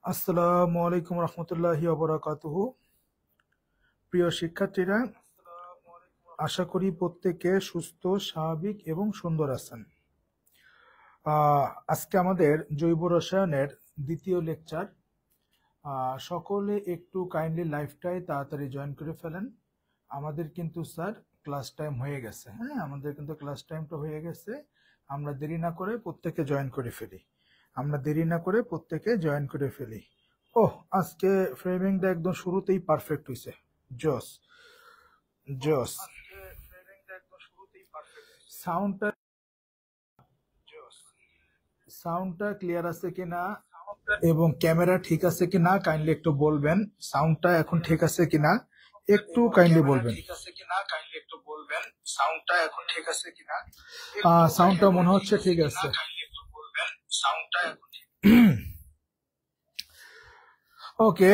আসসালামু আলাইকুম রহমতুল্লাহি ওয়া প্রিয় শিক্ষার্থীরা, আশা করি প্রত্যেকে সুস্থ, স্বাভাবিক এবং সুন্দর আছেন। আজকে আমাদের জৈব রসায়নের দ্বিতীয় লেকচার। সকলে একটু কাইন্ডলি লাইভটাই তাড়াতাড়ি জয়েন করে ফেলেন। আমাদের কিন্তু স্যার ক্লাস টাইম হয়ে গেছে। হ্যাঁ, আমাদের কিন্তু ক্লাস টাইমটা হয়ে গেছে। আমরা দেরি না করে প্রত্যেকে জয়েন করে ফেলি। ওহ, আজকে ফ্রেমিংটা একদম শুরুতেই পারফেক্ট হয়েছে। জস জস সাউন্ডটা সাউন্ডটা ক্লিয়ার আছে কিনা এবং ক্যামেরা ঠিক আছে কিনা কাইন্ডলি একটু বলবেন। সাউন্ডটা এখন ঠিক আছে কিনা একটু কাইন্ডলি বলবেন। সাউন্ডটা মনে হচ্ছে ঠিক আছে। ওকে,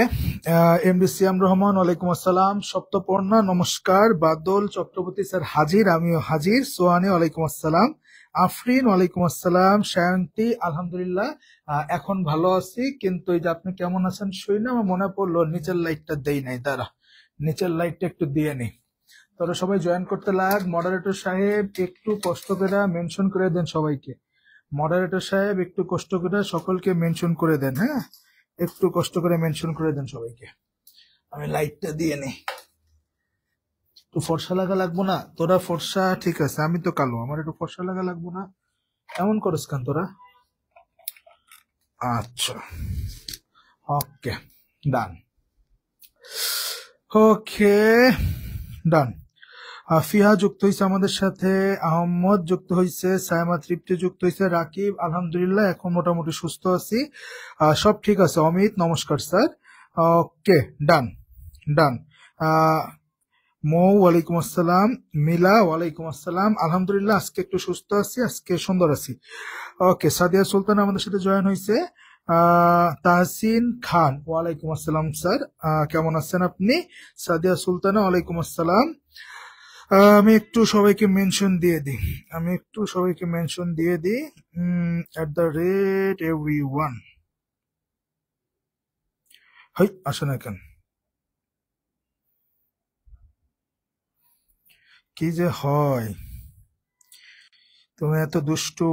এমডি সিয়াম রহমান, ওয়ালাইকুম আসসালাম। সপ্তপর্ণা নমস্কার। বাদল চক্রবর্তী স্যার হাজির, আমিও হাজির। সোহানি ওয়ালাইকুম আসসালাম। আফরিন ওয়ালাইকুম আসসালাম। সায়ন্তী আলহামদুলিল্লাহ এখন ভালো আছি, কিন্তু এই যে আপনি কেমন আছেন শুই না, আমার মনে পড়লো নিচের লাইটটা দেই নাই, দাঁড়া নিচের লাইটটা একটু দিয়ে নি। তোরা সবাই জয়েন করতে লাগ। মডারেটর সাহেব একটু কষ্ট করে মেনশন করে দেন সবাইকে। মডারেটর সাহেব একটু কষ্ট করে সকলকে মেনশন করে দেন। হ্যাঁ, একটু কষ্ট করে মেনশন করে দেন সবাইকে। আমি লাইটটা দিয়ে নেই। একটু ফর্সা লাগা লাগবো না? তোরা ফর্সা ঠিক আছে, আমি তো কালো, আমার একটু ফর্সা লাগা লাগবো না? এমন করস কেন তোরা? আচ্ছা, ওকে ডান। ওকে ডান। ফিহা যুক্ত হয়েছে আমাদের সাথে, আহমদ যুক্ত হয়েছে, সায়মা তৃপ্তি যুক্ত হয়েছে, রাকিব আলহামদুলিল্লাহ এখন মোটামুটি সুস্থ আছি, সব ঠিক আছে। অমিত নমস্কার স্যার। ওকে ডান ডান। মৌ ওয়ালাইকুম আসসালাম। মিলা ওয়ালাইকুম আসসালাম। আলহামদুলিল্লাহ আজকে একটু সুস্থ আছি, আজকে সুন্দর আছি। ওকে, সাদিয়া সুলতান আমাদের সাথে জয়েন হয়েছে। তাহসিন খান ওয়ালাইকুম আসসালাম স্যার, কেমন আছেন আপনি? সাদিয়া সুলতানা ওয়ালাইকুম আসসালাম। আমি একটু সবাইকে মেনশন দিয়ে দিই, @everyone। হাই আসে না কেন, কি যে হয়, তুমি এত দুষ্টু।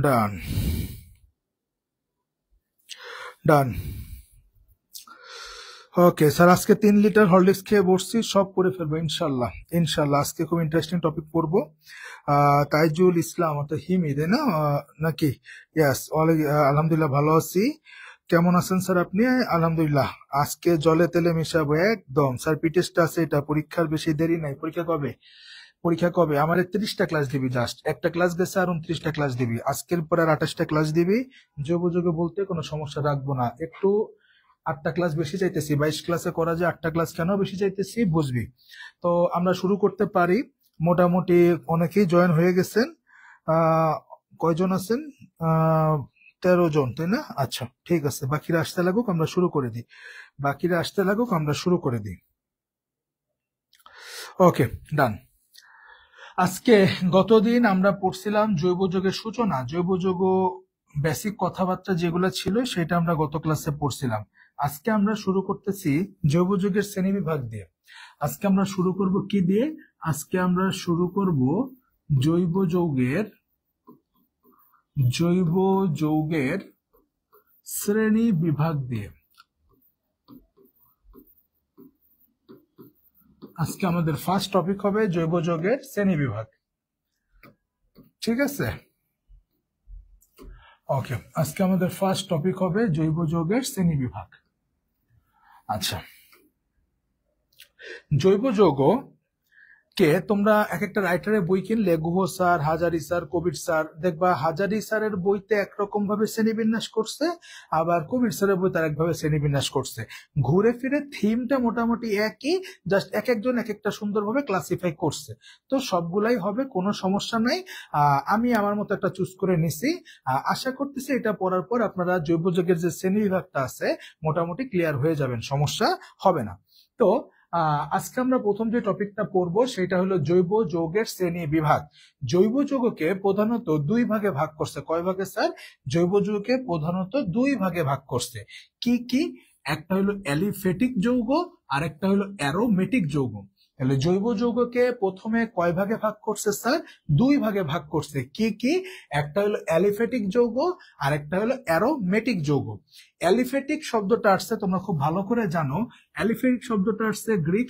ডান ডান। ওকে স্যার, আজকে 3 লিটার হরলিক্স খেয়ে বসছি, সব করে ফেলবো ইনশাল্লাহ। আজকে খুব ইন্টারেস্টিং টপিক পড়বো। তাইজুল ইসলাম অর্থাৎ হিমি, তাই না নাকি? ইয়াস, আলহামদুলিল্লাহ ভালো আছি। কেমন আছেন স্যার আপনি? আলহামদুলিল্লাহ। আজকে জলে তেলে মেশাবো একদম স্যার। পিটেস্টটা আছে, এটা পরীক্ষার বেশি দেরি নাই। পরীক্ষা কবে? আমার 31টা ক্লাস দিবি, জাস্ট একটা ক্লাস গেছে, আর 29টা ক্লাস দিবি। আজকের পর আর 28টা ক্লাস দিবি। যোগে বলতে কোনো সমস্যা রাখবো না। একটু 8টা ক্লাস বেশি চাইতেছি, 22 ক্লাসে করা যায়, 8টা ক্লাস কেন বেশি চাইতেছি বুঝবি। তো আমরা শুরু করতে পারি। মোটামুটি অনেকেই জয়েন হয়ে গেছেন। কয়জন আছেন? 13 জন, তাই না? আচ্ছা ঠিক আছে, বাকিরা আসতে লাগুক, আমরা শুরু করে দিই। ওকে ডান। আজকে গতদিন আমরা পড়ছিলাম জৈব যৌগের সূচনা, জৈব যৌগ বেসিক কথাবার্তা যেগুলো ছিল সেটা আমরা গত ক্লাসে পড়ছিলাম। আজকে আমরা শুরু করতেছি জৈব যৌগের শ্রেণীবিভাগ দিয়ে। আজকে আমরা শুরু করব কি দিয়ে? আজকে আমরা শুরু করব জৈব যৌগের শ্রেণী বিভাগ দিয়ে। আজকে আমাদের ফার্স্ট টপিক হবে জৈব যৌগের শ্রেণী বিভাগ, ঠিক আছে? ওকে, আজকে আমাদের ফার্স্ট টপিক হবে জৈব যৌগের শ্রেণী বিভাগ। আচ্ছা, জৈব যৌগ কে তোমরা এক একটা রাইটারের বই কিনলে, গুহ স্যার, হাজারি স্যার, কবির স্যার, দেখবা হাজারি স্যারের বইতে একরকম ভাবে শ্রেণীবিন্যাস করছে, আবার কবির স্যারের বইতে আরেকভাবে শ্রেণীবিন্যাস করছে। ঘুরে ফিরে থিমটা মোটামুটি একই, জাস্ট এক একজন এক একটা সুন্দরভাবে ক্লাসিফাই করছে। তো সবগুলাই হবে, কোনো সমস্যা নাই। আমি আমার মতো একটা চুজ করে নিছি। আশা করতেছি এটা পড়ার পর আপনারা জৈব যৌগের যে শ্রেণী বিভাগটা আছে মোটামুটি ক্লিয়ার হয়ে যাবেন, সমস্যা হবে না। তো আজকে আমরা প্রথম যে টপিকটা পড়বো সেটা হলো জৈব যৌগের শ্রেণী বিভাগ। জৈব যৌগকে প্রধানত দুই ভাগে ভাগ করছে। কয় ভাগে স্যার? জৈব যৌগকে প্রধানত দুই ভাগে ভাগ করছে। কি কি? একটা হলো অ্যালিফেটিক যৌগ আর একটা হলো অ্যারোমেটিক যৌগ। তাহলে জৈব যৌগকে প্রথমে কয় ভাগে ভাগ করছে স্যার? দুই ভাগে ভাগ করছে। কি কি? একটা হলো অ্যালিফেটিক যৌগ আর একটা হলো অ্যারোমেটিক যৌগ। অ্যালিফেটিক শব্দটা আসছে, তোমরা খুব ভালো করে জানো, অ্যালিফেটিক শব্দটা আসছে গ্রিক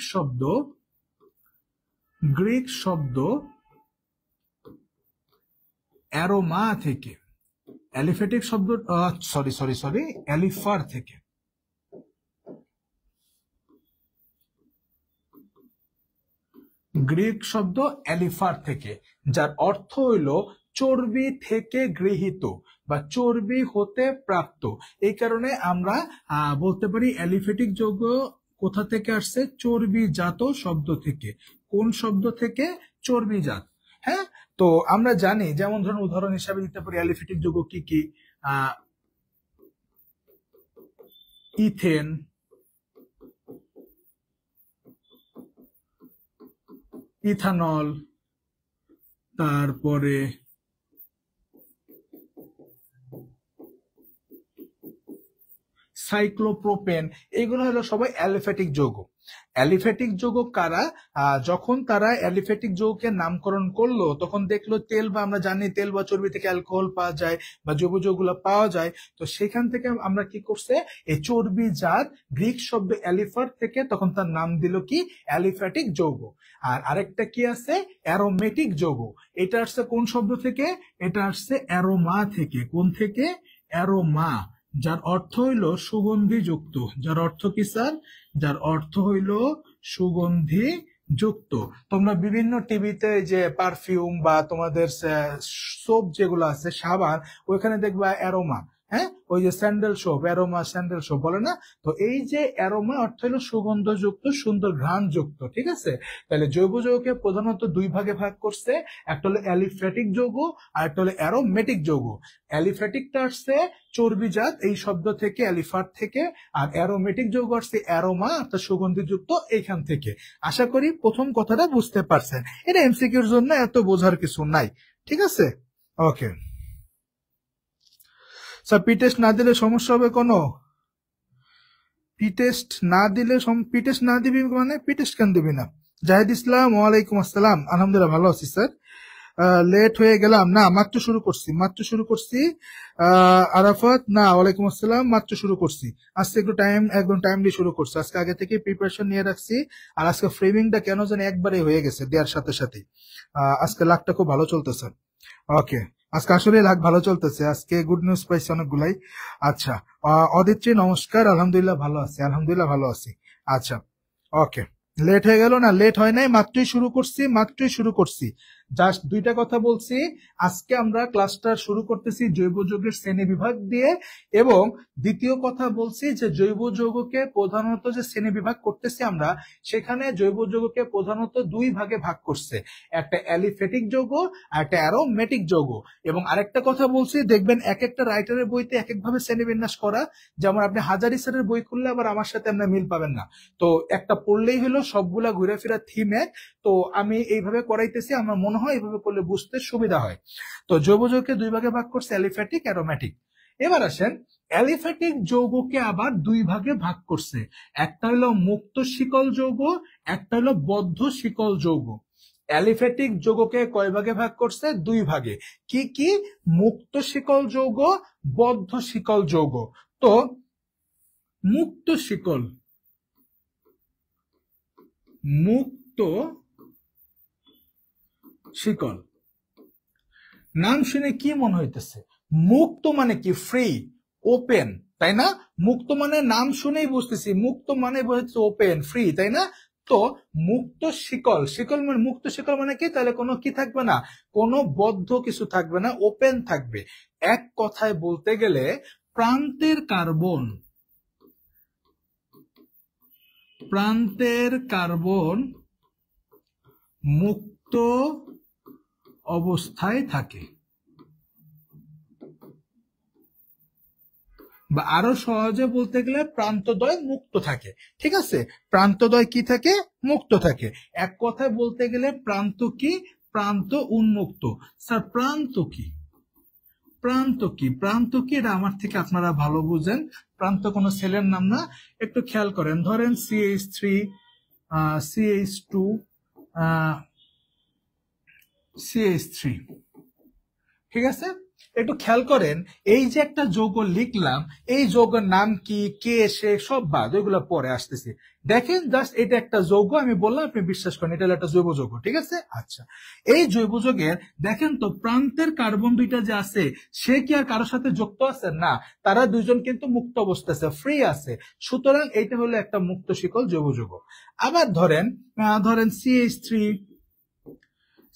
শব্দ অ্যারোমা থেকে। অ্যালিফেটিক শব্দ সরি অ্যালিফার থেকে। গ্রিক শব্দ অ্যালিফার থেকে, যার অর্থ হইল চর্বি থেকে গৃহীত বা চর্বি হতে প্রাপ্ত। এই কারণে আমরা বলতে পারি অ্যালিফেটিক যৌগ কোথা থেকে আসছে? চর্বিজাত শব্দ থেকে। কোন শব্দ থেকে? চর্বিজাত। হ্যাঁ, তো আমরা জানি, যেমন ধরুন উদাহরণ হিসাবে দিতে পারি অ্যালিফেটিক যৌগ কি কি? ইথেন, ইথানল, তারপরে সাইক্লোপ্রোপেন, এগুলো হলো সবাই অ্যালিফেটিক যৌগ। অ্যালিফেটিক যৌগ কারা? যখন তারা অ্যালিফেটিক যৌগকে নামকরণ করলো তখন দেখলো তেল, বা আমরা জানি তেল বা চর্বি থেকে অ্যালকোহল পাওয়া যায় বা জৈব যৌগগুলো পাওয়া যায়, তো সেখান থেকে আমরা কি করছে, এই চর্বিজাত গ্রিক শব্দ অ্যালিফার থেকে তখন তার নাম দিল কি? অ্যালিফেটিক যৌগ। আর আরেকটা কি আছে? অ্যারোমেটিক যৌগ। এটা আসছে কোন শব্দ থেকে? এটা আসছে অ্যারোমা থেকে। কোন থেকে? অ্যারোমা, যার অর্থ হইল সুগন্ধি যুক্ত। যার অর্থ কি স্যার? যার অর্থ হইল সুগন্ধি যুক্ত। তোমরা বিভিন্ন টিভিতে যে পারফিউম বা তোমাদের সোপ যেগুলো আছে, সাবান, ওইখানে দেখবা অ্যারোমা। হ্যাঁ, ওই যে sandal soap, aroma sandal soap বলে না? তো এই যে অ্যারোমা অর্থ হলো সুগন্ধযুক্ত, সুন্দর ঘ্রাণ যুক্ত। ঠিক আছে, তাহলে জৈব যৌগকে প্রধানত দুই ভাগে ভাগ করছে। একটা হলো অ্যালিফেটিক যৌগ আর একটা হলো অ্যারোমেটিক যৌগ। অ্যালিফেটিকটা আসছে চর্বিজাত এই শব্দ থেকে, অ্যালিফার থেকে, আর অ্যারোমেটিক যৌগ আসছে অ্যারোমা অর্থাৎ সুগন্ধিযুক্ত এইখান থেকে। আশা করি প্রথম কথাটা বুঝতে পারছেন। এটা এমসিকিউর জন্য এত বোঝার কিছু নাই। ঠিক আছে, ওকে স্যার। পি টেস্ট না দিলে সমস্যা হবে কোনো? পি টেস্ট না দিলে পি টেস্ট না দিবি মানে পি টেস্ট কেন দিবি না? জাহিদ ইসলাম, ওয়ালাইকুম আসসালাম। আলহামদুলিল্লাহ ভালো আছি স্যার। লেট হয়ে গেলাম না, মাত্র শুরু করছি। আরাফাত, না ওয়ালাইকুম আসসালাম, মাত্র শুরু করছি। আজকে একদম টাইমলি শুরু করছি। আজকে আগে থেকে প্রিপারেশন নিয়ে রাখছি। আর আজকে ফ্রেমিংটা কেন জানি একবারে হয়ে গেছে দেওয়ার সাথে সাথে। আজকে লাখটা খুব ভালো চলতেছে। ওকে, আজকে আসলে লাখ ভালো চলতেছে। আজকে গুড নিউজ পাইছি অনেকগুলাই। আচ্ছা, অদিত্রী নমস্কার। আলহামদুলিল্লাহ ভালো আছি। আচ্ছা, ওকে। লেট হয়ে গেল না? লেট হয় নাই, মাত্রই শুরু করছি। জাস্ট দুইটা কথা বলছি। আজকে আমরা ক্লাসটা শুরু করতেছি জৈব যৌগের শ্রেণী বিভাগ দিয়ে, এবং দ্বিতীয় কথা বলছি যে জৈব যৌগকে প্রধানত যে শ্রেণী বিভাগ করতেছি আমরা, সেখানে জৈব যৌগকে প্রধানত দুই ভাগে ভাগ করছে। একটা অ্যালিফেটিক যৌগ আর একটা অ্যারোমেটিক যৌগ। এবং আরেকটা কথা বলছি, দেখবেন এক একটা রাইটারের বইতে এক একভাবে শ্রেণীবিন্যাস করা। যেমন আপনি হাজারি স্যারের বই খুললে আবার আমার সাথে আপনার মিল পাবেন না। তো একটা পড়লেই হলো, সবগুলা ঘুরে ফিরা থিম এক। তো আমি এইভাবে করাইতেছি, আমার মনে হয় এইভাবে করলে বুঝতে সুবিধা হয়। তো জৈব যৌগকে দুই ভাগে ভাগ করছে, অ্যালিফেটিক, অ্যারোমেটিক। এবার আসেন, অ্যালিফেটিক যৌগকে আবার দুই ভাগে ভাগ করছে। একটা হলো মুক্ত শিকল যৌগ, একটা হলো বদ্ধ শিকল যৌগ। অ্যালিফেটিক যৌগকে কয় ভাগে ভাগ করছে? দুই ভাগে। কি কি? মুক্ত শিকল যৌগ, বদ্ধ শিকল যৌগ। তো মুক্ত শিকল নাম শুনে কি মনে হইতেছে? মুক্ত মানে কি? ফ্রি, ওপেন, তাই না? মুক্ত মানে নাম শুনেই বুঝতেছি, মুক্ত মানে বোঝাচ্ছে ওপেন, ফ্রি, তাই না? তো মুক্ত শিকল মানে কি? তাহলে কোনো কি থাকবে না, কোনো বদ্ধ কিছু থাকবে না, ওপেন থাকবে। এক কথায় বলতে গেলে প্রান্তের কার্বন মুক্ত অবস্থায় থাকে। বা আরো সহজে বলতে গেলে প্রান্তদ্বয় মুক্ত থাকে। ঠিক আছে, প্রান্তদ্বয় কি থাকে? মুক্ত থাকে। এক কথায় বলতে গেলে প্রান্ত কি? প্রান্ত উন্মুক্ত। স্যার প্রান্ত কি? প্রান্ত কি? প্রান্ত কি এটা আমার থেকে আপনারা ভালো বুঝেন। প্রান্ত কোনো সেলের নাম না। একটু খেয়াল করেন, ধরেন CH3 CH2 CH3, ঠিক আছে? একটু খেয়াল করেন, এই যে একটা যৌগ লিখলাম, এই যৌগের নাম কি, কে, সে সব বাদ, ওইগুলো পরে আসতেছে। দেখেন জাস্ট এটা একটা যৌগ, আমি বললাম আপনি বিশ্বাস করেন এটা একটা জৈব যৌগ। ঠিক আছে, আচ্ছা এই জৈব যৌগের দেখেন তো প্রান্তের কার্বন দুইটা যে আছে, সে কি আর কারোর সাথে যুক্ত আছে? না, তারা দুইজন কিন্তু মুক্ত অবস্থা আছে, ফ্রি আছে। সুতরাং এইটা হলো একটা মুক্ত শিকল জৈব যৌগ। আবার ধরেন CH3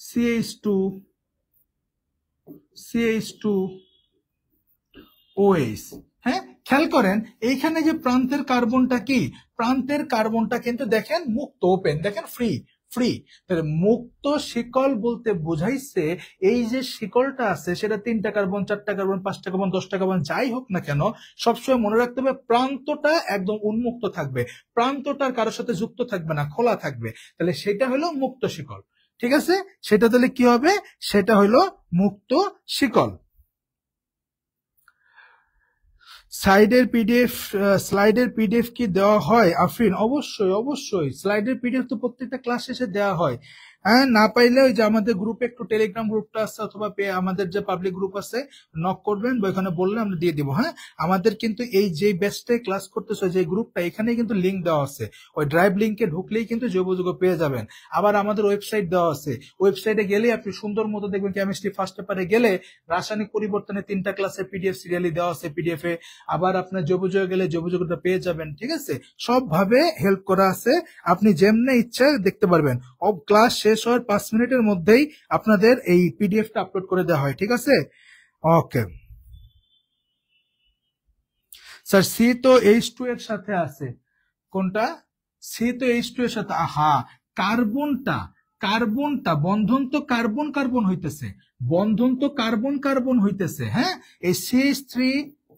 CH2 CH2 OH। হ্যাঁ, খেয়াল করেন এইখানে যে প্রান্তের কার্বনটা কি? প্রান্তের কার্বনটা কিন্তু দেখেন মুক্ত, ওপেন, দেখেন ফ্রি ফ্রি। তাহলে মুক্ত শিকল বলতে বোঝাইছে এই যে শিকলটা আছে সেটা 3টা কার্বন, 4টা কার্বন, 5টা কার্বন, 10টা কার্বন যাই হোক না কেন, সবসময় মনে রাখতে হবে প্রান্তটা একদম উন্মুক্ত থাকবে, প্রান্তটা কারোর সাথে যুক্ত থাকবে না, খোলা থাকবে। তাহলে সেটা হলো মুক্ত শিকল। ঠিক আছে, সেটা তাহলে কি হবে? সেটা হলো মুক্ত শিকল। স্লাইডের পিডিএফ কি দেওয়া হয় আফরিন? অবশ্যই অবশ্যই, স্লাইডের পিডিএফ তো প্রত্যেকটা ক্লাস শেষে দেওয়া হয়। হ্যাঁ, না পাইলে ওই যে আমাদের গ্রুপে একটু টেলিগ্রাম গ্রুপটা আছে অথবা আমাদের যে পাবলিক গ্রুপ আছে, নক করবেন বা ওখানে বললে আমরা দিয়ে দিব। হ্যাঁ, আমাদের কিন্তু এই যে ব্যাচটাই ক্লাস করতেছে যে গ্রুপটা, এখানে কিন্তু লিঙ্ক দেওয়া আছে, ওই ড্রাইভ লিঙ্কে ঢুকলেই কিন্তু জৈব যৌগ পেয়ে যাবেন। আবার আমাদের ওয়েবসাইট দেওয়া আছে, ওয়েবসাইটে গেলে আপনি সুন্দর মতো দেখবেন কেমিস্ট্রি ফার্স্ট পেপারে গেলে রাসায়নিক পরিবর্তনে 3টা ক্লাসের পিডিএফ সিরিয়ালি দেওয়া আছে পিডিএফ এ। আবার আপনার জৈব যৌগ গেলে জৈব যৌগটা পেয়ে যাবেন। ঠিক আছে, সবভাবে হেল্প করা আছে, আপনি যেমনে ইচ্ছা দেখতে পারবেন। ক্লাস শেষ হওয়ার 5 মিনিটের মধ্যেই আপনাদের এই পিডিএফটা আপলোড করে দেওয়া হয়। ঠিক আছে, ওকে স্যার। সি তো H2 এর সাথে আছে, কোনটা? সি তো H2 এর সাথে, আহা কার্বনটা, কার্বনটা বন্ধন তো কার্বন কার্বন হইতেছে, বন্ধন তো কার্বন কার্বন হইতেছে। হ্যাঁ, এই CH3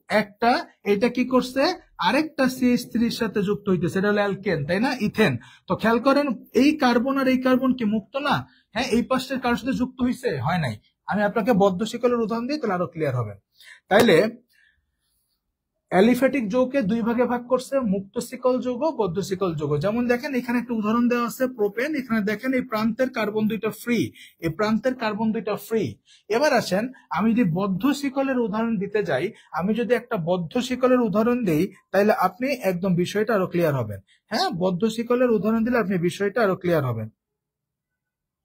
একটা, এটা কি করছে? আরেকটা CH3 এর সাথে যুক্ত হইতেছে, এটা হলো অ্যালকেন, তাই না? ইথেন। তো খেয়াল করেন এই কার্বন আর এই কার্বন কি মুক্ত না? হ্যাঁ, এই পাশের কারোর সাথে যুক্ত হইছে? হয় নাই। আমি আপনাকে বদ্ধ শিকলের উদাহরণ দিই, তাহলে আরো ক্লিয়ার হবে। তাইলে অ্যালিফ্যাটিক যৌগকে 2 ভাগে ভাগ করছে, মুক্ত শিকল যৌগ, বদ্ধ শিকল যৌগ। যেমন দেখেন এখানে একটা উদাহরণ দেওয়া আছে প্রোপেন, এখানে দেখেন এই প্রান্তের কার্বন দুইটা ফ্রি, এই প্রান্তের কার্বন দুইটা ফ্রি। এবার আসেন আমি যদি বদ্ধ শিকলের উদাহরণ দিতে যাই, আমি যদি একটা বদ্ধ শিকলের উদাহরণ দিই, তাহলে আপনি একদম বিষয়টা আরো ক্লিয়ার হবেন। হ্যাঁ, বদ্ধ শিকলের উদাহরণ দিলে আপনি বিষয়টা আরো ক্লিয়ার হবেন।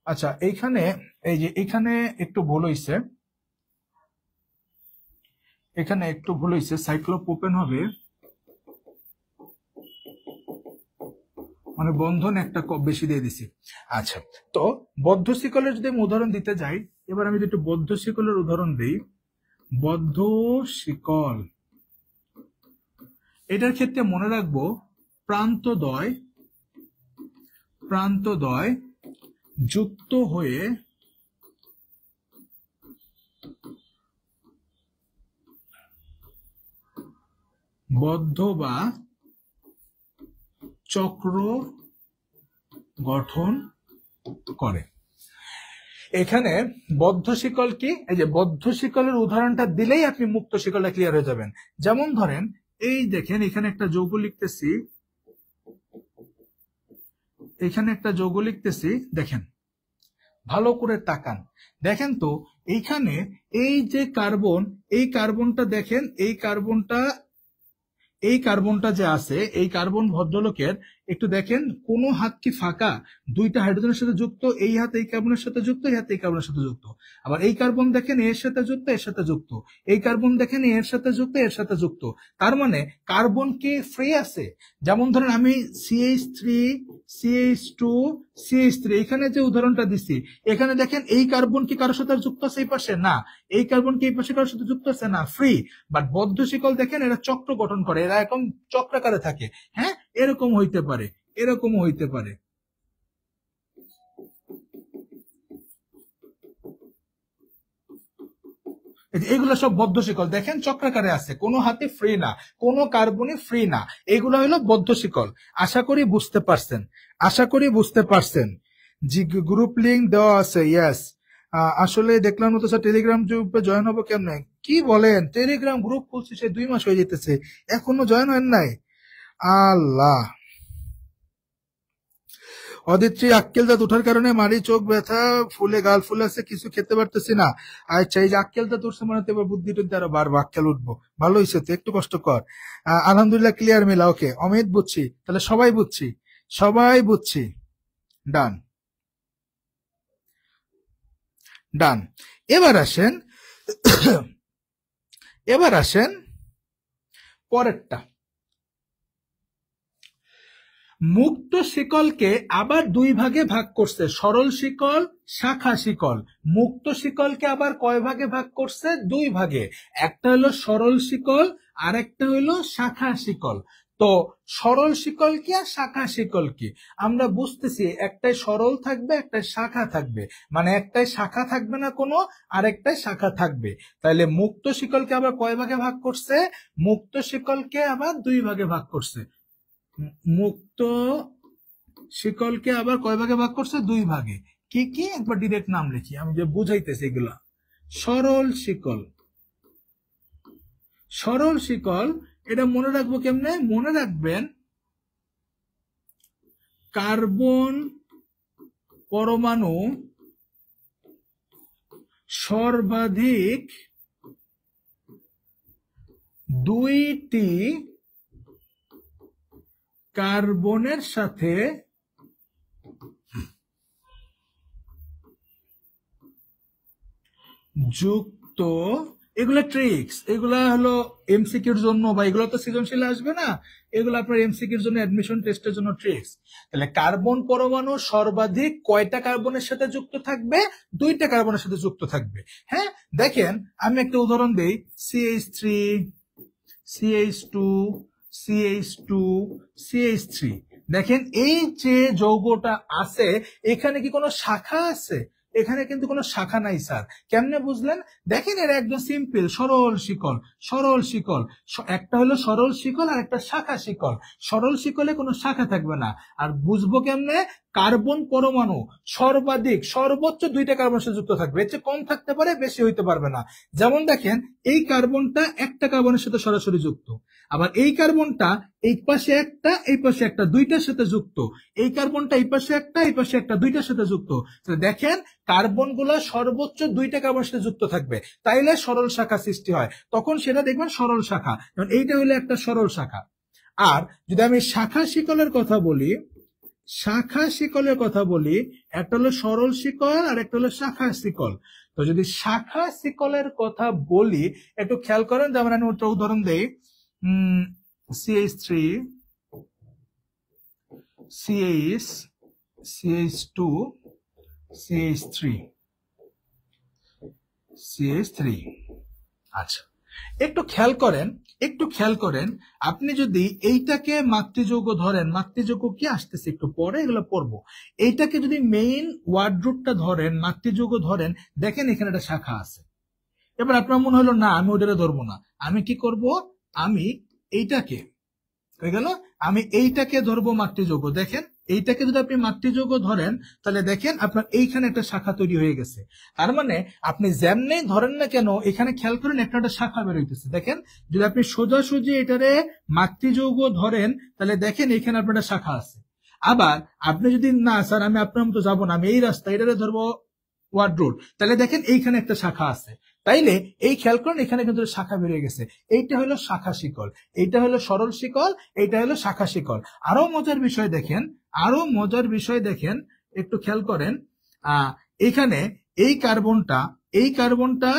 আচ্ছা, এইখানে এই যে এখানে একটু ভুল হইছে, এখানে একটু ভুল হইছে, সাইক্লোপ্রোপেন হবে মানে বন্ধন একটা বেশি দিয়ে দিছি। আচ্ছা, তো বদ্ধ শিকলের যদি আমি উদাহরণ দিতে যাই, এবার আমি যদি একটু বদ্ধ শিকলের উদাহরণ দিই, বদ্ধ শিকল, এটার ক্ষেত্রে মনে রাখবো প্রান্তদ্বয়, প্রান্তদ্বয় যুক্ত হয়ে বদ্ধ বা চক্র গঠন করে। এখানে বদ্ধ শিকল কি? এই যে বদ্ধ শিকলের উদাহরণটা দিলেই আপনি মুক্ত শিকলটা ক্লিয়ার হয়ে যাবেন। যেমন ধরেন এই দেখেন এখানে একটা যৌগ লিখতেছি, এখানে একটা যৌগ লিখতেছি, দেখেন ভালো করে তাকান, দেখেন তো এইখানে এই যে কার্বন, এই কার্বনটা দেখেন, এই কার্বনটা, এই কার্বনটা যে আছে, এই কার্বন ভদ্রলোকের একটু দেখেন কোন হাত কি ফাঁকা? 2টা হাইড্রোজেনের সাথে যুক্ত, এই হাত এই কার্বনের সাথে যুক্ত, এই হাত এই কার্বনের সাথে যুক্ত। আবার এই কার্বন দেখেন এর সাথে যুক্ত, এর সাথে যুক্ত, এই কার্বন দেখেন এর সাথে যুক্ত, এর সাথে যুক্ত। তার মানে কার্বন কি ফ্রি আছে? যেমন ধরেন আমি CH3 CH2 CH3 এখানে যে উদাহরণটা দিছি, এখানে দেখেন এই কার্বন কি কারোর সাথে যুক্ত আছে এই পাশে? না। এই কার্বন কি এই পাশে কারোর সাথে যুক্ত আছে? না, ফ্রি। বাট বদ্ধ শিকল দেখেন এরা চক্র গঠন করে, এরা এরকম চক্রাকারে থাকে। হ্যাঁ, এরকম হইতে পারে, এরকমও হইতে পারে। এগুলো সব বদ্ধ শিকল, দেখেন চক্রাকারে আছে, কোনো হাতে ফ্রি না, কোনো কার্বনই ফ্রি না, এগুলো হলো বদ্ধ শিকল। আশা করি বুঝতে পারছেন, আশা করি বুঝতে পারছেন। জি, গ্রুপ লিংক দেওয়া আছে, ইয়েস। আসলে দেখলাম তো স্যার, টেলিগ্রাম গ্রুপে জয়েন হবো কেমনে? কি বলেন, টেলিগ্রাম গ্রুপ খুলছি সে 2 মাস হয়ে যেতেছে, এখনো জয়েন হয় নাই? আল্লাহ। অদিত্রী, আক্কেল দাঁত ওঠার কারণে মারি চোখ ব্যথা, ফুলে গাল ফুলে আছে, কিছু খেতে পারতেছি না। আচ্ছা, এই যে আক্কেল দাঁত উঠছে মানে তো এবার বুদ্ধি টুদ্ধি আরো বাড়বো, আক্কেল উঠবো, ভালো হয়েছে তো, একটু কষ্ট কর। আলহামদুলিল্লাহ ক্লিয়ার মিলা, ওকে অমিত বুঝছি, তাহলে সবাই বুঝছি, সবাই বুঝছি, ডান ডান। এবার আসেন এবার আসেন পরেরটা। মুক্ত শিকলকে আবার 2 ভাগে ভাগ করছে, সরল শিকল, শাখা শিকল। মুক্ত শিকলকে আবার কয় ভাগে ভাগ করছে? 2 ভাগে। একটা হলো সরল শিকল, আর একটা হলো শাখা শিকল। তো সরল শিকল কি আর শাখা শিকল কি আমরা বুঝতেছি, একটাই সরল থাকবে, একটাই শাখা থাকবে, মানে একটাই শাখা থাকবে না কোনো, আর একটাই শাখা থাকবে। তাহলে মুক্ত শিকলকে আবার কয় ভাগে ভাগ করছে? মুক্ত শিকলকে আবার 2 ভাগে ভাগ করছে। মুক্ত শিকলকে আবার কয় ভাগে ভাগ করছে? 2 ভাগে। কি কি একবার ডিরেক্ট নাম লিখি, আমি যে বুঝাইতেছি এগুলা। সরল শিকল, সরল শিকল, এটা মনে রাখবো কেমনে? মনে রাখবেন, কার্বন পরমাণু সর্বাধিক 2টি কার্বনের সাথে যুক্ত। এগুলা ট্রিক্স, এগুলা হলো এমসিকিউর জন্য, বা এগুলো তো সৃজনশীল আসবে না, এগুলো আপনার এমসিকিউর জন্য, অ্যাডমিশন টেস্টের জন্য ট্রিক্স। তাহলে কার্বন পরমাণু সর্বাধিক কয়টা কার্বনের সাথে যুক্ত থাকবে? 2টা কার্বনের সাথে যুক্ত থাকবে। হ্যাঁ, দেখেন আমি একটা উদাহরণ দেই, CH3, CH2, CH2, CH3। দেখেন এই যে যৌগটা আছে, এখানে কি কোনো শাখা আছে? এখানে কিন্তু কোনো শাখা নাই স্যার। কেমনে বুঝলেন? দেখেন এর একদম সিম্পল, সরল শিকল, সরল শিকল। একটা হলো সরল শিকল আর একটা শাখা শিকল। সরল শিকলে কোনো শাখা থাকবে না। আর বুঝবো কেমনে? কার্বন পরমাণু সর্বাধিক, সর্বোচ্চ 2টা কার্বনের সাথে যুক্ত থাকবে, এর চেয়ে কম থাকতে পারে, বেশি হইতে পারবে না। যেমন দেখেন এই কার্বনটা একটা কার্বনের সাথে সরাসরি যুক্ত, আবার এই কার্বনটা এই পাশে একটা, এই পাশে একটা, 2টার সাথে যুক্ত। এই কার্বনটা এই পাশে একটা, এই পাশে একটা, 2টার সাথে যুক্ত। দেখেন কার্বন গুলা সর্বোচ্চ 2টা কার্বনের সাথে যুক্ত থাকবে, তাইলে সরল শাখা সৃষ্টি হয়, তখন সেটা দেখবেন সরল শাখা। এইটা হলো একটা সরল শাখা। আর যদি আমি শাখা শিকলের কথা বলি, শাখা শিকলের কথা বলি, একটা হলো সরল শিকল আর একটা হলো শাখা শিকল। তো যদি শাখা শিকলের কথা বলি, একটু খেয়াল করেন, যেমন আমি একটা উদাহরণ দেই, CH3, CH2, CH3, CH3। আচ্ছা, একটু খেয়াল করেন, একটু খেয়াল করেন, আপনি যদি এইটাকে মাতৃযৌগ ধরেন, মাতৃযৌগ কি আসতেছে একটু পরে, এগুলো পড়বো। এইটাকে যদি মেইন ওয়ার্ডরুটটা ধরেন, মাতৃযৌগ ধরেন, দেখেন এখানে একটা শাখা আছে। এবার আপনার মনে হলো না, আমি ওটারে ধরবো না, আমি কি করব? আমি এইটাকে, হয়ে গেল, আমি এইটাকে ধরবো মাতৃযৌগ। দেখেন এইটাকে যদি আপনি মাতৃযৌগ ধরেন, তাহলে দেখেন আপনার এইখানে একটা শাখা তৈরি হয়ে গেছে। তার মানে আপনি যেমনি ধরেন না কেন, এখানে খেয়াল করেন একটা শাখা বের হইতেছে। দেখেন যদি আপনি সোজাসুজি এটারে মাতৃযৌগ ধরেন, তাহলে দেখেন এখানে আপনার একটা শাখা আছে। আবার আপনি যদি না স্যার আমি আপনার মতো যাবো না, আমি এই রাস্তা এটারে ধরবো ওয়ার্ড রোড, তাহলে দেখেন এইখানে একটা শাখা আছে। তাইলে এই খেয়াল করেন এখানে কিন্তু শাখা বেরিয়ে গেছে। এইটা হলো শাখা শিকল, এইটা হলো সরল শিকল, এইটা হলো শাখা শিকল। আরো মজার বিষয় দেখেন, আরো মজার বিষয় দেখেন, একটু খেয়াল করেন, এখানে এই কার্বনটা, এই কার্বনটা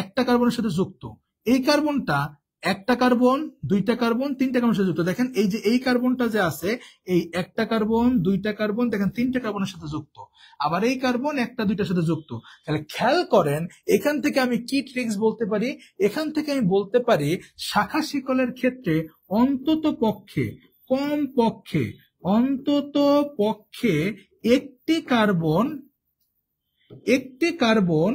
একটা কার্বনের সাথে যুক্ত, এই কার্বনটা একটা কার্বন, 2টা কার্বন, 3টা কার্বনের সাথে যুক্ত। দেখেন এই যে এই কার্বনটা যে আছে, এই একটা কার্বন, 2টা কার্বন, দেখেন 3টা কার্বনের সাথে যুক্ত, আবার এই কার্বন একটা 2টার সাথে যুক্ত। তাহলে খেয়াল করেন এখান থেকে আমি কি ট্রিক্স বলতে পারি? এখান থেকে আমি বলতে পারি শাখা শিকলের ক্ষেত্রে অন্তত পক্ষে, কম পক্ষে, অন্তত পক্ষে একটি কার্বন, একটি কার্বন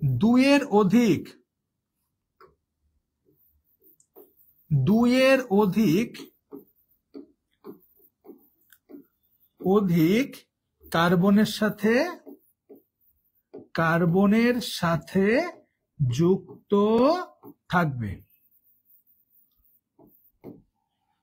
দুইয়ের অধিক কার্বনের সাথে যুক্ত থাকবে।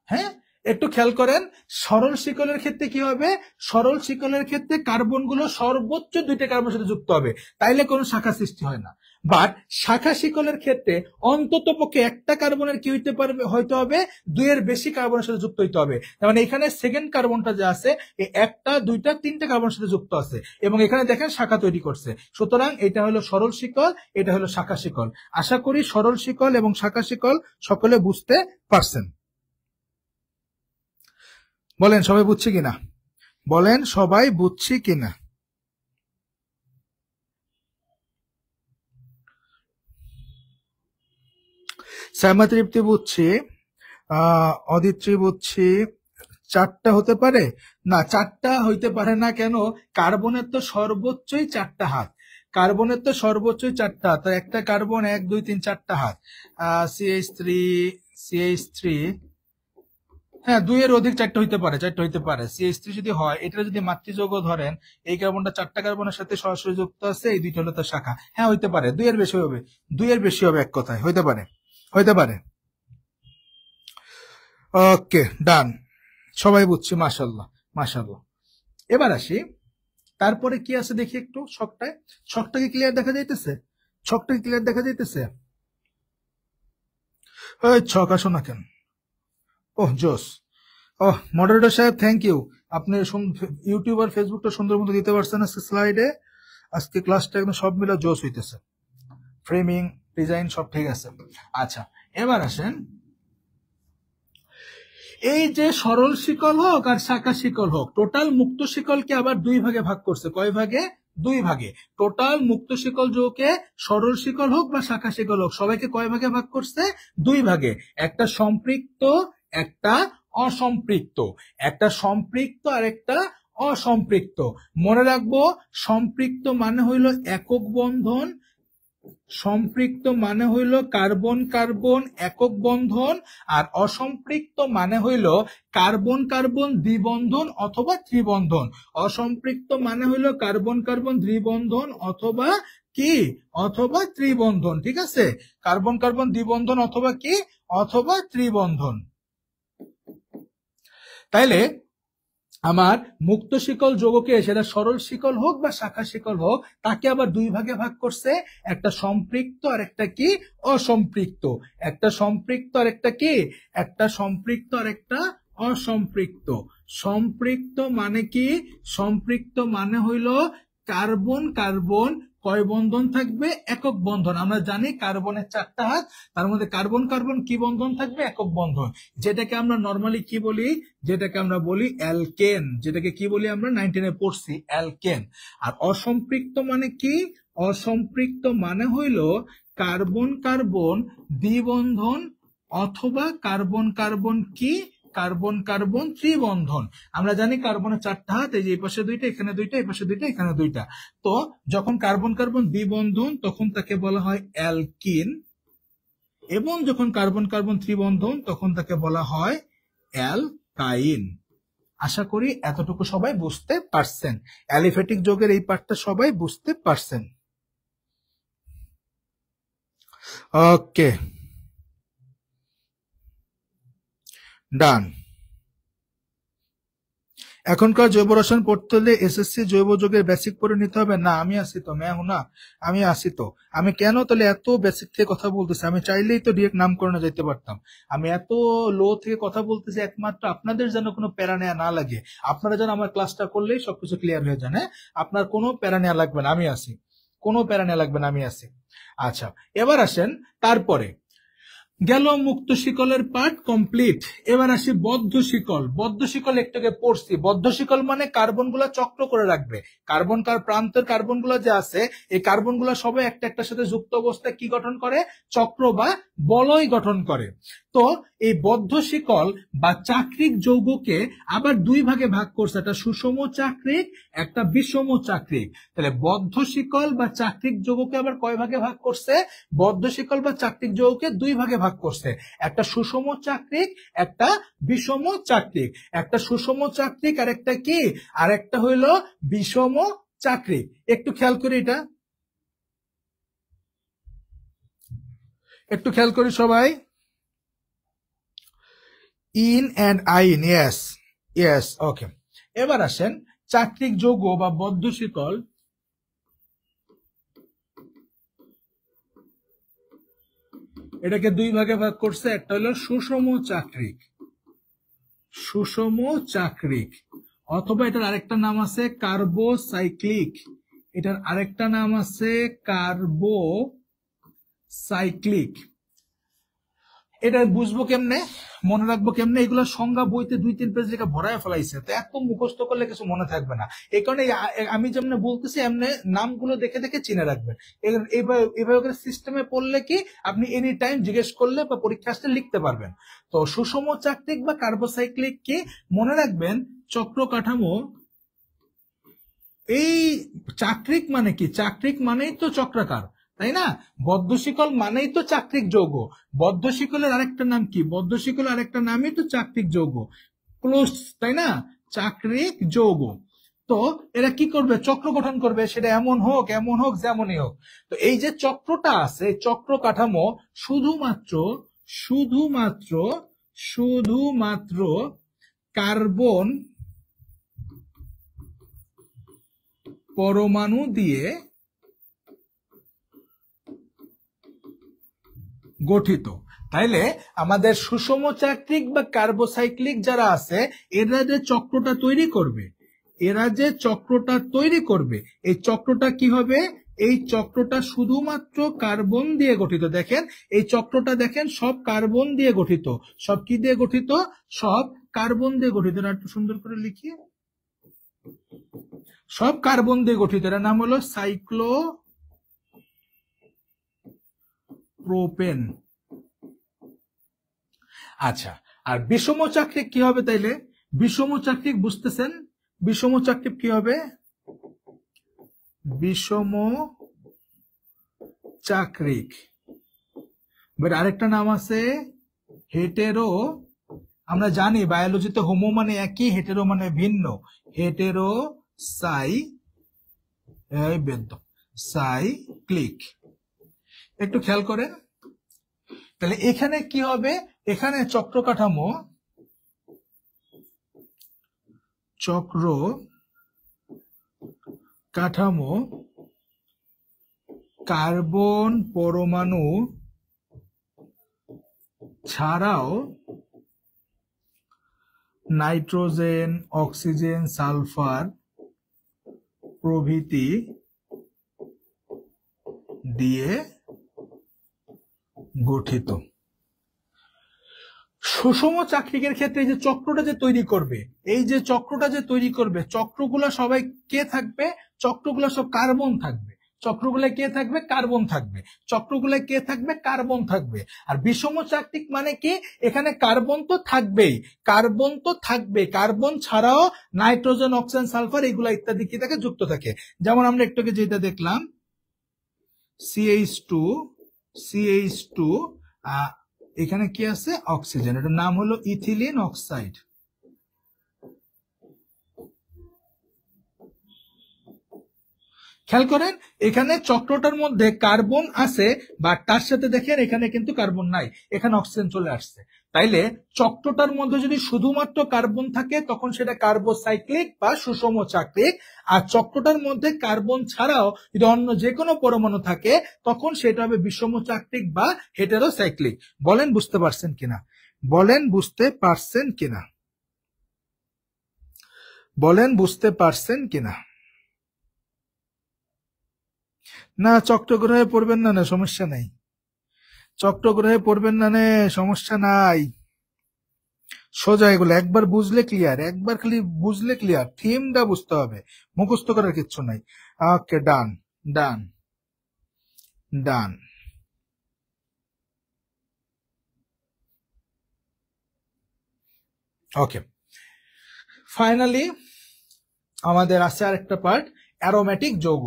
হ্যাঁ, একটু খেয়াল করেন, সরল শিকলের ক্ষেত্রে কি হবে? সরল শিকলের ক্ষেত্রে কার্বনগুলো সর্বোচ্চ 2টা কার্বনের সাথে যুক্ত হবে, তাইলে কোনো শাখা সৃষ্টি হয় না। বাট শাখা শিকলের ক্ষেত্রে অন্তত পক্ষে একটা কার্বনের কি হইতে হইতে হবে? 2-এর বেশি কার্বনের সাথে যুক্ত হইতে হবে। তার মানে এখানে সেকেন্ড কার্বনটা যে আছে, এই 1টা 2টা 3টা কার্বনের সাথে যুক্ত আছে, এবং এখানে দেখেন শাখা তৈরি করছে। সুতরাং এটা হলো সরল শিকল, এটা হলো শাখা শিকল। আশা করি সরল শিকল এবং শাখা শিকল সকলে বুঝতে পারছেন। বলেন সবাই বুঝছি কিনা? বলেন সবাই বুঝছি কিনা? শ্যামা তৃপ্তি বুঝছি, অদিত্রী বুঝছি। 4টা হতে পারে না? 4টা হইতে পারে না। কেন? কার্বনের তো সর্বোচ্চই 4টা হাত, কার্বনের তো সর্বোচ্চই 4টা হাত। একটা কার্বন 1 2 3 4টা হাত। CH3 হ্যাঁ, 2-এর অধিক 4টা হইতে পারে, 4টা হইতে পারে। CH3 যদি হয়, এটা যদি মাতৃযৌগ ধরেন, এই কার্বনটা 4টা কার্বনের সাথে সরাসরি যুক্ত আছে, এই 2টা হলো তার শাখা। হ্যাঁ, হইতে পারে, 2-এর বেশি হবে, 2-এর বেশি হবে, এক কথায় হইতে পারে, হইতে পারে। ওকে, ডান, সবাই বুঝছি, মাশাআল্লাহ মাশাআল্লাহ। এবার আসি, তারপরে কি আছে দেখি একটু ছকটায়। ছকটা কি ক্লিয়ার দেখা যাইতেছে? ছকটা কি ক্লিয়ার দেখা যাইতেছে? ওই ছক আসো না কেন? ওহ জোস, ওহ মডারেটর সাহেব থ্যাংক ইউ, আপনি ইউটিউব আর ফেসবুকটা সুন্দর মতো দিতে পারছেন আজকে স্লাইডে। আজকে ক্লাসটা একদম সব মিলে জোস হইতেছে, ফ্রেমিং ডিজাইন সব ঠিক আছে। আচ্ছা, এবার আসেন, এই যে সরল শিকল হোক আর শাখা শিকল হোক, টোটাল মুক্ত শিকলকে আবার 2 ভাগে ভাগ করছে। কয় ভাগে? 2 ভাগে। টোটাল মুক্ত শিকল যোগকে সরল শিকল হোক বা শাখা শিকল হোক, সবাইকে কয় ভাগে ভাগ করছে? 2 ভাগে। একটা সম্পৃক্ত, একটা অসম্পৃক্ত। একটা সম্পৃক্ত আর একটা অসম্পৃক্ত। মনে রাখবো, সম্পৃক্ত মানে হইল একক বন্ধন, সম্পৃক্ত মানে হইল কার্বন কার্বন একক বন্ধন, আর অসম্পৃক্ত মানে হইল কার্বন কার্বন দ্বিবন্ধন অথবা ত্রিবন্ধন। অসম্পৃক্ত মানে হইল কার্বন কার্বন দ্বিবন্ধন অথবা কি? অথবা ত্রিবন্ধন। ঠিক আছে, কার্বন কার্বন দ্বিবন্ধন অথবা কি? অথবা ত্রিবন্ধন। তাইলে আমার মুক্ত শিকল যৌগকে, সেটা সরল শিকল হোক বা শাখা শিকল হোক, তাকে আবার 2 ভাগে ভাগ করছে, একটা সম্পৃক্ত আর একটা কি? অসম্পৃক্ত। একটা সম্পৃক্ত আর একটা কি? একটা সম্পৃক্ত আর একটা অসম্পৃক্ত। সম্পৃক্ত মানে কি? সম্পৃক্ত মানে হইল কার্বন কার্বন কয় বন্ধন থাকবে? একক বন্ধন। আমরা জানি কার্বনের 4টা হাত, তার মধ্যে কার্বন কার্বন কি বন্ধন থাকবে? একক বন্ধন। যেটাকে আমরা নর্মালি কি বলি? যেটাকে আমরা বলি অ্যালকেন। যেটাকে কি বলি? আমরা 19-এ পড়ছি, অ্যালকেন। আর অসম্পৃক্ত মানে কি? অসম্পৃক্ত মানে হইল কার্বন কার্বন দ্বিবন্ধন অথবা কার্বন কার্বন কি? কার্বন কার্বন ত্রিবন্ধন। আমরা জানি কার্বনের 4টা হাত, এই যে এই পাশে 2টা, এখানে 2টা, এই পাশে 2টা, এখানে 2টা। তো যখন কার্বন কার্বন দ্বিবন্ধন, তখন তাকে বলা হয় অ্যালকিন, এবং যখন কার্বন কার্বন ত্রিবন্ধন, তখন তাকে বলা হয় অ্যালকাইন। আশা করি এতটুকু সবাই বুঝতে পারছেন। অ্যালিফ্যাটিক যোগের এই পার্টটা সবাই বুঝতে পারছেন। ওকে, ডান। এখনকার জৈব রসায়ন পড়তে হলে এসএসসি জৈব যৌগের বেসিক পড়ে নিতে হবে না? আমি আসি তো, আমি আসি তো। আমি কেন তাহলে এত বেসিক থেকে কথা বলতেছি? আমি চাইলেই তো ডিরেক্ট নামকরণে যেতে পারতাম। আমি এত লো থেকে কথা বলতেছি একমাত্র আপনাদের যেন কোনো প্যারা নেওয়া না লাগে, আপনারা যেন আমার ক্লাসটা করলেই সবকিছু ক্লিয়ার হয়ে যান। হ্যাঁ, আপনার কোনো প্যারা নেওয়া লাগবে না, আমি আসি। কোনো প্যারা নেওয়া লাগবে না, আমি আসি। আচ্ছা, এবার আসেন, তারপরে গেল মুক্ত শিকলের পার্ট কমপ্লিট। এবার আসি বদ্ধ শিকল। বদ্ধ শিকল একটাকে পড়ছি। বদ্ধ শিকল মানে কার্বন গুলা চক্র করে রাখবে। কার্বন প্রান্তের কার্বন গুলা যে আছে, এই কার্বন গুলা সবাই একটা একটার সাথে যুক্ত অবস্থায় কি গঠন করে? চক্র বা বলয় গঠন করে। তো এই বদ্ধ শিকল বা চাক্রিক যৌগকে আবার দুই ভাগে ভাগ করছে, একটা সুষম চাক্রিক, একটা বিষম চাক্রিক। তাহলে বদ্ধ শিকল বা চাক্রিক যৌগকে আবার কয় ভাগে ভাগ করছে? বদ্ধ শিকল বা চাক্রিক যৌগকে দুই ভাগে ভাগ করছে, একটা সুষম চাক্রিক, একটা বিষম চাক্রিক। একটা সুষম চাক্রিক আর একটা কি, আর একটা হইল বিষম চাক্রিক। একটু খেয়াল করি, এটা একটু খেয়াল করি সবাই। ইন অ্যান্ড আইন, ইয়েস ইয়েস, ওকে। এবার আসেন চাক্রিক যৌগ বা বদ্ধ শিকল। এটাকে দুই ভাগে ভাগ করছে, একটা হলো সুষম চাক্রিক, সুষম চাক্রিক, অথবা এটার আরেকটা নাম আছে কার্বোসাইক্লিক। এটার আরেকটা নাম আছে কার্বোসাইক্লিক। এটা বুঝবো কেমনে, মনে রাখবো কেমনে? এগুলো সংজ্ঞা বইতে 2-3 পেজ লেখা ভরায় ফেলাইছে, তো এত মুখস্থ করলে কিছু মনে থাকবে না। এই কারণে আমি যেমন বলতেছি এমনি নামগুলো দেখে দেখে চিনে রাখবেন। এইভাবে সিস্টেমে পড়লে কি আপনি এনি টাইম জিজ্ঞেস করলে বা পরীক্ষা আসলে লিখতে পারবেন। তো সুষম চাক্রিক বা কার্বোসাইক্লিক কি মনে রাখবেন? চক্র কাঠামো। এই চাক্রিক মানে কি? চাক্রিক মানেই তো চক্রাকার, তাই না? বদ্ধ শিকল মানেই তো চাক্রিক যৌগ। বদ্ধ শিকলের আরেকটা নাম কি? বদ্ধ শিকলের আরেকটা নামই তো চাক্রিক যৌগ, ক্লোজ, তাই না? চাক্রিক যৌগ। তো এরা কি করবে? চক্র গঠন করবে, সেটা এমন হোক যেমনই হোক। তো এই যে চক্রটা আছে, চক্র কাঠামো শুধুমাত্র শুধুমাত্র শুধুমাত্র কার্বন পরমাণু দিয়ে গঠিত। তাইলে আমাদের সুষম চাক্রিক বা কার্বোসাইক্লিক যারা আছে, এরা যে চক্রটা তৈরি করবে, এই চক্রটা কি হবে? এই চক্রটা শুধুমাত্র কার্বন দিয়ে গঠিত। দেখেন এই চক্রটা, দেখেন সব কার্বন দিয়ে গঠিত। সব কি দিয়ে গঠিত? সব কার্বন দিয়ে গঠিত। একটু সুন্দর করে লিখি, সব কার্বন দিয়ে গঠিত। এর নাম হলো সাইক্লোপ্রোপেন। আচ্ছা, আর বিষম চাক্রিক কি হবে তাইলে? বিষম চাক্রিক বুঝতেছেন? বিষম চাক্রিক কি হবে? বিষম চাক্রিক আরেকটা নাম আছে হেটেরো। আমরা জানি বায়োলজিতে হোমো মানে একই, হেটেরো মানে ভিন্ন। Hetero cyclic. একটু খেয়াল করেন, তাহলে এখানে কি হবে? এখানে চক্র কাঠামো কার্বন পরমাণু ছাড়াও নাইট্রোজেন, অক্সিজেন, সালফার প্রভৃতি দিয়ে গঠিত। সুষম চাক্রিকের ক্ষেত্রে যে চক্রটা যে তৈরি করবে, চক্রগুলো সবাই কে থাকবে? চক্রগুলো সব কার্বন থাকবে। কার্বন থাকবে। আর বিষম চাক্রিক মানে কি? এখানে কার্বন তো থাকবেই, কার্বন ছাড়াও নাইট্রোজেন, অক্সিজেন, সালফার এগুলা ইত্যাদি কি থাকে? যুক্ত থাকে। যেমন আমরা একটু যেটা দেখলাম CH2 এখানে কি আছে? অক্সিজেন। এটার নাম হলো ইথিলিন অক্সাইড। খেয়াল করেন এখানে চক্রটার মধ্যে কার্বন আছে, বা তার সাথে দেখেন এখানে কিন্তু কার্বন নাই, এখানে অক্সিজেন চলে আসছে। তাইলে চক্রটার মধ্যে যদি শুধুমাত্র কার্বন থাকে তখন সেটা কার্বোসাইক্লিক বা সুষম চাক্রিক। আর চক্রটার মধ্যে কার্বন ছাড়াও যদি অন্য যে কোনো পরমাণু থাকে তখন সেটা হবে বিষম চাক্রিক বা হেটেরোসাইক্লিক। বলেন বুঝতে পারছেন কিনা? বলেন বুঝতে পারছেন কিনা? না চক্রগ্রহে পড়বেন না, সমস্যা নাই। চক্রগ্রহে পড়বেন না, সমস্যা নাই। সোজা এগুলো একবার বুঝলে ক্লিয়ার, একবার খালি বুঝলে ক্লিয়ার। থিমটা বুঝতে হবে, মুখস্থ করার কিচ্ছু নাই। ওকে, ডান ডান ডান। ওকে, ফাইনালি আমাদের আছে আরেকটা পার্ট, অ্যারোমেটিক যৌগ।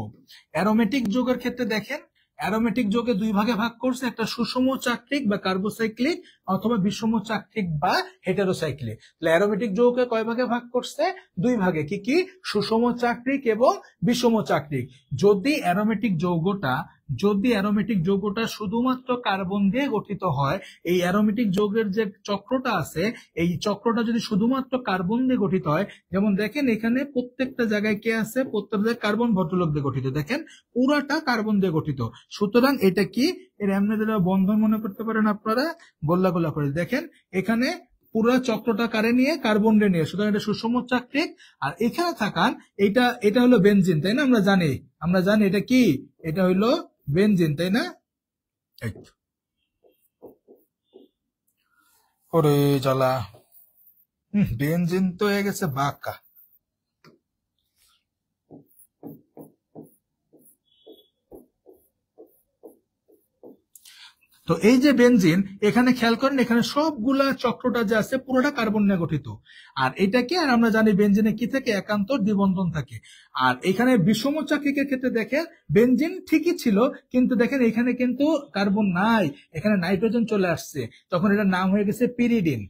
অ্যারোমেটিক যৌগের ক্ষেত্রে দেখেন, অ্যারোমেটিক যৌগে দুই ভাগে ভাগ করছে, একটা সুষম চাক্রিক বা কার্বোসাইক্লিক অথবা বিষম চাক্রিক বা হেটেরোসাইক্লিক। তাহলে অ্যারোমেটিক যৌগকে কয় ভাগে ভাগ করছে? দুই ভাগে। কি কি? সুষম চাক্রিক এবং বিষম চাক্রিক। যদি অ্যারোমেটিক যৌগটা শুধুমাত্র কার্বন দিয়ে গঠিত হয়, এই অ্যারোমেটিক যৌগের যে চক্রটা আছে, এই চক্রটা যদি শুধুমাত্র কার্বন দিয়ে গঠিত হয়, যেমন দেখেন এখানে প্রত্যেকটা জায়গায় কে আছে? প্রত্যেকটা জায়গায় কার্বন ভদ্রলোক দিয়ে গঠিত, দেখেন পুরাটা কার্বন দিয়ে গঠিত। সুতরাং এটা কি? এর এমনি বন্ধন মনে করতে পারেন আপনারা, গোল্লা গোল্লা করে। দেখেন এখানে পুরো চক্রটা কারে নিয়ে? কার্বন নিয়ে, সুতরাং এটা সুষম চাক্রিক। আর এখানে থাকান এটা হলো বেনজিন, তাই না? আমরা জানি এটা কি? এটা হলো বেনজিন, তাই না? ওরে জ্বালা, বেনজিন তো হয়ে গেছে বাঁকা। তো এই যে বেনজিন, এখানে খেয়াল করেন এখানে সবগুলা চক্রটা যে আছে পুরোটা কার্বন নিয়ে গঠিত। আর এটাকে, আর আমরা জানি বেনজিনে কি থাকে? একান্তর দ্বিবন্ধন থাকে। আর এখানে বিষম চাক্রিকের ক্ষেত্রে দেখেন বেনজিন ঠিকই ছিল, কিন্তু দেখেন এখানে কিন্তু কার্বন নাই, এখানে নাইট্রোজেন চলে আসছে, তখন এটার নাম হয়ে গেছে পিরিডিন।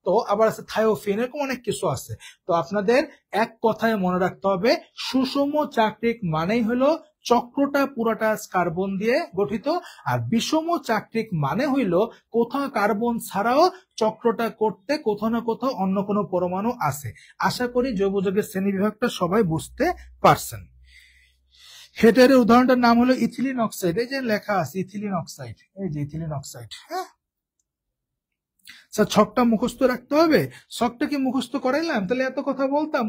তো আবার আছে থায়োফিন, এরকম অনেক কিছু আছে। তো আপনাদের এক কথায় মনে রাখতে হবে, সুষম চাক্রিক মানেই হলো চক্রটা পুরাটা কার্বন দিয়ে গঠিত, আর বিষম চাক্রিক মানে হইল কোথাও কার্বন ছাড়াও চক্রটা করতে কোথাও না কোথাও অন্য কোনো পরমাণু আছে। আশা করি জৈব যৌগের শ্রেণী বিভাগটা সবাই বুঝতে পারছেন। হেটারের উদাহরণটার নাম হলো ইথিলিন অক্সাইড। এই যে লেখা আছে ইথিলিন অক্সাইড, এই যে ইথিলিন অক্সাইড। হ্যাঁ স্যার, ছকটা মুখস্থ রাখতে হবে। ছকটা কি মুখস্থ করাইলাম? তাহলে এত কথা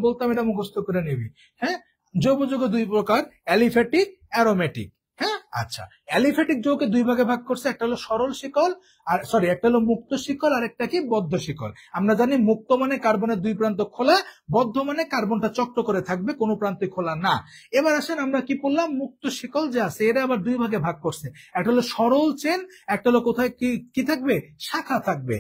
বলতাম এটা মুখস্থ করে নিবি। হ্যাঁ, জৈব যৌগ দুই প্রকার, অ্যালিফ্যাটিক, অ্যারোমেটিক। হ্যাঁ, আচ্ছা, অ্যালিফ্যাটিক যৌগকে দুই ভাগে ভাগ করছে, একটা হলো সরল শিকল, আর একটা হলো মুক্ত শিকল, আর একটা কি? বদ্ধ শিকল। আমরা জানি মুক্ত মানে কার্বনের দুই প্রান্ত খোলা, বদ্ধ মানে কার্বনটা চক্র করে থাকবে, কোনো প্রান্তে খোলা না। এবার আসেন আমরা কি পড়লাম? মুক্ত শিকল যে আছে এটা আবার দুই ভাগে ভাগ করছে, একটা হলো সরল চেন, একটা হলো কোথায় কি থাকবে? শাখা থাকবে।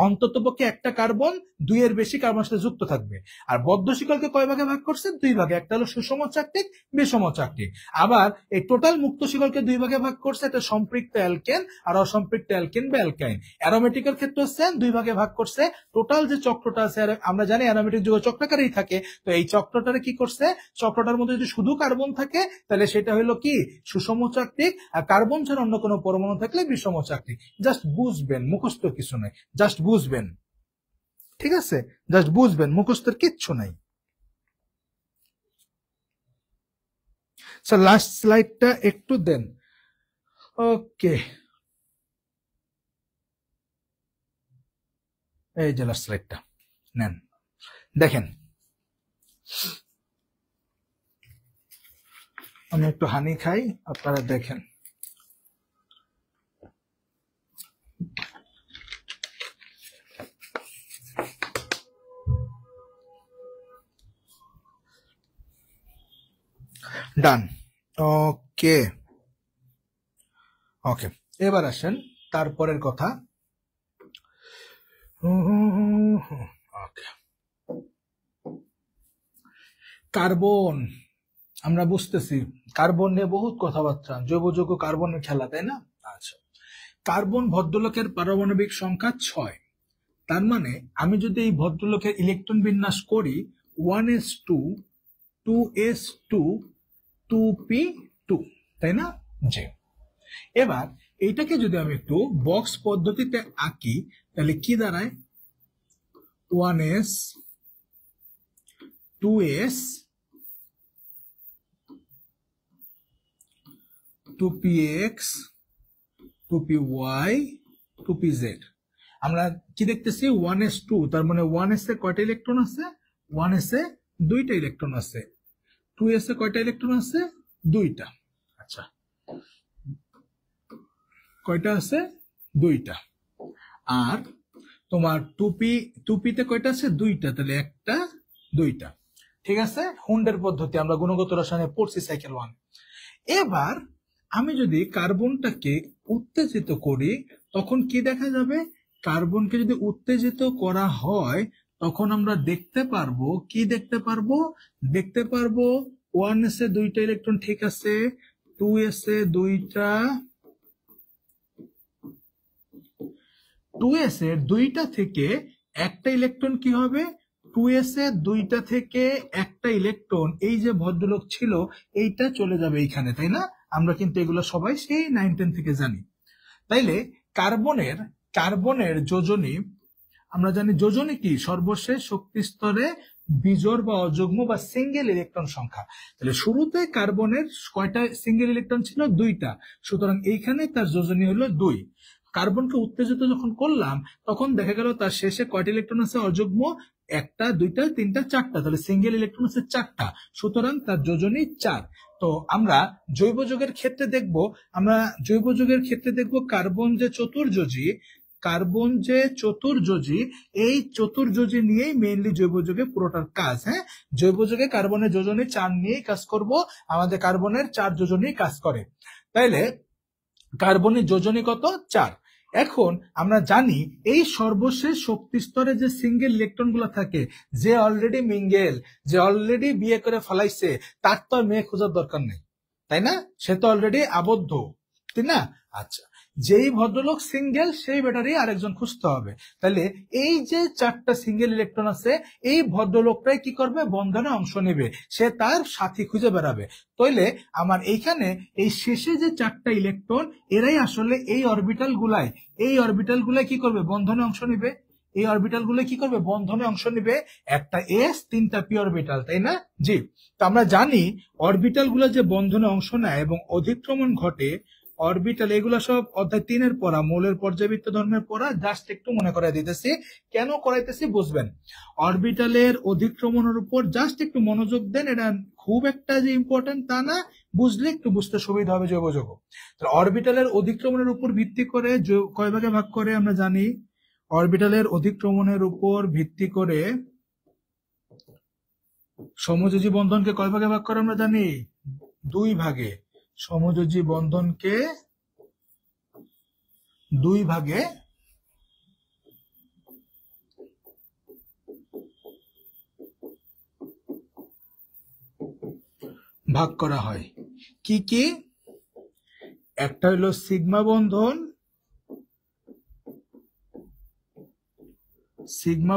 অন্ততপক্ষে একটা কার্বন দুইয়ের বেশি কার্বনের সাথে যুক্ত থাকবে। আর বদ্ধ শিকলকে কয় ভাগে ভাগ করছে? দুই ভাগে, একটা হলো সুষম চাক্রিক, বিষম চাক্রিক। আবার এই টোটাল মুক্ত শিকলকে দুই ভাগে ভাগ করছে, একটা সম্পৃক্ত অ্যালকেন আর অসম্পৃক্ত অ্যালকেন বা অ্যালকাইন। অ্যারোমেটিকের ক্ষেত্রে সেম, দুই ভাগে ভাগ করছে। টোটাল যে চক্রটা আছে, আমরা জানি অ্যারোমেটিক যৌগ চক্রাকারেই থাকে, তো এই চক্রটারে কি করছে? চক্রটার মধ্যে যদি শুধু কার্বন থাকে তাহলে সেটা হলো কি? সুষম চাক্রিক। আর কার্বন ছাড়া অন্য কোনো পরমাণু থাকলে বিষম চাক্রিক। জাস্ট বুঝবেন, মুখস্থ কিছু নাই, জাস্ট বুঝবেন। ঠিক আছে, জাস্ট বুঝবেন, মুখস্থের কিচ্ছু নাই। স্যার লাস্ট স্লাইডটা একটু দেন। ওকে, এই যে লাস্ট স্লাইডটা নেন, দেখেন। আমি একটু হানি খাই, আপনারা দেখেন। ডান। ওকে ওকে, এবার আসেন তারপরের কথা। কার্বন, আমরা বুঝতেছি কার্বন নিয়ে বহুত কথাবার্তা, জৈব যৌগ কার্বনের খেলা, তাই না? আচ্ছা, কার্বন ভদ্রলোকের পারমাণবিক সংখ্যা 6। তার মানে আমি যদি এই ভদ্রলোকের ইলেকট্রন বিন্যাস করি 1s2 2s2 2p2, তাই না? জি। এবার এইটাকে যদি আমি একটু বক্স পদ্ধতিতে আঁকি তাহলে কি দাঁড়ায়? 1s 2s 2px 2py 2pz। আমরা কি দেখতেছি? 1s2, তার মানে 1s এ কয়টা ইলেকট্রন আছে? 1s এ দুইটা ইলেকট্রন আছে। 2s এ কয়টা ইলেকট্রন আছে? দুইটা। আচ্ছা, কয়টা আছে? দুইটা। আর তোমার 2p তে কয়টা আছে? দুইটা, তাহলে একটা দুইটা। ঠিক আছে, হুন্ডের পদ্ধতি আমরা গুণগত রসায়নে পড়ছি সাইকেল 1। এবার আমি যদি কার্বনটাকে উত্তেজিত করি তখন কি দেখা যাবে? কার্বনকে যদি উত্তেজিত করা হয় তখন আমরা দেখতে পারবো কি দেখতে পারবো 1s এ 2টা ইলেকট্রন ঠিক আছে, 2s এ 2টা, 2s এর 2টা থেকে একটা ইলেকট্রন কি হবে, 2s এর 2টা থেকে একটা ইলেকট্রন এই যে ভদ্রলোক ছিল এইটা চলে যাবে এইখানে, তাই না? আমরা কিন্তু এগুলো সবাই সেই 9-10 থেকে জানি। তাইলে কার্বনের যোজনী, আমরা জানি যোজনী কি, সর্বশেষ শক্তি স্তরে বিজোড় বা অযুগ্ম বা সিঙ্গেল ইলেকট্রন সংখ্যা। তাহলে শুরুতে কার্বনের কয়টা সিঙ্গেল ইলেকট্রন ছিল, 2টা, সুতরাং এইখানে তার যোজনী হলো 2। কার্বনকে উত্তেজিত যখন করলাম তখন দেখা গেল তার শেষে কয়টা ইলেকট্রন আছে অযুগ্ম, 1টা 2টা 3টা 4টা, তাহলে সিঙ্গেল ইলেকট্রন আছে 4টা, সুতরাং তার যোজনী 4। তো আমরা জৈব যৌগের ক্ষেত্রে দেখব, কার্বন যে চতুর্যোজী, এই চতুর্যোজী নিয়েই মেইনলি জৈব যৌগে পুরোটার কাজ। হ্যাঁ, জৈব যৌগে কার্বনের যোজনী 4 নিয়েই কাজ করব, আমাদের কার্বনের 4 যোজনী কাজ করে। তাইলে কার্বনের যোজনী কত, 4। এখন আমরা জানি এই সর্বশেষ শক্তি স্তরে যে সিঙ্গেল ইলেকট্রন গুলো থাকে, যে অলরেডি মিঙ্গেল, যে অলরেডি বিয়ে করে ফেলাইছে, তার তো মেয়ে খোঁজার দরকার নেই, তাই না? সে তো অলরেডি আবদ্ধ, তাই না? আচ্ছা, যেই ভদ্রলোক সিঙ্গেল সেই ব্যাটারি আরেকজন খুঁজতে হবে। তাহলে এই যে 4টা সিঙ্গেল ইলেকট্রন আছে, এই ভদ্রলোকটাই কি করবে, বন্ধনে অংশ নেবে, সে তার সাথী খুঁজে বেড়াবে। তাইলে আমার এইখানে এই শেষে যে 4টা ইলেকট্রন, এরাই আসলে এই অরবিটাল গুলাই কি করবে, বন্ধনে অংশ নেবে। এই অরবিটাল গুলো কি করবে, বন্ধনে অংশ নেবে। একটা এস, 3টা পি অরবিটাল, তাই না? জি। তো আমরা জানি অরবিটাল গুলো যে বন্ধনে অংশ নেয় এবং অধিক্রমণ ঘটে, অরবিটাল, এগুলো সব অধ্যায় 3-এর পড়া, মৌলের পর্যাবৃত্ত ধর্মের পড়া, জাস্ট একটু মনে করাই দিতেছি। কেন করাইতেছি বুঝবেন। অরবিটালের অধিক্রমণের উপর জাস্ট একটু মনোযোগ দেন, এটা খুব একটা যে ইম্পর্টেন্ট তা না, বুঝলে একটু বুঝতে সুবিধা হবে জৈব যৌগ। অরবিটালের অধিক্রমণের উপর ভিত্তি করে কয় ভাগে ভাগ করে আমরা জানি, অরবিটালের অধিক্রমণের উপর ভিত্তি করে সমযোজী বন্ধনকে কয় ভাগে ভাগ করে আমরা জানি, 2 ভাগে। সমযোজী বন্ধনকে 2 ভাগে ভাগ করা হয়। কি কি? একটা হলো সিগমা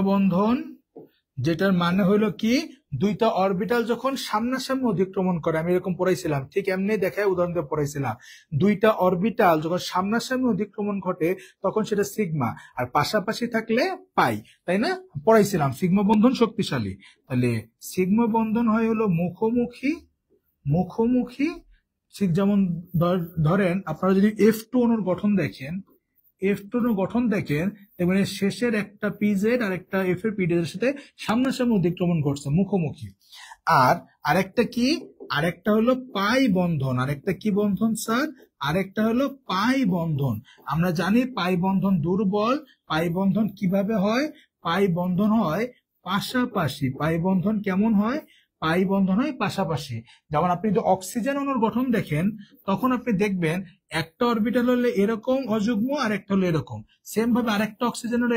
বন্ধন, যেটার মানে হলো কি, 2টা অরবিটাল যখন সামনাসামনি অধিক্রমণ করে, আমি এরকম পড়াইছিলাম, ঠিক এমনি দেখায় উদাহরণ দিয়ে পড়াইছিলাম। 2টা অরবিটাল যখন সামনাসামনি অধিক্রমণ ঘটে তখন সেটা সিগমা, আর পাশাপাশি থাকলে পাই, তাই না? পড়াইছিলাম সিগমা বন্ধন শক্তিশালী। তাহলে সিগমা বন্ধন হয় হলো মুখোমুখি। ঠিক যেমন ধরেন আপনারা যদি F2 অণুর গঠন দেখেন, এবারে শেষের একটা পিজেড আর একটা এফ এর পিজেড এর সাথে সামনাসামনি অধিক্রমণ ঘটছে, মুখোমুখি। আর আরেকটা হলো পাই বন্ধন। আরেকটা কি বন্ধন স্যার? আরেকটা হলো পাই বন্ধন। আমরা জানি পাই বন্ধন দুর্বল। পাই বন্ধন কিভাবে হয়? পাই বন্ধন হয় পাশাপাশি। পাই বন্ধন কেমন হয়? পাই বন্ধন হয় পাশাপাশি। যেমন আপনি যদি অক্সিজেন অণুর গঠন দেখেন তখন আপনি দেখবেন একটা অরবিটাল হলে এরকম অযুগ্ম, আর একটা হলো এরকম। সেম ভাবে আরেকটা অক্সিজেন হলো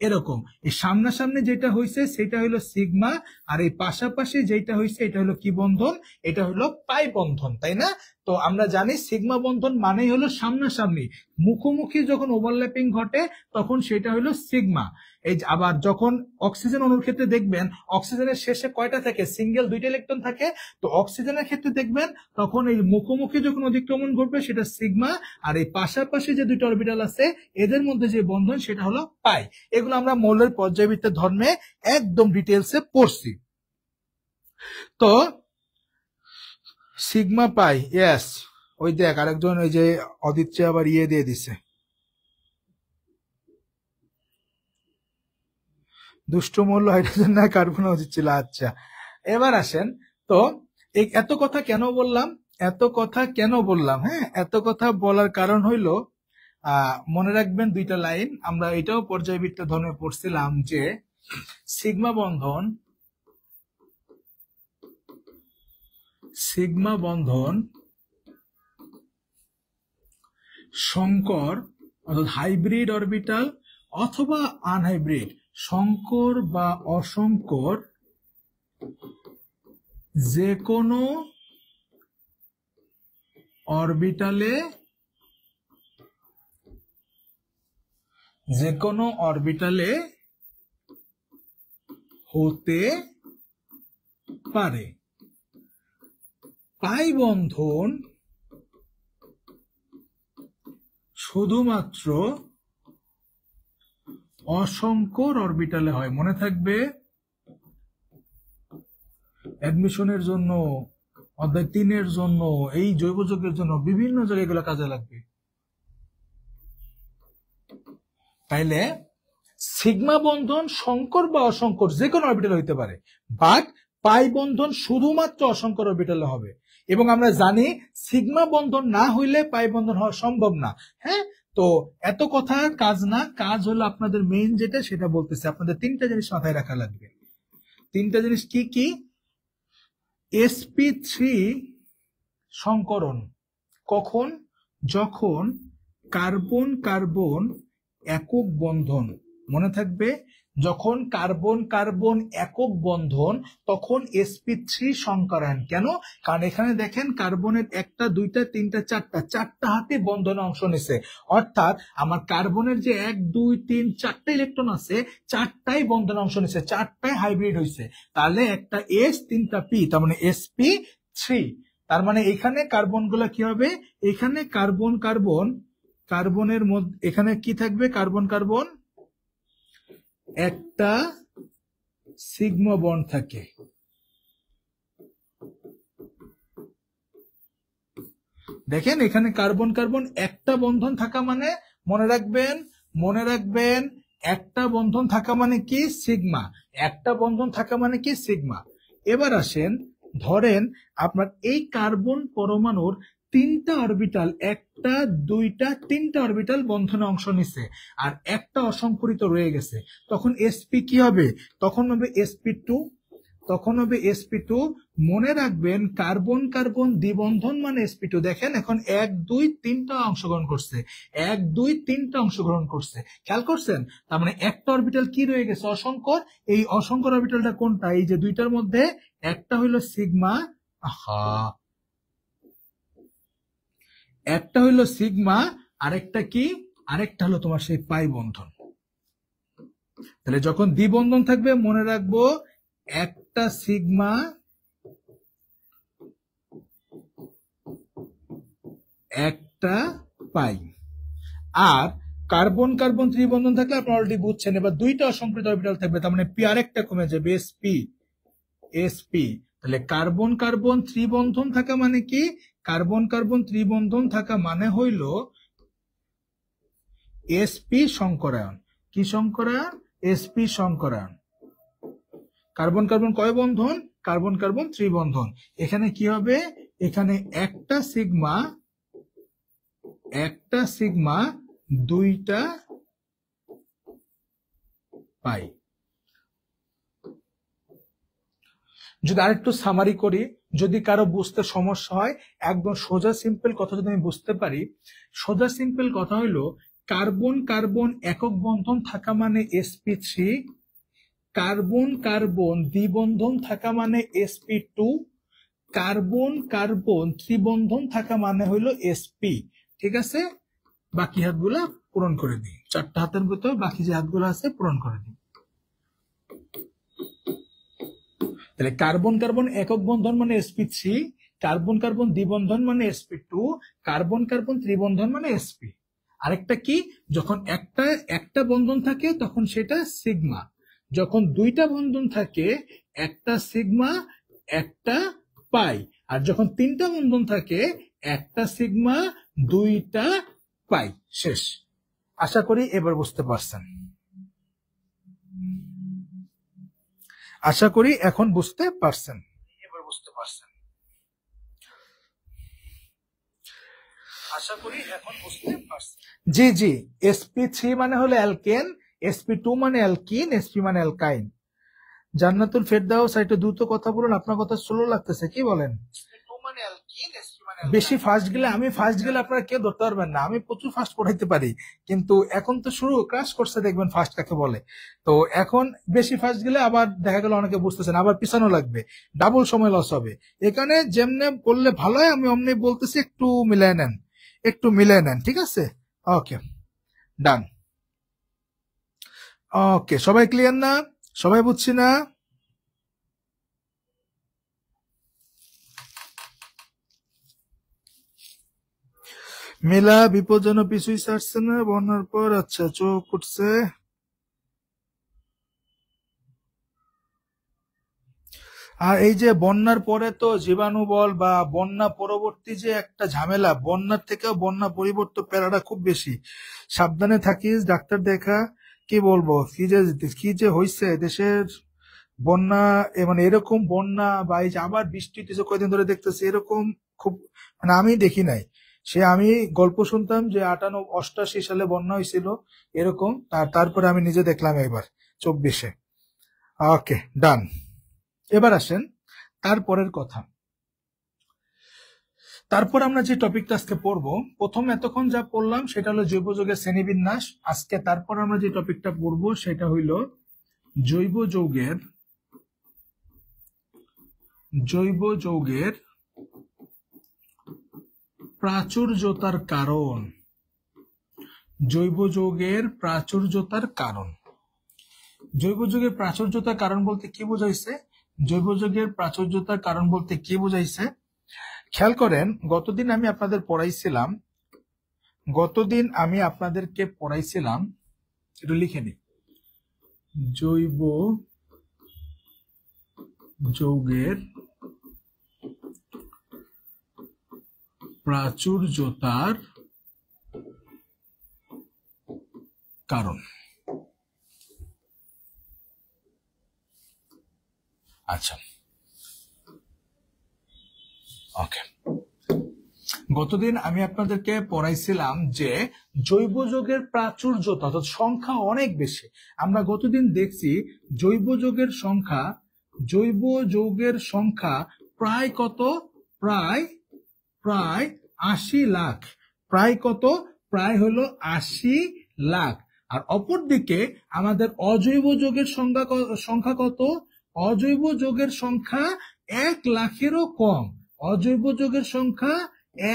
এরকম। এই সামনাসামনি যেটা হয়েছে সেটা হলো সিগমা, আর এই পাশাপাশি যেটা হয়েছে এটা হলো কি বন্ধন? এটা হলো পাই বন্ধন, তাই না? তো আমরা জানি সিগমা বন্ধন মানেই হলো সামনাসামনি, মুখোমুখি যখন ওভারল্যাপিং ঘটে তখন সেটা হলো সিগমা। এই আবার যখন অক্সিজেন অণুর ক্ষেত্রে দেখবেন অক্সিজেনের শেষে কয়টা থাকে? সিঙ্গেল 2টা ইলেকট্রন থাকে। তো অক্সিজেনের ক্ষেত্রে দেখবেন তখন এই মুখোমুখি যখন অধিক্রমণ ঘটবে সেটা সিগমা, আর এই পাশাপাশি যে 2টা অরবিটাল আছে এদের মধ্যে যে বন্ধন সেটা হলো পাই। এগুলো আমরা মৌলের পর্যায়বৃত্ত ধর্মে একদম ডিটেলসে পড়ছি। তো সিগমা পাই, ইয়েস। ওই দেখ আরেকজন, ওই যে অদিত্য আবার দিয়ে দিছে, দুষ্ট মৌল হাইড্রোজেন না কার্বন উচিত ছিল। আচ্ছা, এবার আসেন তো এত কথা কেন বললাম? হ্যাঁ, এত কথা বলার কারণ হইল, মনে রাখবেন 2টা লাইন, আমরা এটাও পর্যায়বৃত্ত ধর্মে পড়ছিলাম যে সিগমা বন্ধন সংকর অর্থাৎ হাইব্রিড অরবিটাল অথবা আনহাইব্রিড, সংকর বা অসংকর যে কোনো অরবিটালে হতে পারে। পাই বন্ধন শুধুমাত্র অসংকর অরবিটালে হয়। মনে থাকবে, অ্যাডমিশনের জন্য, অধ্যায় 3-এর জন্য, এই জৈব যৌগের জন্য বিভিন্ন জায়গায় এগুলো কাজে লাগবে। তাইলে সিগমা বন্ধন সংকর বা অসংকর যে কোনো অরবিটালে হইতে পারে, বাট পাই বন্ধন শুধুমাত্র অসংকর অরবিটালে হবে। এবং আমরা জানি সিগমা বন্ধন না হইলে পাই বন্ধন হওয়া সম্ভব না। হ্যাঁ, তো এত কথা কাজ না, কাজ হলো আপনাদের মেইন যেটা সেটা বলতেছে। আপনাদের 3টা জিনিস মাথায় রাখা লাগবে। 3টা জিনিস কি কি? sp3 সংকরণ কখন? যখন কার্বন কার্বন একক বন্ধন, মনে থাকবে, যখন কার্বন কার্বন একক বন্ধন তখন sp3 সংকরায়ন। কেন? কারণ এখানে দেখেন কার্বনের 1টা 2টা 3টা 4টা হাতে বন্ধনে অংশ নিছে। অর্থাৎ আমার কার্বনের যে 1 2 3 4টা ইলেকট্রন আছে, 4টাই বন্ধনে অংশ নিছে, 4টাই হাইব্রিড হয়েছে। তাহলে একটা s 3টা p, তার মানে sp3। তার মানে এখানে কার্বন গুলা কি হবে? এখানে কার্বন কার্বন, কার্বনের মধ্যে এখানে কি থাকবে? কার্বন কার্বন একটা সিগমা বন্ড থাকে। দেখেন এখানে কার্বন কার্বন একটা বন্ধন থাকা মানে, মনে রাখবেন একটা বন্ধন থাকা মানে কি? সিগমা। একটা বন্ধন থাকা মানে কি? সিগমা। এবার আসেন, ধরেন আপনার এই কার্বন পরমাণুর 3টা অরবিটাল, 1টা 2টা 3টা অরবিটাল বন্ধনে অংশ নিছে আর একটা অসংকরিত রয়ে গেছে, তখন sp কি হবে? তখন হবে sp2। মনে রাখবেন কার্বন কার্বন দ্বিবন্ধন মানে sp2। দেখেন এখন 1 2 3টা অংশগ্রহণ করছে, 1 2 3টা অংশগ্রহণ করছে, খেয়াল করছেন? তার মানে একটা অরবিটাল কি রয়ে গেছে? অসংকর। এই অসংকর অরবিটালটা কোনটা? এই যে 2টার মধ্যে একটা হইলো সিগমা, একটা হইলো সিগমা, আরেকটা কি? আরেকটা হলো তোমার সেই পাই বন্ধন। তাহলে যখন দ্বিবন্ধন থাকবে মনে রাখবো একটা সিগমা, একটা পাই। আর কার্বন কার্বন ত্রিবন্ধন থাকলে আপনারা অলরেডি বুঝছেন। এবার 2টা অসংকৃত অরবিটাল থাকবে, তার মানে পি আরেকটা কমে যাবে, sp। তাহলে কার্বন কার্বন ত্রিবন্ধন থাকা মানে কি? কার্বন কার্বন ত্রিবন্ধন থাকা মানে হইল sp সংকরায়ন। কি সংকরায়ন? sp সংকরায়ন। কার্বন কার্বন কয় বন্ধন? Carbon carbon ত্রিবন্ধন। এখানে কি হবে? এখানে একটা সিগমা 2টা পাই। যদি আরেকটু সামারি করি, যদি কারো বুঝতে সমস্যা হয়, একদম সোজা সিম্পল কথা যদি আমি বুঝতে পারি, সোজা সিম্পল কথা হইলো কার্বন কার্বন একক বন্ধন থাকা মানে sp3, কার্বন কার্বন দ্বিবন্ধন থাকা মানে sp2, কার্বন কার্বন ত্রিবন্ধন থাকা মানে হইলো sp। ঠিক আছে? বাকি হাতগুলা পূরণ করে দিই, 4টা হাতের ভিতর বাকি যে হাতগুলো আছে পূরণ করে দিই। তাহলে কার্বন কার্বন একক বন্ধন মানে sp3, কার্বন কার্বন দ্বিবন্ধন মানে sp2, কার্বন কার্বন ত্রিবন্ধন মানে sp। আরেকটা কি? যখন একটা বন্ধন থাকে তখন সেটা সিগমা, যখন 2টা বন্ধন থাকে একটা সিগমা একটা পাই, আর যখন 3টা বন্ধন থাকে একটা সিগমা 2টা পাই। শেষ। আশা করি এবার বুঝতে পারছেন। আশা করি এখন বুঝতে পারছেন। জি জি, sp3 মানে হলো অ্যালকেন, sp2 মানে অ্যালকিন, sp মানে অ্যালকাইন। জান্নাতুল ফেরদাউস একটু দ্রুত কথা বলুন, আপনার কথা স্লো লাগতেছে, কি বলেন? sp2 মানে অ্যালকিন, sp মানে বেশি ফাস্ট গেলে, আমি ফাস্ট গেলে আপনারা কেউ ধরতে পারবেন না, আমি প্রচুর ফাস্ট পড়াইতে পারি, কিন্তু এখন তো শুরু ক্রাশ করছে, দেখবেন ফাস্ট কাকে বলে। তো এখন বেশি ফাস্ট গেলে আবার দেখা গেল অনেকে বুঝতেছেন, আবার পিছানো লাগবে, ডাবল সময় লস হবে। এখানে যেমনে বললে ভালো হয় আমি অমনি বলতেছি, একটু মিলাই নেন, একটু মিলাই নেন, ঠিক আছে? ওকে, ডান। ওকে, সবাই ক্লিয়ার না? সবাই বুঝছি না? মেলা বিপজ্জনক পিছুই ছাড়ছে না বন্যার পর? আচ্ছা, চোখ উঠছে। আর এই যে বন্যার পরে তো জীবাণু বল বা বন্যা পরবর্তী যে একটা ঝামেলা, বন্যার থেকেও বন্যা পরিবর্তন প্যারাটা খুব বেশি। সাবধানে থাকিস, ডাক্তার দেখা। কি বলবো, কি যে হয়েছে দেশের বন্যা, মানে এরকম বন্যা বা এই যে আবার বৃষ্টি হইতেছে কয়দিন ধরে দেখতেছি, এরকম খুব, মানে আমি দেখি নাই। সে আমি গল্প শুনতাম যে 88 সালে বন্যা হয়েছিল এরকম, তারপরে আমি নিজে দেখলাম এবার 24-এ। ওকে, ডান। এবার আসেন তারপরের কথা। তারপর আমরা যে টপিকটা আজকে পড়বো, প্রথম এতক্ষণ যা পড়লাম সেটা হলো জৈব যৌগের শ্রেণীবিন্যাস। আজকে তারপর আমরা যে টপিকটা পড়বো সেটা হইল জৈব যৌগের প্রাচুর্যতার কারণ। জৈব যৌগের প্রাচুর্যতার কারণ। জৈব যৌগের প্রাচুর্যতার কারণ বলতে কি বোঝাইছে? জৈব যৌগের প্রাচুর্যতার কারণ বলতে কি বোঝাইছে? খেয়াল করেন, গতদিন আমি আপনাদেরকে পড়াইছিলাম, একটু লিখে নিই, জৈব যৌগের প্রাচুর্যতার কারণ। আচ্ছা, ওকে। গতদিন আমি আপনাদেরকে পড়াইছিলাম যে জৈব যৌগের প্রাচুর্যতা অর্থাৎ সংখ্যা অনেক বেশি। আমরা গতদিন দেখছি জৈব যৌগের সংখ্যা প্রায় কত? প্রায় 80 লাখ। প্রায় কত? প্রায় হলো 80 লাখ। আর অপরদিকে আমাদের অজৈব যৌগের সংখ্যা কত? অজৈব যৌগের সংখ্যা 1 লাখেরও কম। অজৈব যৌগের সংখ্যা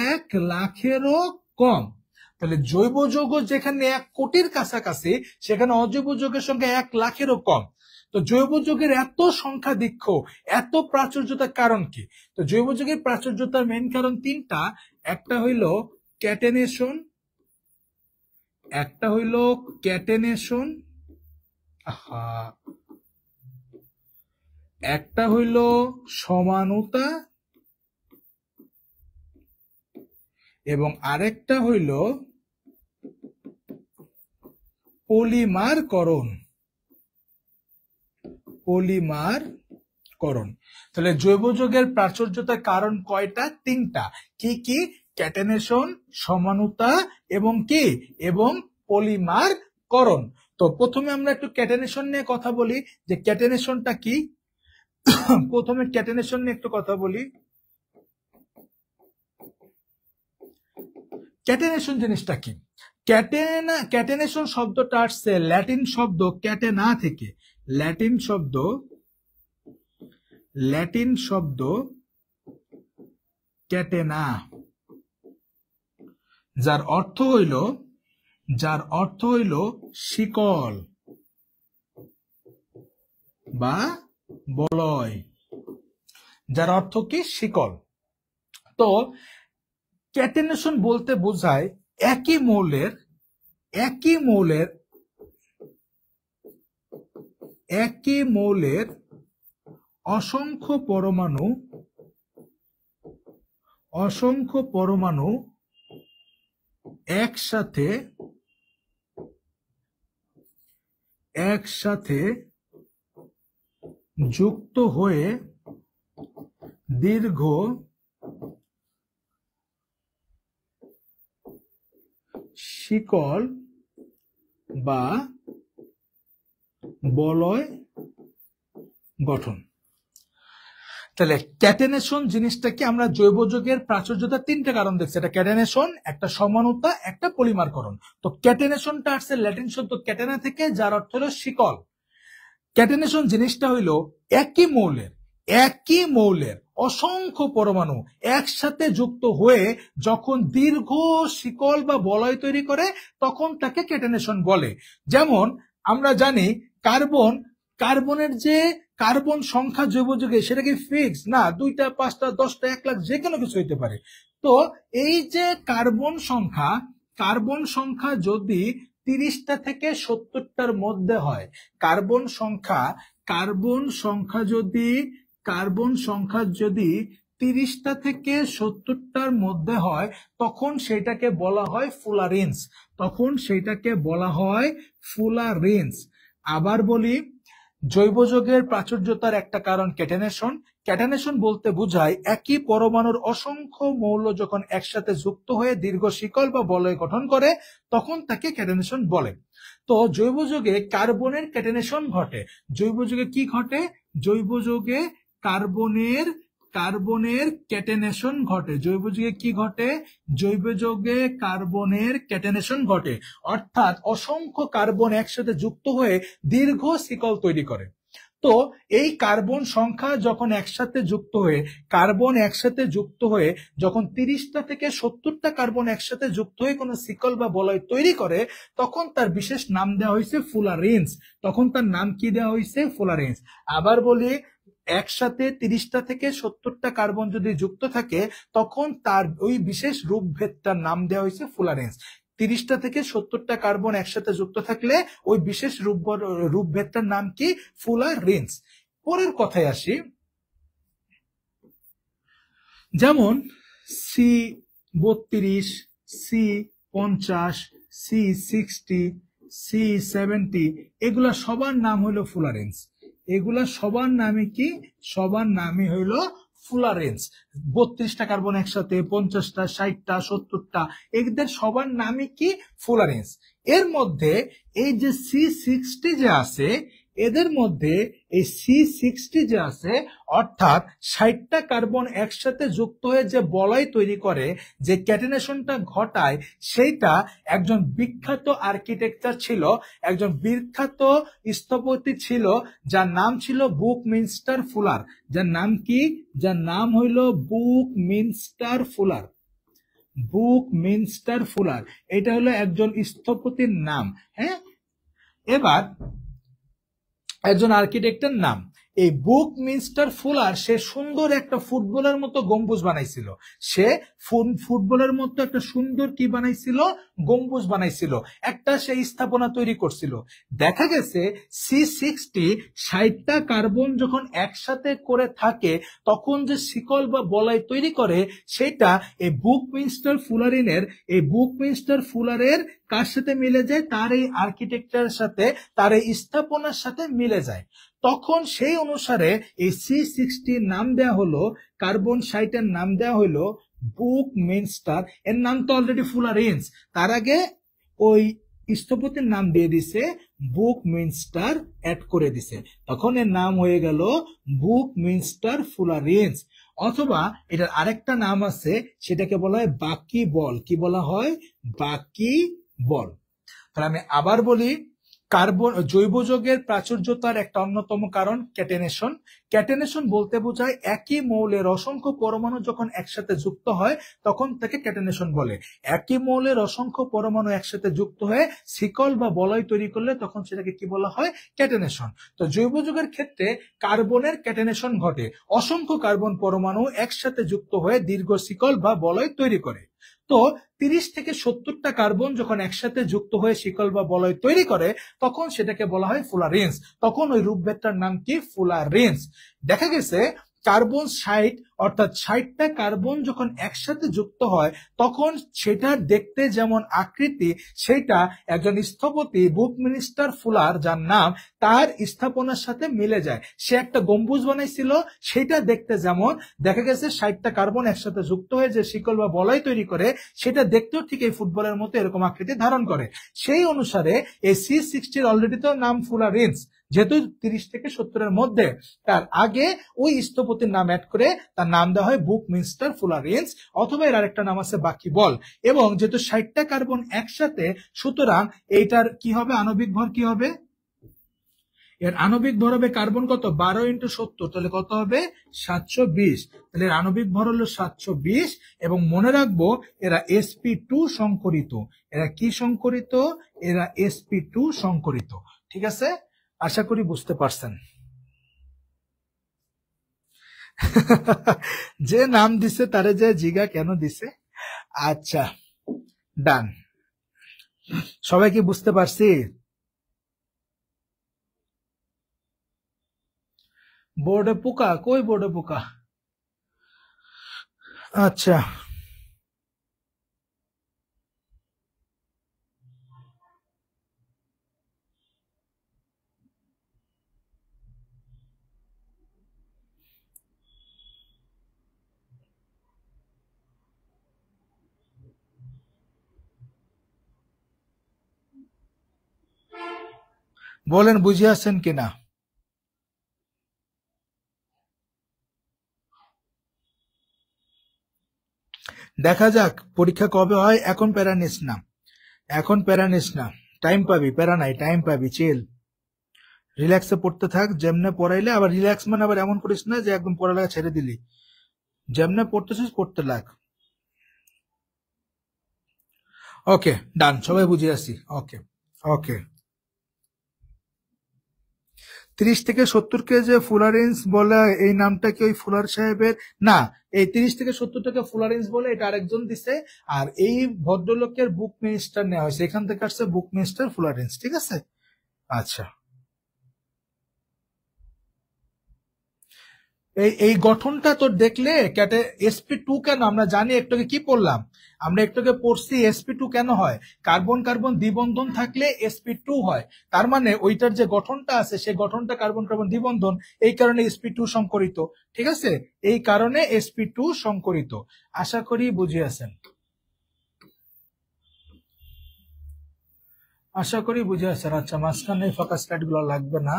1 লাখেরও কম। তাহলে জৈব যৌগ যেখানে 1 কোটির কাছাকাছি, সেখানে অজৈব যৌগের সংখ্যা 1 লাখেরও কম। তো জৈব যৌগের এত সংখ্যাধিক্য, এত প্রাচুর্যতার কারণ কি? তো জৈব যৌগের প্রাচুর্যতার মেইন কারণ তিনটা। একটা হইল ক্যাটেনেশন, একটা হইল সমানুতা, এবং আরেকটা হইল পলিমারকরণ। তাহলে জৈব যৌগের প্রাচুর্যতার কারণ কয়টা? তিনটা। কি কি? ক্যাটেনেশন, সমানুতা এবং কি? এবং পলিমারকরণ। তো প্রথমে আমরা একটু ক্যাটেনেশন নিয়ে কথা বলি, যে ক্যাটেনেশনটা কি। প্রথমে ক্যাটেনেশন নিয়ে একটু কথা বলি। ক্যাটেনেশন জিনিসটা কি? ক্যাটেনেশন শব্দটা আসছে ল্যাটিন শব্দ ক্যাটেনা থেকে। ল্যাটিন শব্দ ক্যাটেনা, যার অর্থ হইল শিকল বা বলয়। যার অর্থ কি? শিকল। তো ক্যাটেনেশন বলতে বোঝায় একই মৌলের অসংখ্য পরমাণু একসাথে যুক্ত হয়ে দীর্ঘ শিকল বা বলয় গঠন। তাহলে ক্যাটেনেশন জিনিসটাকে আমরা জৈব যৌগের প্রাচুর্যতার তিনটা কারণ দেখছি, একটা ক্যাটেনেশন, একটা সমানুতা, একটা পলিমারকরণ। তো ক্যাটেনেশনটা আসছে ল্যাটিন শব্দ ক্যাটেনা থেকে, যার অর্থ হলো শিকল। ক্যাটেনেশন জিনিসটা হইলো একই মৌলের অসংখ্য পরমাণু একসাথে যুক্ত হয়ে যখন দীর্ঘ শিকল বা বলয় তৈরি করে তখন তাকে ক্যাটেনেশন বলে। যেমন আমরা জানি কার্বনের যে কার্বন সংখ্যা জৈব যৌগে সেটা কি ফিক্স না, 2টা 5টা 10টা 1 লাখ যে কোনো কিছু হইতে পারে। তো এই যে কার্বন সংখ্যা যদি 30টা থেকে 70টার মধ্যে হয়, কার্বন সংখ্যা যদি 30টা থেকে 70টার মধ্যে হয় তখন সেটাকে বলা হয় ফুলারেন্স। আবার বলি, জৈব যৌগের প্রাচুর্যতার একটা কারণ ক্যাটেনেশন বলতে বোঝায় একই পরমাণুর অসংখ্য মৌল যখন একসাথে যুক্ত হয়ে দীর্ঘ শিকল বা বলয় গঠন করে তখন তাকে ক্যাটেনেশন বলে। তো জৈব যৌগে কার্বনের ক্যাটেনেশন ঘটে। জৈব যৌগে কি ঘটে? জৈব যৌগে কার্বনের ক্যাটেনেশন ঘটে। জৈব যৌগে কি ঘটে? জৈব যৌগে কার্বনের ক্যাটেনেশন ঘটে, অর্থাৎ অসংখ্য কার্বন একসাথে যুক্ত হয়ে দীর্ঘ শিকল তৈরি করে। তো এই কার্বন সংখ্যা যখন একসাথে যুক্ত হয়ে যখন 30টা থেকে 70টা কার্বন একসাথে যুক্ত হয়ে কোনো শিকল বা বলয় তৈরি করে তখন তার বিশেষ নাম দেওয়া হয়েছে ফুলারেন্স। তখন তার নাম কি দেওয়া হয়েছে? ফুলারেন্স। আবার বলি, একসাথে 30টা থেকে 70টা কার্বন যদি যুক্ত থাকে তখন তার ওই বিশেষ রূপভেদটার নাম দেওয়া হয়েছে ফুলারেন্স। 30টা থেকে 70টা কার্বন একসাথে যুক্ত থাকলে ওই বিশেষ রূপভেদটার নাম কি? ফুলারেন্স। পরের কথায় আসি, যেমন C32, C50, C60, C70 এগুলা সবার নাম হইলো ফুলারেন্স। এগুলা সবার নামই কি? সবার নামই হইলো ফুলারেন্স। 32টা কার্বন একসাথে, 50টা, 60টা, 70টা, এদের সবার নামই কি? ফুলারেন্স। এর মধ্যে এই যে C60 যে আছে, এদের মধ্যে এই C60 যে আছে অর্থাৎ 60টা কার্বন একসাথে যুক্ত হয়ে যে বলয় তৈরি করে, যে ক্যাটেনেশনটা ঘটায়, সেইটা একজন বিখ্যাত আর্কিটেকচার ছিল, একজন বিখ্যাত স্থপতি ছিল, যার নাম ছিল বুকমিনস্টার ফুলার। যার নাম কি? যার নাম হইল বুকমিনস্টার ফুলার। এটা হলো একজন স্থপতির নাম। হ্যাঁ, এবার একজন আর্কিটেক্টের নাম। এই বুকমিনস্টার ফুলার সে সুন্দর একটা ফুটবলের মতো গম্বুজ বানাইছিল। সে ফুটবলের মতো একটা সুন্দর কি বানাইছিল? গম্বুজ বানাইছিল। একটা সে স্থাপনা তৈরি করছিল। দেখা গেছে C60 60টা কার্বন যখন একসাথে করে থাকে তখন যে শিকল বা বলয় তৈরি করে সেটা এই বুকমিনস্টার ফুলারের কার সাথে মিলে যায়? তার এই আর্কিটেকচারের সাথে, তার এই স্থাপনার সাথে মিলে যায়। তখন সেই অনুসারে এই C60 নাম দেয়া হলো, কার্বন 60-এর নাম দেয়া হলো বুকমিনস্টার। এর নাম তো অলরেডি ফুলারেন্স, তার আগে ওই স্থপতির নাম দিয়ে দিছে বুকমিনস্টার, অ্যাড করে দিছে, তখন এর নাম হয়ে গেল বুকমিনস্টার ফুলারেন্স। অথবা এটার আরেকটা নাম আছে, সেটাকে বলা হয় বাকি বল। কি বলা হয়? বাকি বল। তাহলে আমি আবার বলি, জৈব যৌগের প্রাচুর্যতার একটা অন্যতম কারণ ক্যাটেনেশন বলতে বোঝায় একই মৌলের অসংখ্য পরমাণু যখন একসাথে যুক্ত হয় তখন তাকে ক্যাটেনেশন বলে। একই মৌলের অসংখ্য পরমাণু একসাথে যুক্ত হয়ে শিকল বা বলয় তৈরি করলে তখন সেটাকে কি বলা হয়? ক্যাটেনেশন। তো জৈব যৌগের ক্ষেত্রে কার্বনের ক্যাটেনেশন ঘটে, অসংখ্য কার্বন পরমাণু একসাথে যুক্ত হয়ে দীর্ঘ শিকল বা বলয় তৈরি করে। তো 30 থেকে 70টা কার্বন যখন একসাথে যুক্ত হয়ে শিকল বা বলয় তৈরি করে তখন সেটাকে বলা হয় ফুলারেন্স। তখন ওই রূপভেদটার নাম কি? ফুলারেন্স। দেখা গেছে কার্বন 60 অর্থাৎ 60টা কার্বন যখন একসাথে যুক্ত হয় তখন সেটা দেখতে যেমন আকৃতি, সেটা একজন স্থপতি বুকমিনস্টার ফুলার, যার নাম, তার স্থাপনার সাথে মিলে যায়। সে একটা গম্বুজ বানাইছিল, সেটা দেখতে যেমন, দেখা গেছে 60টা কার্বন একসাথে যুক্ত হয়ে যে শিকল বা বলয় তৈরি করে সেটা দেখতেও ঠিক এই ফুটবলের মতো এরকম আকৃতি ধারণ করে। সেই অনুসারে এই C60 অলরেডি তো নাম ফুলারেন্স, যেহেতু 30 থেকে 70-এর মধ্যে, তার আগে ওই স্থপতির নাম অ্যাড করে তার নাম দেওয়া হয় বুকমিনস্টার ফুলারেন্স, অথবা এর আরেকটা নাম আছে বাকিবল। এবং যেহেতু 60টা কার্বন একসাথে, সুতরাং এইটার কি হবে, আণবিক ভর কি হবে, এর আণবিক ভর হবে কার্বন কত, 12 × 70, তাহলে কত হবে 720। তাহলে এর আণবিক ভর হলো 720। এবং মনে রাখবো এরা sp2 সংকরিত। এরা কি সংকরিত, এরা sp2 সংকরিত। ঠিক আছে, আশা করি বুঝতে পারছেন। যে নাম দিছে তারে যে জিগা কেন দিছে। আচ্ছা, ডান। সবাই কি বুঝতে পারছি? বোর্ডে পোকা কই, বোর্ডে পোকা? আচ্ছা, বলেন বুঝিয়াছেন কিনা। দেখা যাক পরীক্ষা কবে হয়। এখন প্যারা নিস না, এখন প্যারা নিস না, টাইম পাবি, প্যারা নাই, টাইম পাবি, চিল, রিল্যাক্সে পড়তে থাক। যেমনে পড়াইলে আবার রিল্যাক্স মানে আবার এমন করিস না যে একদম পড়ালেখা ছেড়ে দিলি। যেমনে পড়তেছিস পড়তে লাগ। ওকে, ডান, সবাই বুঝিয়াছি। ওকে ওকে। 30 থেকে 70-কে যে ফুলারেন্স বলে, এই নামটা কি ওই ফুলার সাহেবের? না, এই 30 থেকে 70-টাকে ফুলারেন্স বলে, এটা আরেকজন দিছে। আর এই ভদ্রলোকের বুকমিনস্টার নেওয়া হয়েছে, এখান থেকে আসছে বুকমিনস্টার ফুলারেন্স। ঠিক আছে, আচ্ছা। এই গঠনটা তো দেখলে ক্যাটে sp2 কেন আমরা জানি, একটুকে কি পড়লাম আমরা, একটুকে পড়ছি sp2 কেন হয়, কার্বন কার্বন দ্বিবন্ধন থাকলে sp2 হয়। তার মানে ওইটার যে গঠনটা আছে সেই গঠনটা কার্বন কার্বন দ্বিবন্ধন, এই কারণে sp2 সংকরিত। ঠিক আছে, এই কারণে sp2 সংকরিত। আশা করি বুঝিয়াছেন, আশা করি বুঝিয়াছেন। আচ্ছা, মাঝখানে ফাঁকা স্লাইড গুলো লাগবে না।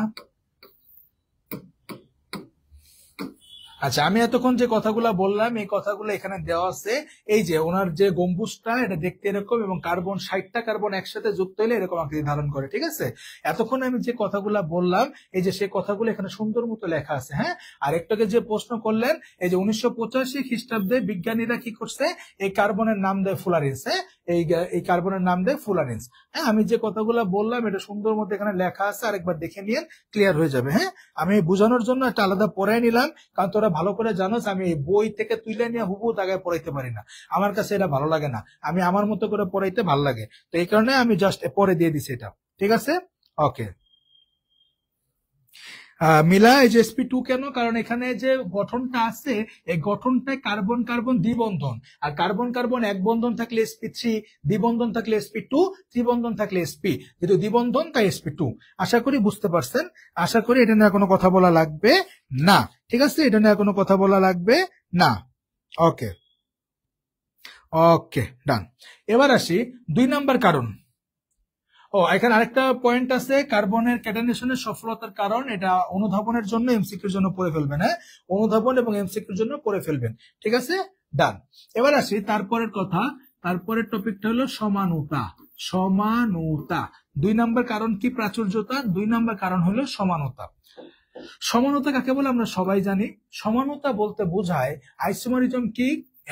আচ্ছা, আমি এতক্ষণ যে কথাগুলো বললাম এই কথাগুলো এখানে দেওয়া আছে। এই যে ওনার যে গম্বুজটা, এটা দেখতে এরকম, এবং কার্বন 60টা কার্বন একসাথে যুক্ত হলে এরকম আকৃতি ধারণ করে। ঠিক আছে, এতক্ষণ আমি যে কথাগুলো বললাম, এই যে সেই কথাগুলো এখানে সুন্দর মতো লেখা আছে। হ্যাঁ, আর একটাকে যে প্রশ্ন করলেন, এই যে 1985 খ্রিস্টাব্দে বিজ্ঞানীরা কি করছে, এই কার্বনের নাম দেয় ফুলারেন্স। হ্যাঁ, এই কার্বনের নাম দেয় ফুলারেন্স। হ্যাঁ, আমি যে কথাগুলো বললাম এটা সুন্দর মতো এখানে লেখা আছে, আরেকবার দেখে নিয়ে ক্লিয়ার হয়ে যাবে। হ্যাঁ, আমি বোঝানোর জন্য একটা আলাদা পড়াই নিলাম, কারণ তোরা ভালো করে জানোস আমি বই থেকে তুলে নিয়ে হুবহু দাগায় পড়াইতে পারি না, আমার কাছে এটা ভালো লাগে না, আমি আমার মতো করে পড়াইতে ভালো লাগে। তো এই কারণে আমি জাস্ট পরে দিয়ে দিছি এটা। ঠিক আছে, ওকে। মিলা, এই যে sp2 কেন, কারণ এখানে যে গঠনটা আছে এই গঠনটায় কার্বন কার্বন দ্বিবন্ধন, আর কার্বন কার্বন এক বন্ধন থাকলে sp3, দ্বিবন্ধন থাকলে sp2, ত্রিবন্ধন থাকলে sp, যেহেতু দ্বিবন্ধন তাই sp2। আশা করি বুঝতে পারছেন, আশা করি এটা নিয়ে কোনো কথা বলা লাগবে না। ঠিক আছে, এটা নিয়ে কোনো কথা বলা লাগবে না। ওকে ওকে, ডান। এবার আসি 2 নাম্বার কারণ। ও, এখানে আরেকটা পয়েন্ট আছে, কার্বনের ক্যাটানেশনের সফলতার কারণ, এটা অনুধাবনের জন্য এমসিকিউর জন্য পড়ে ফেলবেন। হ্যাঁ, অনুধাবন এবং এমসিকিউর জন্য পড়ে ফেলবেন। ঠিক আছে, ডান। এবার আসি তারপরের কথা, তারপরের টপিকটা হলো সমানুতা। সমানুতা 2 নাম্বার কারণ কি, প্রাচুর্যতা। 2 নাম্বার কারণ হলো সমানুতা। সমানুতা কাকে বলে আমরা সবাই জানি। সমানুতা বলতে বোঝায় আইসোমারিজম কি,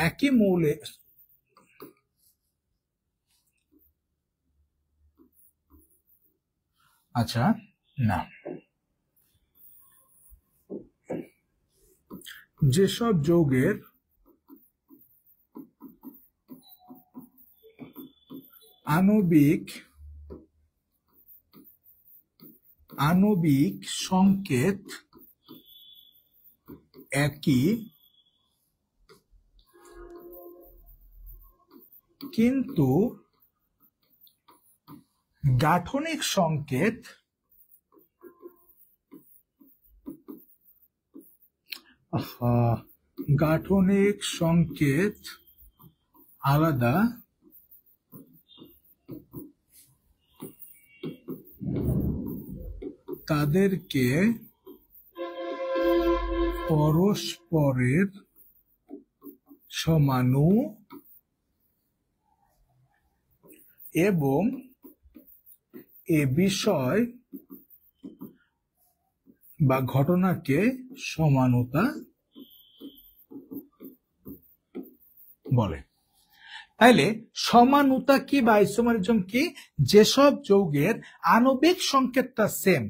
একই মৌলে, আচ্ছা না, যেসব যৌগের আণবিক সংকেত একই, কিন্তু গাঠনিক সংকেত আলাদা, তাদেরকে পরস্পরের সমানু এবং এ বিষয় বা ঘটনাকে সমানতা বলে। তাইলে সমানুতা কি বা আইসোমারিজম কি? যেসব যৌগের আণবিক সংকেতটা সেম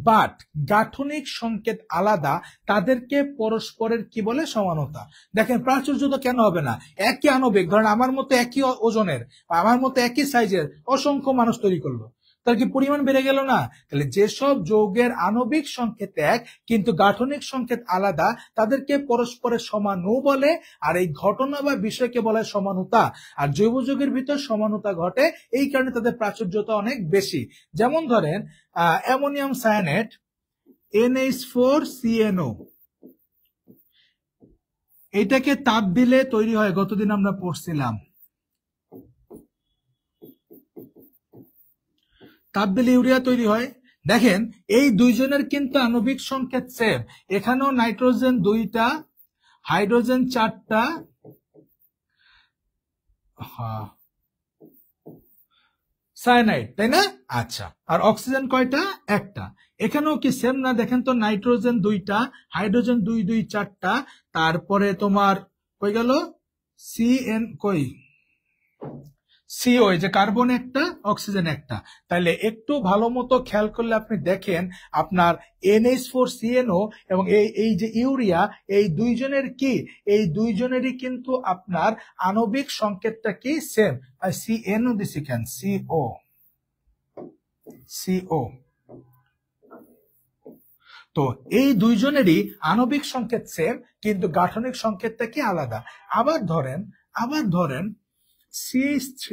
বাট গাঠনিক সংকেত আলাদা, তাদেরকে পরস্পরের কি বলে? সমানুতা। দেখেন প্রাচুর্যতা কেন হবে না? একই আণবিক, ধরেন আমার মতো একই ওজনের, আমার মতো একই সাইজের অসংখ্য মানুষ তৈরি করলো, তার কি পরিমাণ বেড়ে গেল না? তাহলে যেসব যৌগের আণবিক সংকেত এক কিন্তু গাঠনিক সংকেত আলাদা, তাদেরকে পরস্পরের সমানু বলে, আর এই ঘটনা বা বিষয়কে বলে সমানুতা। আর জৈব যৌগের ভিতর সমানুতা ঘটে, এই কারণে তাদের প্রাচুর্যতা অনেক বেশি। যেমন ধরেন অ্যামোনিয়াম সায়ানেট NH4CnO, এটাকে তাপ দিলে তৈরি হয়, গতদিন আমরা পড়ছিলাম, তাপ দিলে ইউরিয়া তৈরি হয়। দেখেন এই দুইজনের কিন্তু আণবিক সংকেত সেম, এখানেও নাইট্রোজেন 2টা, হাইড্রোজেন 4টা, সায়ানাইড, তাই না? আচ্ছা, আর অক্সিজেন কয়টা? একটা। এখানেও কি সেম না? দেখেন তো, নাইট্রোজেন 2টা, হাইড্রোজেন 2 2 4টা, তারপরে তোমার কই গেল CN, কই CO, যে কার্বন একটা, অক্সিজেন একটা। তাহলে একটু ভালো মতো খেয়াল করলে আপনি দেখেন আপনার NH4CnO এবং এই যে ইউরিয়া, এই দুইজনের কি, এই দুইজনেরই কিন্তু আপনার আণবিক সংকেতটা কি? সেম। CnO দিছি কেন? CO। তো এই দুইজনেরই আণবিক সংকেত সেম কিন্তু গাঠনিক সংকেতটা কি? আলাদা। আবার ধরেন CH3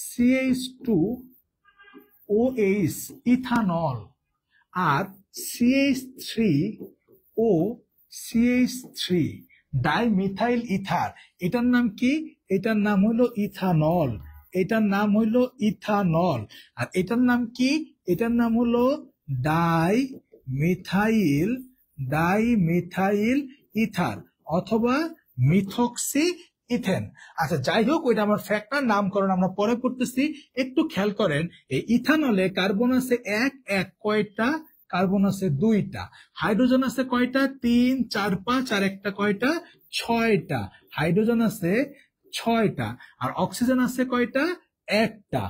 CH2OH ইথানল, আর CH3O CH3 ডাইমিথাইল ইথার, এটার নাম কি? এটার নাম হলো ইথানল, এটার নাম হলো ইথানল। আর এটার নাম কি? এটার নাম হলো ডাইমিথাইল ইথার অথবা মিথক্সি ইথেন। আচ্ছা যাই হোক, ওইটা আমার ফ্যাক্ট না, নামকরণ আমরা পরে পড়তেছি। একটু খেয়াল করেন, এই ইথানলে কার্বন আছে এক কয়টা? কার্বন আছে 2টা, হাইড্রোজেন আছে কয়টা? 3 4 5, আর একটা কয়টা? 6টা। হাইড্রোজেন আছে 6টা, আর অক্সিজেন আছে কয়টা? একটা।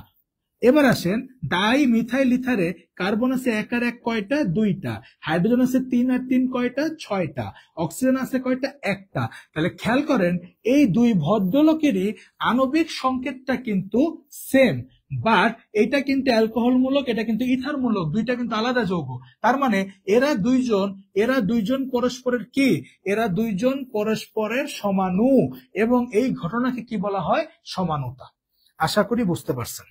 এবার আসেন ডাইমিথাইল ইথারে কার্বন আছে 1 আর 1 কয়টা? 2টা, হাইড্রোজেন আছে 3 আর 3 কয়টা? 6টা, অক্সিজেন আছে কয়টা? একটা। তাহলে খেয়াল করেন এই দুই ভদ্রলোকেরই আণবিক সংকেতটা কিন্তু সেম, বাট এটা কিন্তু অ্যালকোহল মূলক, এটা কিন্তু ইথার মূলক, দুইটা কিন্তু আলাদা যৌগ। তার মানে এরা দুইজন পরস্পরের কি? এরা দুইজন পরস্পরের সমানু, এবং এই ঘটনাকে কি বলা হয়? সমানুতা। আশা করি বুঝতে পারছেন।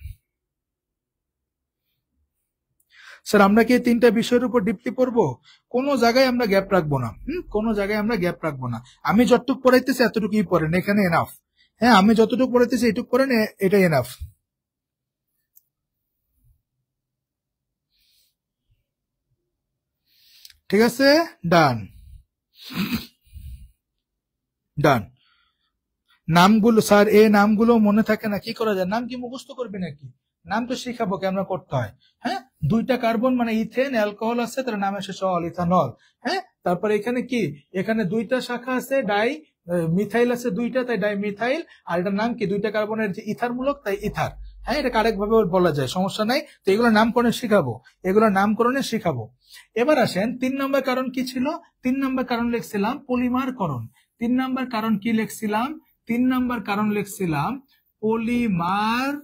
স্যার আমরা কি 3টা বিষয়ের উপর ডিপলি পড়বো? কোনো জায়গায় আমরা গ্যাপ রাখবো না, কোনো জায়গায় আমরা গ্যাপ রাখবো না। আমি যতটুকু পড়াইতেছি এতটুকুই পড়েন, এখানে এনাফ। হ্যাঁ, আমি যতটুকু পড়াইতেছি এটুকু পড়েন, এটা এনাফ। ঠিক আছে, ডান। নামগুলো স্যার, এই নামগুলো মনে থাকে না, কি করা যায়? নাম কি মুখস্থ করবি নাকি? নাম তো শিখাবো কেমন করতে হয়। হ্যাঁ, 2টা কার্বন মানে ইথেন, অ্যালকোহল আছে, তার নাম এসে অল ইথানল। হ্যাঁ, তারপরে এখানে কি? এখানে 2টা শাখা আছে, মিথাইল আছে 2টা, তাই ডাইমিথাইল। আর এটার নাম কি? 2টা কার্বনের যে ইথার মূলক, তাই ইথার। হ্যাঁ, এটা আরেকভাবে বলা যায়, সমস্যা নাই। তো এগুলো নামকরণে শিখাবো। এবার আসেন 3 নম্বর কারণ কি ছিল? 3 নম্বর কারণ লিখছিলাম পলিমারকরণ। 3 নম্বর কারণ কি লিখছিলাম? 3 নম্বর কারণ লিখছিলাম পলিমারকরণ।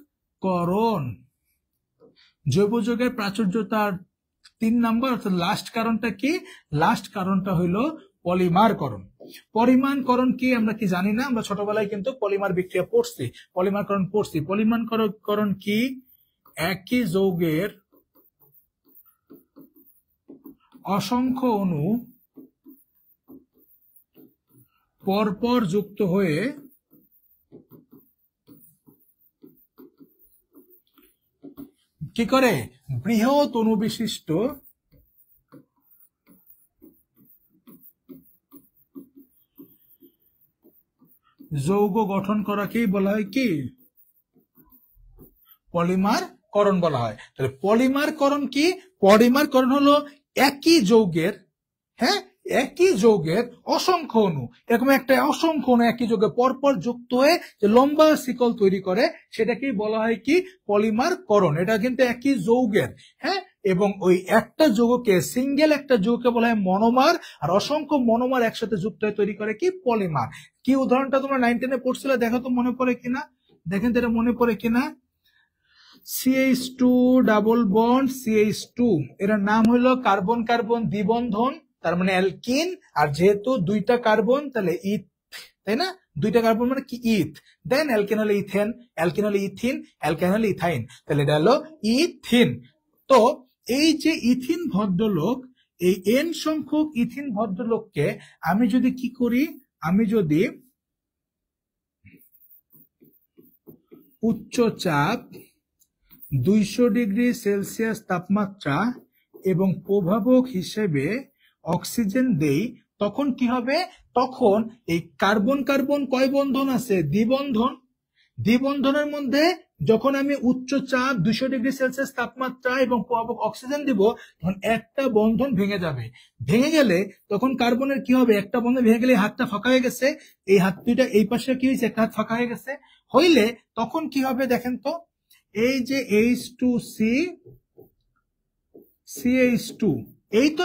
জৈব যৌগের প্রাচুর্যতার 3 নম্বর, অর্থাৎ লাস্ট কারণটা কি? লাস্ট কারণটা হইলো পলিমারকরণ। পরিমাণকরণ কি আমরা কি জানি না? আমরা ছোটবেলায় কিন্তু পলিমার বিক্রিয়া পড়ছি, পলিমারকরণ পড়ছি। পলিমারকরণ কি? একই যৌগের অসংখ্য অণু পরপর যুক্ত হয়ে কি করে, বৃহৎ অণুবিশিষ্ট যৌগ গঠন করাকেই বলা হয় কি, পলিমারকরণ বলা হয়। তাহলে পলিমারকরণ কি, পলিমারকরণ হলো একই যৌগের, হ্যাঁ একই যৌগের অসংখ্য অণু, এরকম একটা অসংখ্য অণু একই যৌগে পরপর যুক্ত হয়ে যে লম্বা শিকল তৈরি করে সেটাকেই বলা হয় কি, পলিমারকরণ। এটা কিন্তু একই যৌগের, হ্যাঁ, এবং ওই একটা যৌগকে, সিঙ্গেল একটা যৌগকে বলা হয় মনোমার, আর অসংখ্য মনোমার একসাথে যুক্ত হয়ে তৈরি করে কি, পলিমার। কি উদাহরণটা তোমরা 9, 10-এ পড়ছিলে, দেখো তো মনে পড়ে কিনা, দেখেন তো এটা মনে পড়ে কিনা। CH2 ডাবল বন্ড CH2, এর নাম হলো কার্বন কার্বন দ্বিবন্ধন, তার মানে অ্যালকিন। আর যেহেতু দুইটা কার্বন তাহলে ইথ, তাই না, দুইটা কার্বন মানে কি, ইথ। দেন অ্যালকিন হলো ইথেন, অ্যালকিন হলো ইথিন, অ্যালকাইন হলো ইথাইন, তাহলে এটা হলো ইথিন। তো এই যে ইথিন ভদ্রলোক, এই n সংখ্যক ইথিন ভদ্রলোককে আমি যদি কি করি, আমি যদি উচ্চ চাপ 200 ডিগ্রি সেলসিয়াস তাপমাত্রা এবং প্রভাবক হিসেবে অক্সিজেন দেই, তখন কি হবে, তখন এই কার্বন কার্বন কয় বন্ধন আছে, দ্বিবন্ধন। দ্বিবন্ধনের মধ্যে যখন আমি উচ্চ চাপ 200 ডিগ্রি সেলসিয়াস তাপমাত্রা এবং প্রভাবক অক্সিজেন দিব, তখন একটা বন্ধন ভেঙে যাবে। ভেঙে গেলে তখন কার্বনের কি হবে, একটা বন্ধন ভেঙে গেলে হাতটা ফাঁকা হয়ে গেছে, এই হাত দুইটা এই পাশে কি হয়েছে, একটা হাত ফাঁকা হয়ে গেছে, হইলে তখন কি হবে দেখেন তো, এই যে H2C CH2 এই তো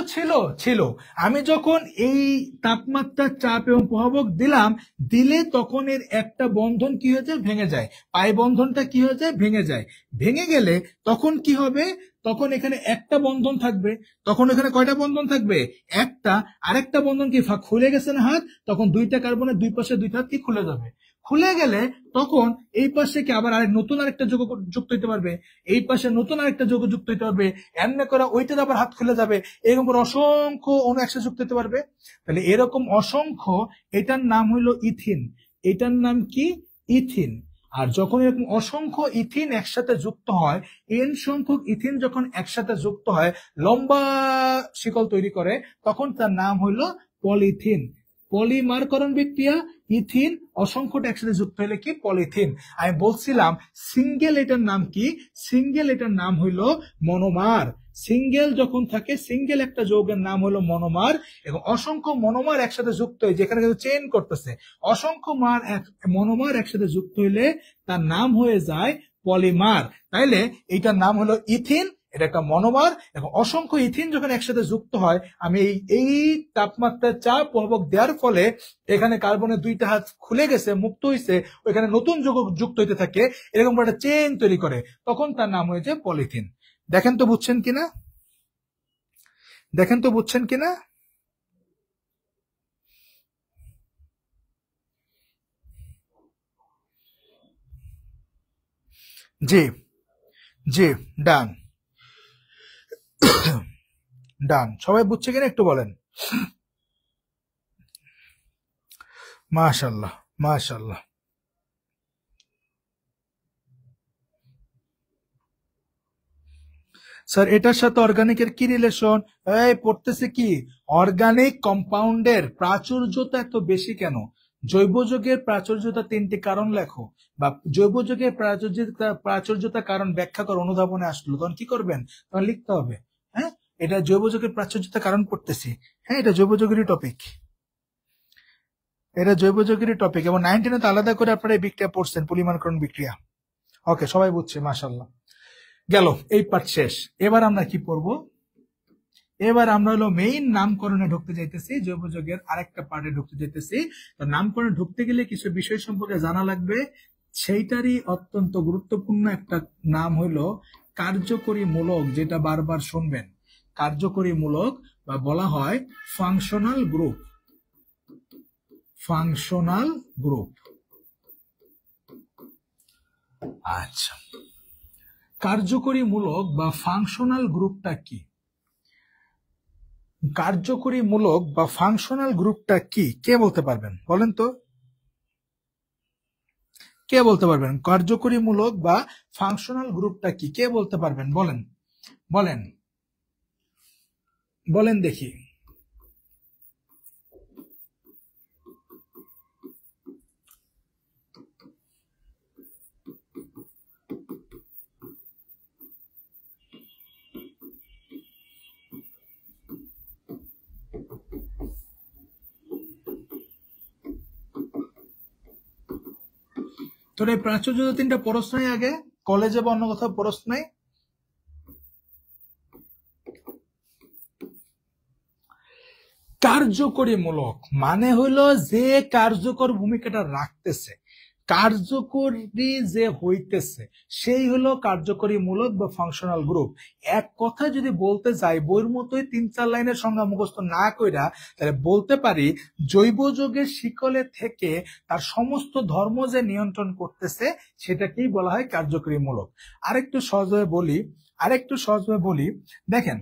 ছিল, আমি যখন এই তাপমাত্রা, চাপ এবং প্রভাবক দিলাম, দিলে তখন এর একটা বন্ধন কি হয়ে যায়, ভেঙে যায়, পাই বন্ধনটা কি হয়ে যায়, ভেঙে যায়। ভেঙে গেলে তখন কি হবে, তখন এখানে একটা বন্ধন থাকবে, তখন এখানে কয়টা বন্ধন থাকবে, একটা। আরেকটা বন্ধন কি খুলে গেছে না হাত, তখন দুইটা কার্বনের দুই পাশে দুইটা হাত কি খুলে যাবে। খুলে গেলে তখন এই পাশে কি আবার নতুন আরেকটা যৌগ যুক্ত হইতে পারবে, এই পাশে নতুন আরেকটা যৌগ যুক্ত হইতে পারবে, এমনি করে ওইটার আবার হাত খুলে যাবে, এরকম করে অসংখ্য অণু একসাথে যুক্ত হতে পারবে। তাহলে এরকম অসংখ্য, এটার নাম হইলো ইথিন, এটার নাম কি, ইথিন। আর যখন এরকম অসংখ্য ইথিন একসাথে যুক্ত হয়, n সংখ্যক ইথিন যখন একসাথে যুক্ত হয়, লম্বা শিকল তৈরি করে, তখন তার নাম হইলো পলিথিন। পলিমারকরণ বিক্রিয়া, ইথিন অসংখ্যটা একসাথে যুক্ত হলে কি, পলিথিন। আমি বলছিলাম সিঙ্গেল, এটার নাম কি, সিঙ্গেল এটার নাম হইলো মনোমার। সিঙ্গেল যখন থাকে, সিঙ্গেল একটা যৌগের নাম হলো মনোমার, এবং অসংখ্য মনোমার একসাথে যুক্ত হয়ে, যেখানে কিন্তু চেইন করতেছে, অসংখ্য মনোমার একসাথে যুক্ত হইলে তার নাম হয়ে যায় পলিমার। তাইলে এইটার নাম হলো ইথিন, এটা একটা মনোমার, এবং অসংখ্য ইথিন যখন একসাথে যুক্ত হয়, আমি এই তাপমাত্রার চাপ প্রভাবক দেওয়ার ফলে এখানে কার্বনের দুইটা হাত খুলে গেছে, মুক্ত হয়েছে, ওইখানে নতুন যৌগ যুক্ত হইতে থাকে, এরকম একটা চেইন তৈরি করে, তখন তার নাম হয়েছে পলিথিন। দেখেন তো বুঝছেন কিনা, দেখেন তো বুঝছেন কিনা। জি জি, ডান ডান, সবাই বুঝছে কিনা একটু বলেন। মাশাআল্লাহ মাশাআল্লাহ। স্যার এটার সাথে অর্গানিকের কি রিলেশন, এই পড়তেছে কি, অর্গানিক কম্পাউন্ডের প্রাচুর্যতা এত বেশি কেন, জৈব যৌগের প্রাচুর্যতা 3টি কারণ লেখো, বা জৈব যৌগের প্রাচুর্যতা কারণ ব্যাখ্যা কর, অনুধাবনে আসলো, তখন কি করবেন, তখন লিখতে হবে। হ্যাঁ, এটা জৈব যৌগের প্রাচুর্যতা কারণ পড়তেছি, হ্যাঁ এটা জৈব যৌগেরই টপিক, এটা জৈব যৌগেরই টপিক, এবং 9, 10 তো আলাদা করে আপনারা এই বিক্রিয়া পড়ছেন, পলিমারকরণ বিক্রিয়া। ওকে, সবাই বুঝছে, মাশাআল্লাহ। গেল এই পার্ট শেষ। এবার আমরা কি পড়বো, এবার আমরা হলো মেইন নামকরণে ঢুকতে যাইতেছি, জৈব যৌগের আরেকটা পার্টে ঢুকতে যাইতেছি। তো নামকরণে ঢুকতে গেলে কিছু বিষয় সম্পর্কে জানা লাগবে, সেইটারই অত্যন্ত গুরুত্বপূর্ণ একটা নাম হলো কার্যকরী মূলক, যেটা বারবার শুনবেন, কার্যকরী মূলক, বা বলা হয় ফাংশনাল গ্রুপ, ফাংশনাল গ্রুপ। আচ্ছা, কার্যকরী মূলক বা ফাংশনাল গ্রুপটা কি, কার্যকরী মূলক বা ফাংশনাল গ্রুপটা কি, কে বলতে পারবেন বলেন তো, কে বলতে পারবেন কার্যকরী মূলক বা ফাংশনাল গ্রুপটা কি? কে বলতে পারবেন? বলেন বলেন বলেন দেখি। তোর এই প্রাচুর্য তিনটা প্রশ্নই আগে কলেজে বা অন্য কোথাও প্রশ্নই। কার্যকরী মূলক মানে হলো যে কার্যকর ভূমিকাটা রাখতেছে, কার্যকরী যে হইতেছে সেই হলো কার্যকরী মূলক বা ফাংশনাল গ্রুপ। এক কথা যদি বলতে যাই বইয়ের মতোই 3-4 লাইনের সংজ্ঞা মুখস্থ না কইরা, তাহলে বলতে পারি জৈব যৌগের শিকলে থেকে তার সমস্ত ধর্ম যে নিয়ন্ত্রণ করতেছে সেটাকেই বলা হয় কার্যকরী মূলক। আরেকটু সহজভাবে বলি, দেখেন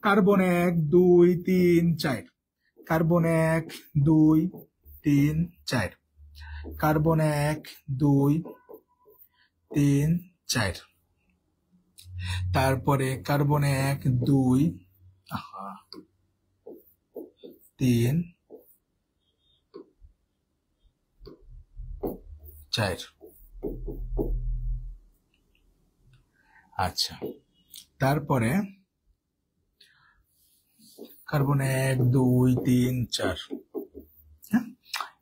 কার্বন 1 2 3 4, কার্বন 1 2 3 4, কার্বন 1 2 3 4, তারপরে কার্বন 1 2 3 4। আচ্ছা, তারপরে কার্বন 1 2 3 4।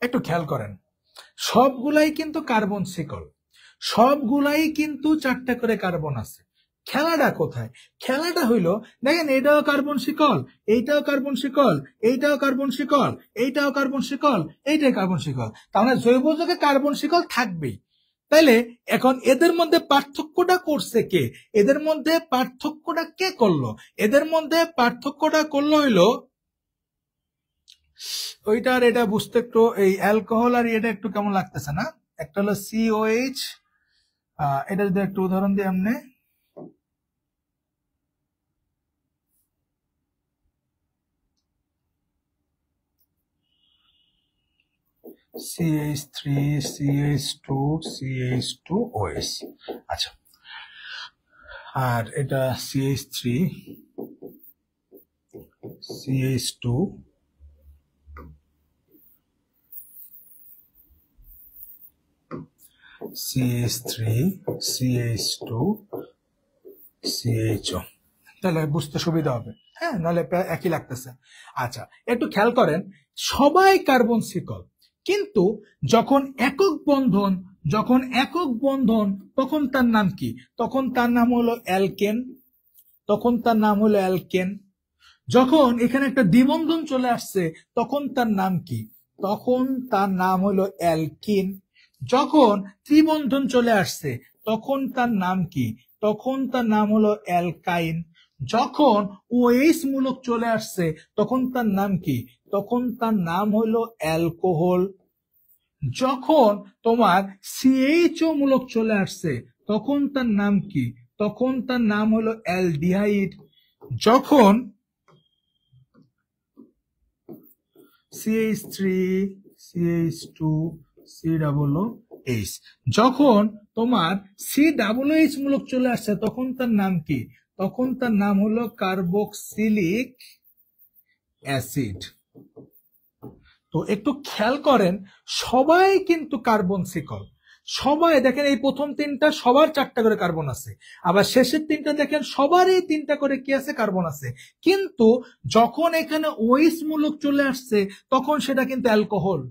একটু খেয়াল করেন সবগুলাই কিন্তু কার্বন শিকল, সবগুলাই কিন্তু 4টা করে কার্বন আছে। খেলাটা কোথায়? খেলাটা হইলো দেখেন এটাও কার্বন শিকল, এইটাও কার্বন শিকল, এইটাও কার্বন শিকল, এইটাও কার্বন শিকল, এইটাই কার্বন শিকল। তাহলে জৈব যৌগে কার্বন শিকল থাকবেই। তাইলে এখন এদের মধ্যে পার্থক্যটা করছে কে? এদের মধ্যে পার্থক্যটা কে করলো? এদের মধ্যে পার্থক্যটা করলো হইলো ওইটা আর এটা বুঝতে একটু এই অ্যালকোহল আর এটা একটু কেমন লাগতেছে না? একটা হলো COH, এটা যদি একটু উদাহরণ দিই এমনি, CH3 CH2 CH2OH। আচ্ছা, আর এটা CH3 CH2 CH3 CH2 CHO। তাহলে বুঝতে সুবিধা হবে, হ্যাঁ, নাহলে একই লাগতেছে। আচ্ছা, একটু খেয়াল করেন সবাই কার্বন শিকল, কিন্তু যখন একক বন্ধন তখন তার নাম কি? তখন তার নাম হলো অ্যালকেন, তখন তার নাম হলো অ্যালকেন। যখন এখানে একটা দ্বিবন্ধন চলে আসছে তখন তার নাম কি? তখন তার নাম হলো অ্যালকিন। যখন ত্রিবন্ধন চলে আসছে তখন তার নাম কি? তখন তার নাম হলো অ্যালকাইন। যখন OH মূলক চলে আসছে তখন তার নাম কি? তখন তার নাম হলো অ্যালকোহল। যখন তোমার CHO মূলক চলে আসছে তখন তার নাম কি? তখন তার নাম হলো অ্যালডিহাইড। যখন CH3 CH2 COOH, যখন তোমার COOH মূলক চলে আসছে তখন তার নাম কি? তখন তার নাম হলো কার্বক্সিলিক অ্যাসিড। তো একটু খেয়াল করেন সবাই কিন্তু কার্বন শিকল, সবাই দেখেন এই প্রথম তিনটা সবার 4টা করে কার্বন আছে, আবার শেষের তিনটা দেখেন সবারই 3টা করে কি আছে? কার্বন আছে। কিন্তু যখন এখানে OH মূলক চলে আসছে তখন সেটা কিন্তু অ্যালকোহল।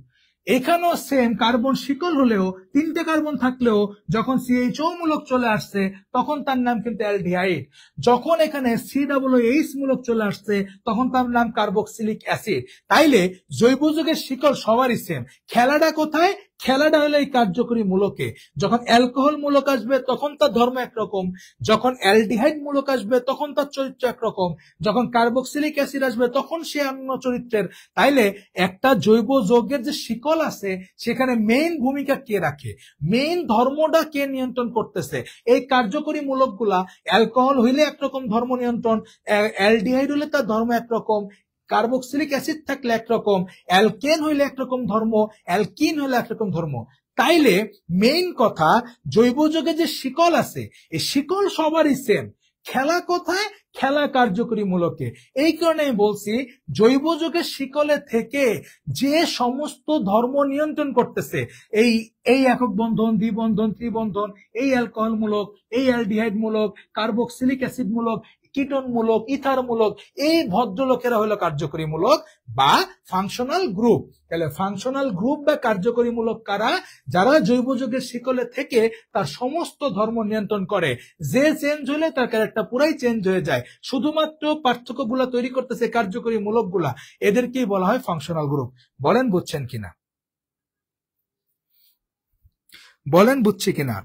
এখানেও সেম কার্বন শিকল হলেও 3টে কার্বন থাকলেও যখন CHO মূলক চলে আসছে তখন তার নাম কিন্তু অ্যালডিহাইড। যখন এখানে COOH মূলক চলে আসছে তখন তার নাম কার্বক্সিলিক অ্যাসিড। তাইলে জৈব যৌগের শিকল সবারই সেম। খেলাটা কোথায়? খেলাটা হলো এই কার্যকরী মূলকে। যখন অ্যালকোহল মূলক আসবে তখন তার ধর্ম একরকম, যখন অ্যালডিহাইড মূলক আসবে তখন তার চরিত্র একরকম, যখন কার্বক্সিলিক অ্যাসিড আসবে তখন সে অন্য চরিত্রের। তাইলে একটা জৈব যৌগের যে শিকল আছে সেখানে মেইন ভূমিকা কে রাখে? মেইন ধর্মটা কে নিয়ন্ত্রণ করতেছে? এই কার্যকরী মূলকগুলা অ্যালকোহল হইলে একরকম ধর্ম নিয়ন্ত্রণ, অ্যালডিহাইড হলে তার ধর্ম একরকম, কার্বক্সিলিক অ্যাসিড থাকলে একরকম, অ্যালকেন হইলে একরকম ধর্ম, অ্যালকিন হইলে একরকম ধর্ম। তাইলে মেইন কথা, জৈব যৌগে যে শিকল আছে এই শিকল সবারই সেম, খেলা কোথায়? খেলা কার্যকরী মূলকে। এই কারণে আমি বলছি জৈব যৌগের শিকলে থেকে যে সমস্ত ধর্ম নিয়ন্ত্রণ করতেছে, এই এই একক বন্ধন, দ্বিবন্ধন, ত্রিবন্ধন, এই অ্যালকোহল মূলক, এই অ্যালডিহাইড মূলক, কার্বক্সিলিক অ্যাসিড মূলক, কিটোন মূলক, ইথার মূলক, এই ভদ্রলোকেরা হলো কার্যকরী মূলক বা ফাংশনাল গ্রুপ। তাহলে ফাংশনাল গ্রুপ বা কার্যকরী মূলক কারা? যারা জৈব যৌগের শিকলে থেকে তার সমস্ত ধর্ম নিয়ন্ত্রণ করে। যে চেঞ্জ হলে তার ক্যারেক্টার পুরাই চেঞ্জ হয়ে যায়, শুধুমাত্র পার্থক্যগুলা তৈরি করতেছে কার্যকরী মূলকগুলা, এদেরকেই বলা হয় ফাংশনাল গ্রুপ। বলেন বুঝছেন কিনা? বলেন বুঝছি কিনা?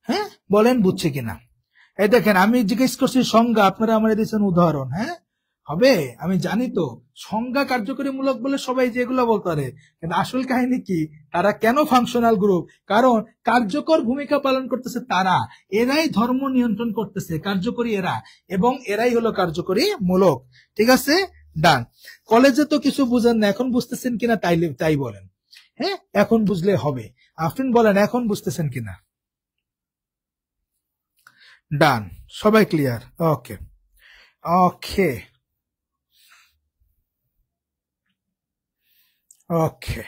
হ্যাঁ বলেন বুঝছি কিনা? এই দেখেন, আমি জিজ্ঞেস করছি সংজ্ঞা, আপনারা আমার দিয়েছেন উদাহরণ। হ্যাঁ হবে, আমি জানি তো সংজ্ঞা কার্যকরী মূলক বলে সবাই যেগুলো বলতে পারে, কিন্তু আসল কাহিনী কি? তারা কেন ফাংশনাল গ্রুপ? কারণ কার্যকর ভূমিকা পালন করতেছে তারা, এরাই ধর্ম নিয়ন্ত্রণ করতেছে, কার্যকরী এরা, এবং এরাই হলো কার্যকরী মূলক। ঠিক আছে, ডান। কলেজে তো কিছু বুঝেন না, এখন বুঝতেছেন কিনা তাই বলেন। হ্যাঁ এখন বুঝলে হবে। আফরিন বলেন এখন বুঝতেছেন কিনা? ডান, সবাই ক্লিয়ার? ওকে ওকে ওকে।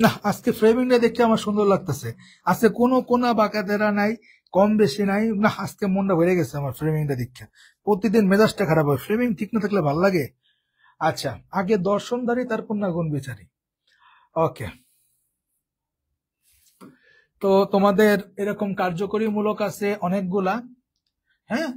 না, আজকে ফ্রেমিংটা দেখে আমার সুন্দর লাগতেছে। আজকে কোনো কোনা বাঁকাতেরা নাই, কম বেশি নাই। না, আজকে মনটা ভরে গেছে আমার ফ্রেমিংটা দেখে। প্রতিদিন মেজাজটা খারাপ হয়, ফ্রেমিং ঠিক না থাকলে ভাল লাগে। আচ্ছা, আগে দর্শনধারী, তারপর না গুণ বিচারী। ওকে, তো তোমাদের এরকম কার্যকরী মূলক আছে অনেকগুলা। হ্যাঁ,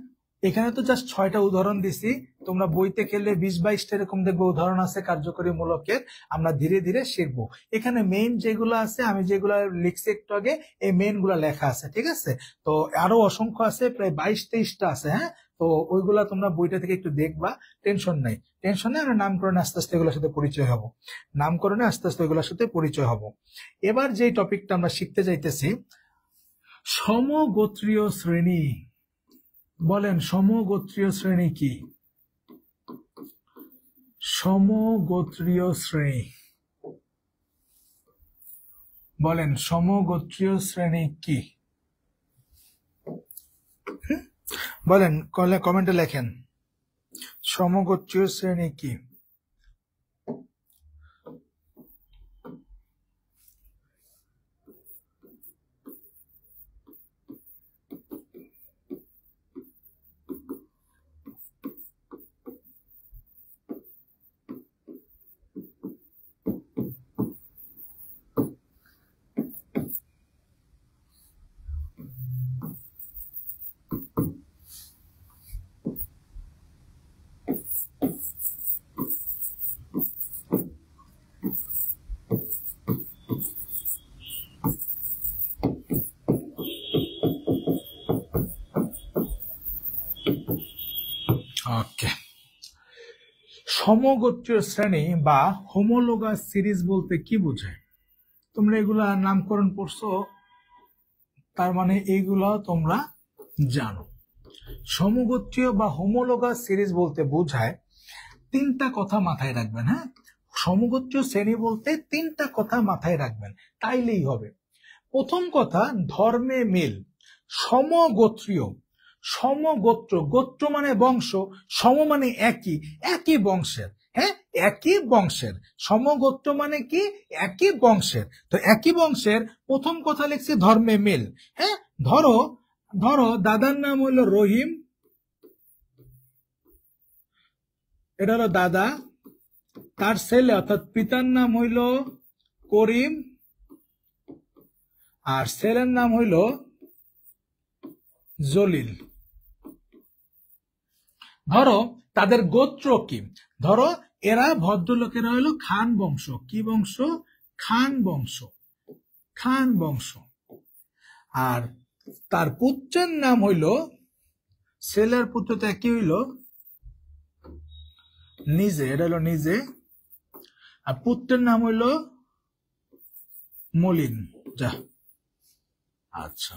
এখানে তো জাস্ট 6টা উদাহরণ দিছি, তোমরা বইতে খেলে 20-22টা এরকম দেখবো উদাহরণ আছে কার্যকরী মূলকের। আমরা ধীরে ধীরে শিখবো। এখানে মেইন যেগুলো আছে, আমি যেগুলো লিখছি একটু আগে, এই মেইন গুলা লেখা আছে। ঠিক আছে, তো আরো অসংখ্য আছে, প্রায় 22-23টা আছে। হ্যাঁ, তো ওইগুলা তোমরা বইটা থেকে একটু দেখবা, টেনশন নাই। টেনশন নেই, আমরা নামকরণে আস্তে আস্তে এগুলোর সাথে পরিচয় হব, নামকরণে আস্তে আস্তে এগুলোর সাথে পরিচয় হব। এবার যে টপিকটা আমরা শিখতে যাইতেছি, সমগোত্রীয় শ্রেণী। বলেন সমগোত্রীয় শ্রেণী কি? সমগোত্রীয় শ্রেণী বলেন, সমগোত্রীয় শ্রেণী কি? বলেন, কমেন্টে লেখেন সমগোত্রীয় শ্রেণী কি? ওকে, সমগোত্রীয় শ্রেণী বা হোমোলোগাস সিরিজ বলতে কি বোঝায়? তোমরা এগুলা নামকরণ পড়ছো, তার মানে এইগুলা তোমরা জানো। সমগোত্রীয় বা হোমোলোগাস সিরিজ বলতে বোঝায় 3টা কথা মাথায় রাখবেন। হ্যাঁ, সমগোত্রীয় শ্রেণী বলতে 3টা কথা মাথায় রাখবেন, তাইলেই হবে। প্রথম কথা, ধর্মে মিল। সমগোত্রীয়, সমগোত্র, গোত্র মানে বংশ, সম মানে একই, একই বংশের। হ্যাঁ, একই বংশের। সমগোত্র মানে কি? একই বংশের। তো একই বংশের প্রথম কথা লিখছি ধর্মে মিল। হ্যাঁ, ধরো ধরো দাদার নাম হলো রহিম, এটা হলো দাদা, তার ছেলে অর্থাৎ পিতার নাম হইল করিম, আর ছেলের নাম হইল জলিল। ধরো তাদের গোত্র কি? ধরো এরা ভদ্রলোকেরা হইল খান বংশ। কি বংশ? খান বংশ। খান বংশ। আর তার পুত্রের নাম হইল, ছেলের পুত্র তো একই হইল, নিজে, এটা হলো নিজে, আর পুত্রের নাম হইল মলিন। যা, আচ্ছা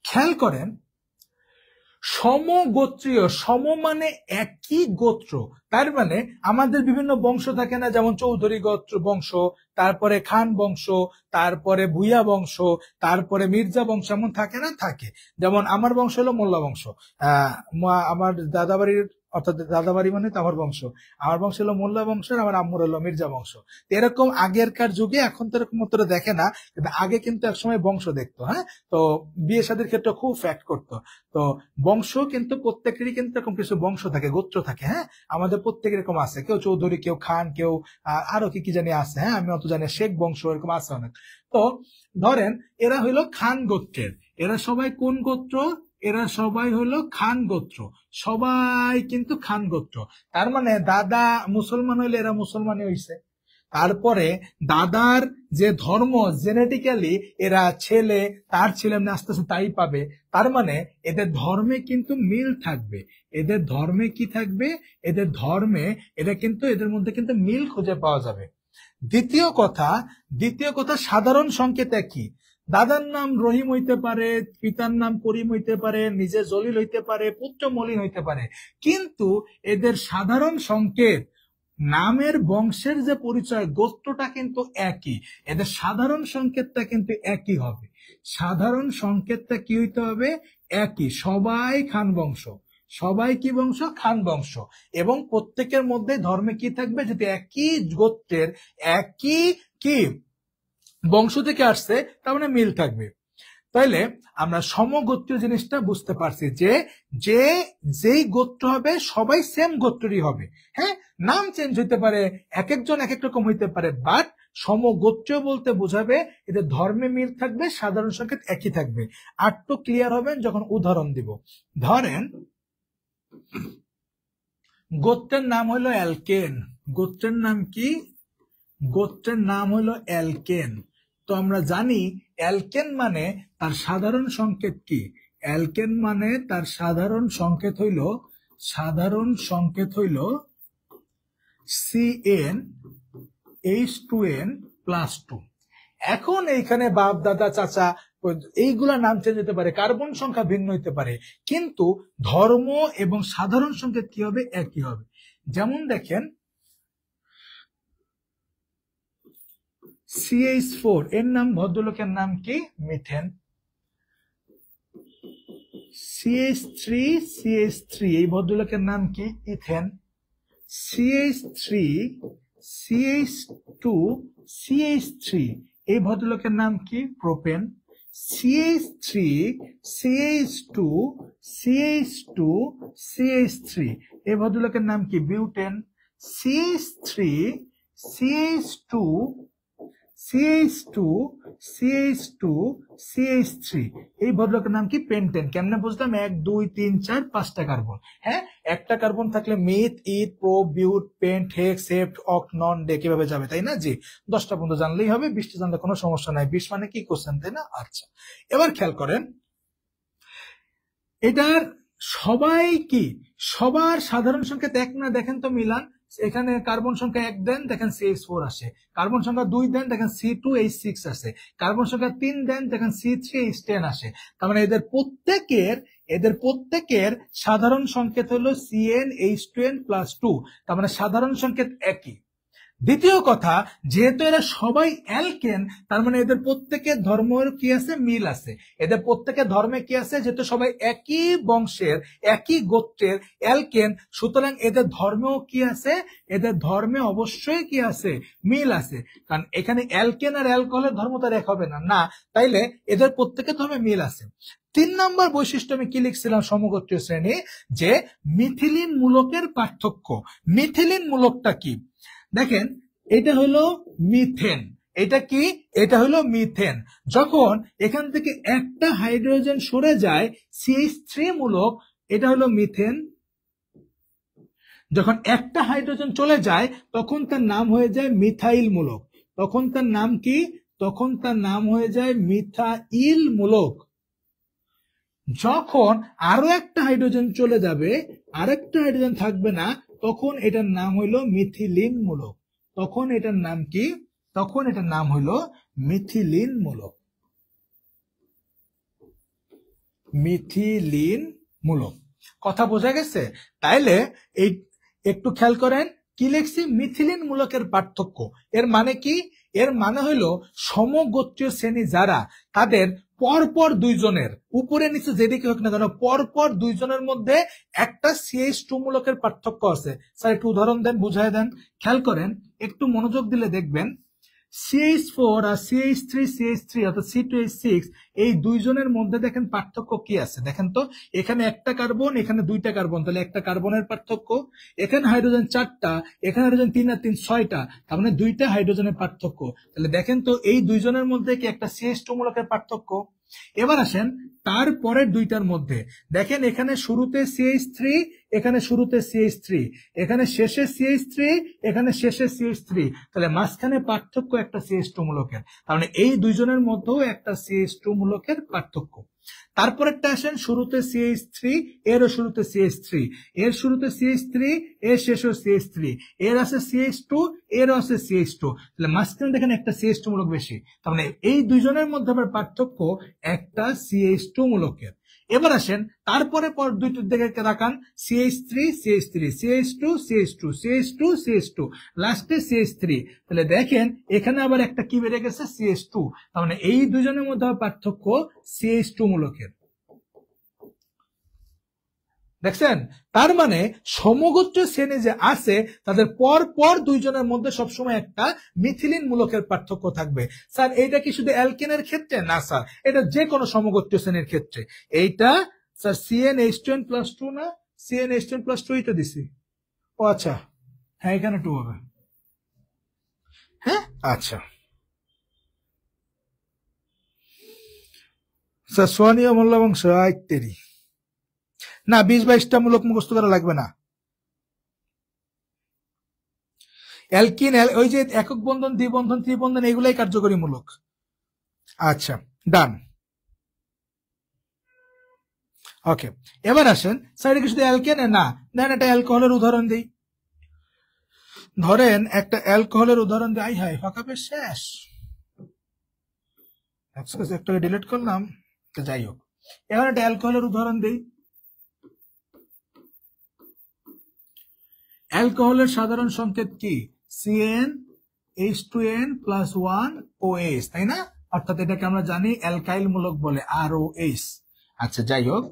খেয়াল করেন, সমগোত্রীয়, সম মানে একই গোত্র, তার মানে আমাদের বিভিন্ন বংশ থাকে না, যেমন চৌধুরী গোত্র বংশ, তারপরে খান বংশ, তারপরে ভুইয়া বংশ, তারপরে মির্জা বংশ, এমন থাকে না? থাকে। যেমন আমার বংশ হলো মোল্লা বংশ, আমার দাদাবাড়ির, অর্থাৎ দাদাবাড়ি মানে তো আমার বংশ, আমার বংশ হলো মোল্লা বংশ, আমার আম্মুর হলো মির্জা বংশ। এরকম আগেরকার যুগে, এখন তো এরকম অতটা দেখে না, কিন্তু আগে কিন্তু একসময় বংশ দেখতো। হ্যাঁ, তো বিয়ে শাদীর ক্ষেত্রে খুব ফ্যাক্ট করতো। তো বংশ কিন্তু প্রত্যেকেরই কিন্তু এরকম কিছু বংশ থাকে, গোত্র থাকে। হ্যাঁ, আমাদের প্রত্যেকের এরকম আছে, কেউ চৌধুরী, কেউ খান, কেউ আরো কি কি জানি আছে। হ্যাঁ, আমি অত জানি, শেখ বংশ এরকম আছে অনেক। তো ধরেন এরা হইলো খান গোত্রের, এরা সবাই কোন গোত্র? এরা সবাই হলো খান গোত্র, সবাই কিন্তু খান গোত্র। তার মানে দাদা মুসলমান হইলে এরা মুসলমানই হইছে। তারপরে দাদার যে ধর্ম, জেনেটিক্যালি এরা ছেলে, তার ছেলে আস্তে আস্তে তাই পাবে। তার মানে এদের ধর্মে কিন্তু মিল থাকবে। এদের ধর্মে কি থাকবে? এদের ধর্মে এটা কিন্তু, এদের মধ্যে কিন্তু মিল খুঁজে পাওয়া যাবে। দ্বিতীয় কথা, সাধারণ সংকেত একই। দাদার নাম রহিম হইতে পারে, পিতার নাম করিম হইতে পারে, নিজে জলিল হইতে পারে, পুত্র মলিন হইতে পারে, কিন্তু এদের সাধারণ সংকেত, নামের বংশের যে পরিচয়, গোত্রটা কিন্তু একই। এদের সাধারণ সংকেতটা কিন্তু একই হবে। সাধারণ সংকেতটা কি হইতে হবে? একই। সবাই খান বংশ, সবাই কি বংশ? খান বংশ। এবং প্রত্যেকের মধ্যে ধর্মে কি থাকবে? যদি একই গোত্রের, একই কি বংশ থেকে আসছে, তার মানে মিল থাকবে। তাইলে আমরা সমগোত্রীয় জিনিসটা বুঝতে পারছি, যে যেই গোত্র হবে সবাই সেম গোত্রই হবে। হ্যাঁ, নাম চেঞ্জ হইতে পারে, এক একজন এক এক রকম হইতে পারে, বাট সমগোত্রীয় বলতে বোঝাবে এদের ধর্মে মিল থাকবে, সাধারণ সংকেত একই থাকবে। আর তো ক্লিয়ার হবেন যখন উদাহরণ দিব। ধরেন গোত্রের নাম হলো অ্যালকেন। গোত্রের নাম কি? গোত্রের নাম হলো অ্যালকেন। তো আমরা জানি অ্যালকেন মানে তার সাধারণ সংকেত কি? অ্যালকেন মানে তার সাধারণ সংকেত হইল CnH2n+2। এখন এইখানে বাপ দাদা চাচা এইগুলা নাম চেঞ্জ হতে পারে, কার্বন সংখ্যা ভিন্ন হইতে পারে, কিন্তু ধর্ম এবং সাধারণ সংকেত কি হবে? একই হবে। যেমন দেখেন CH4, এর নাম, ভদ্রলোকের নাম কি? মিথেন। CH3, এই ভদ্রলোকের নাম কি? ইথেন। CH3, CH2, CH3, এই ভদ্রলোকের নাম কি? Propane. CH3, CH2, CH2, CH3, এই ভদ্রলোকের নাম কি? Butane. CH3, CH2, CH2, CH2, CH3, এই ভদ্রলোকের নাম কি? পেন্টেন। কেমনে বুঝলাম? 1 2 3 4 5টা কার্বন। হ্যাঁ, একটা কার্বন থাকলে myth, ইথ, pro, বিউট, paint, hex, Sept, অক, নন, ডে কিভাবে যাবে, তাই না? জি, 10টা পর্যন্ত জানলেই হবে, 20টা জানলে কোনো সমস্যা নাই। 20 মানে কি কোশ্চেন, তাই না? আচ্ছা, এবার খেয়াল করেন, এটার সবাই কি, সবার সাধারণ সংকেত এক না? দেখেন তো মিলান। এখানে কার্বন সংখ্যা 1 দেন, দেখেন CH4 আসে। কার্বন সংখ্যা 2 দেন, দেখেন C2H6 আসে। কার্বন সংখ্যা 3 দেন, দেখেন C3H10 আসে। তার মানে এদের প্রত্যেকের সাধারণ সংকেত হলো CnH2n+2। তার মানে সাধারণ সংকেত একই। দ্বিতীয় কথা, যেহেতু এরা সবাই অ্যালকেন, তার মানে এদের প্রত্যেকের ধর্মের কি আছে? মিল আছে। এদের প্রত্যেকের ধর্মে কি আছে? যেহেতু সবাই একই বংশের, একই গোত্রের অ্যালকেন, সুতরাং এদের ধর্মেও কি আছে? এদের ধর্মে অবশ্যই কি আছে? মিল আছে। কারণ এখানে অ্যালকেন আর অ্যালকোহলের ধর্ম তো এক হবে না, না। তাইলে এদের প্রত্যেকের ধর্মে মিল আছে। 3 নম্বর বৈশিষ্ট্য আমি কি লিখছিলাম সমগোত্রীয় শ্রেণী? যে মিথিলিন মূলকের পার্থক্য। মিথিলিন মূলকটা কি? দেখেন, এটা হলো মিথেন। এটা কি? এটা হলো মিথেন। যখন এখান থেকে একটা হাইড্রোজেন সরে যায়, CH3 মূলক, এটা হলো মিথেন। যখন একটা হাইড্রোজেন চলে যায়, তখন তার নাম হয়ে যায় মিথাইল মূলক। তখন তার নাম কি? তখন তার নাম হয়ে যায় মিথাইল মূলক। যখন আরো একটা হাইড্রোজেন চলে যাবে, আরেকটা হাইড্রোজেন থাকবে না, তখন এটার নাম হইল মিথিলিন মূলক। তখন এটার নাম কি? তখন এটার নাম হলো মিথিলিন মূলক। মিথিলিন মূলক, কথা বোঝা গেছে? তাইলে এই একটু খেয়াল করেন কি লিখছি, মিথিলিন মূলকের পার্থক্য। এর মানে কি? এর মানে হইল সমগোত্রীয় শ্রেণী যারা, তাদের পরপর দুইজনের, উপরে নিচে যেদিকে হোক না কেন, পরপর দুইজনের মধ্যে একটা CH2 মূলকের পার্থক্য আছে। স্যার একটু উদাহরণ দেন, বুঝাই দেন। খেয়াল করেন, একটু মনোযোগ দিলে দেখবেন CH4 আর CH3 অর্থাৎ C2H6 এই দুইজনের মধ্যে দেখেন পার্থক্য কি আছে। দেখেন তো, এখানে একটা কার্বন, এখানে দুইটা কার্বন, তাহলে একটা কার্বনের পার্থক্য। এখানে হাইড্রোজেন 4টা, এখানে হাইড্রোজেন 3 আর 3 6টা, তার মানে দুইটা হাইড্রোজেনের পার্থক্য। তাহলে দেখেন তো এই দুইজনের মধ্যে কি একটা CH2 মূলকের পার্থক্য। এবার আসেন তারপরের দুইটার মধ্যে, দেখেন এখানে শুরুতে CH3, এখানে শুরুতে CH3, এখানে শেষে CH3, এখানে শেষে CH3, তাহলে মাঝখানে পার্থক্য একটা CH2 মূলকের। তার মানে এই দুইজনের মধ্যেও একটা CH2 মূলকের পার্থক্য। তারপরেরটা আসেন শুরুতে CH3, এরও শুরুতে CH3, এর শুরুতে CH3, এর শেষেও CH3, এর আছে CH2, এরও আছে CH2, তাহলে মাঝখানে দেখেন একটা CH2 মূলক বেশি। তার মানে এই দুইজনের মধ্যে আবার পার্থক্য একটা CH2 মূলকের। এবার আসেন তারপরে পর দুইটার দিকে রাখান, CH3, CH3, CH2, CH2, CH2, CH2, লাস্টে CH3, তাহলে দেখেন এখানে আবার একটা কি বেড়ে গেছে, CH2। তার মানে এই দুজনের মধ্যে পার্থক্য CH2 মূলকের। দেখছেন? তার মানে সমগোত্রীয় শ্রেণী যে আছে তাদের পর পর দুইজনের মধ্যে সবসময় একটা মিথিলিন মূলকের পার্থক্য থাকবে। স্যার এইটা কি শুধু অ্যালকেনের ক্ষেত্রে? না স্যার, এটা যে কোনো সমগোত্রীয় শ্রেণীর ক্ষেত্রে। এইটা স্যার CnH2n+2 না, CnH2n+2 এটা দিছি। ও আচ্ছা, হ্যাঁ এখানে 2 হবে। হ্যাঁ আচ্ছা স্যার, সোয়ানীয় মূল্যবংশ আইতেরি না, 20-22টা মূলক মুখস্থ করা লাগবে না। অ্যালকিন, ওই যে একক বন্ধন, দ্বিবন্ধন, ত্রিবন্ধন, এগুলাই কার্যকরী মূলক। আচ্ছা ডান, ওকে। এবার আসেন স্যার, এটা কি শুধু অ্যালকেন? না, দেন একটা অ্যালকোহলের উদাহরণ দিই। ধরেন একটা অ্যালকোহলের উদাহরণ দিই। হাই ফাঁকা শেষ, একটা ডিলিট করলাম, যাই হোক। এবার একটা অ্যালকোহলের উদাহরণ দিই। অ্যালকোহলের সাধারণ সংকেত কি? CnH2n+1OH, তাই না? অর্থাৎ এটাকে আমরা জানি অ্যালকাইল মূলক বলে, ROH। আচ্ছা যাই হোক,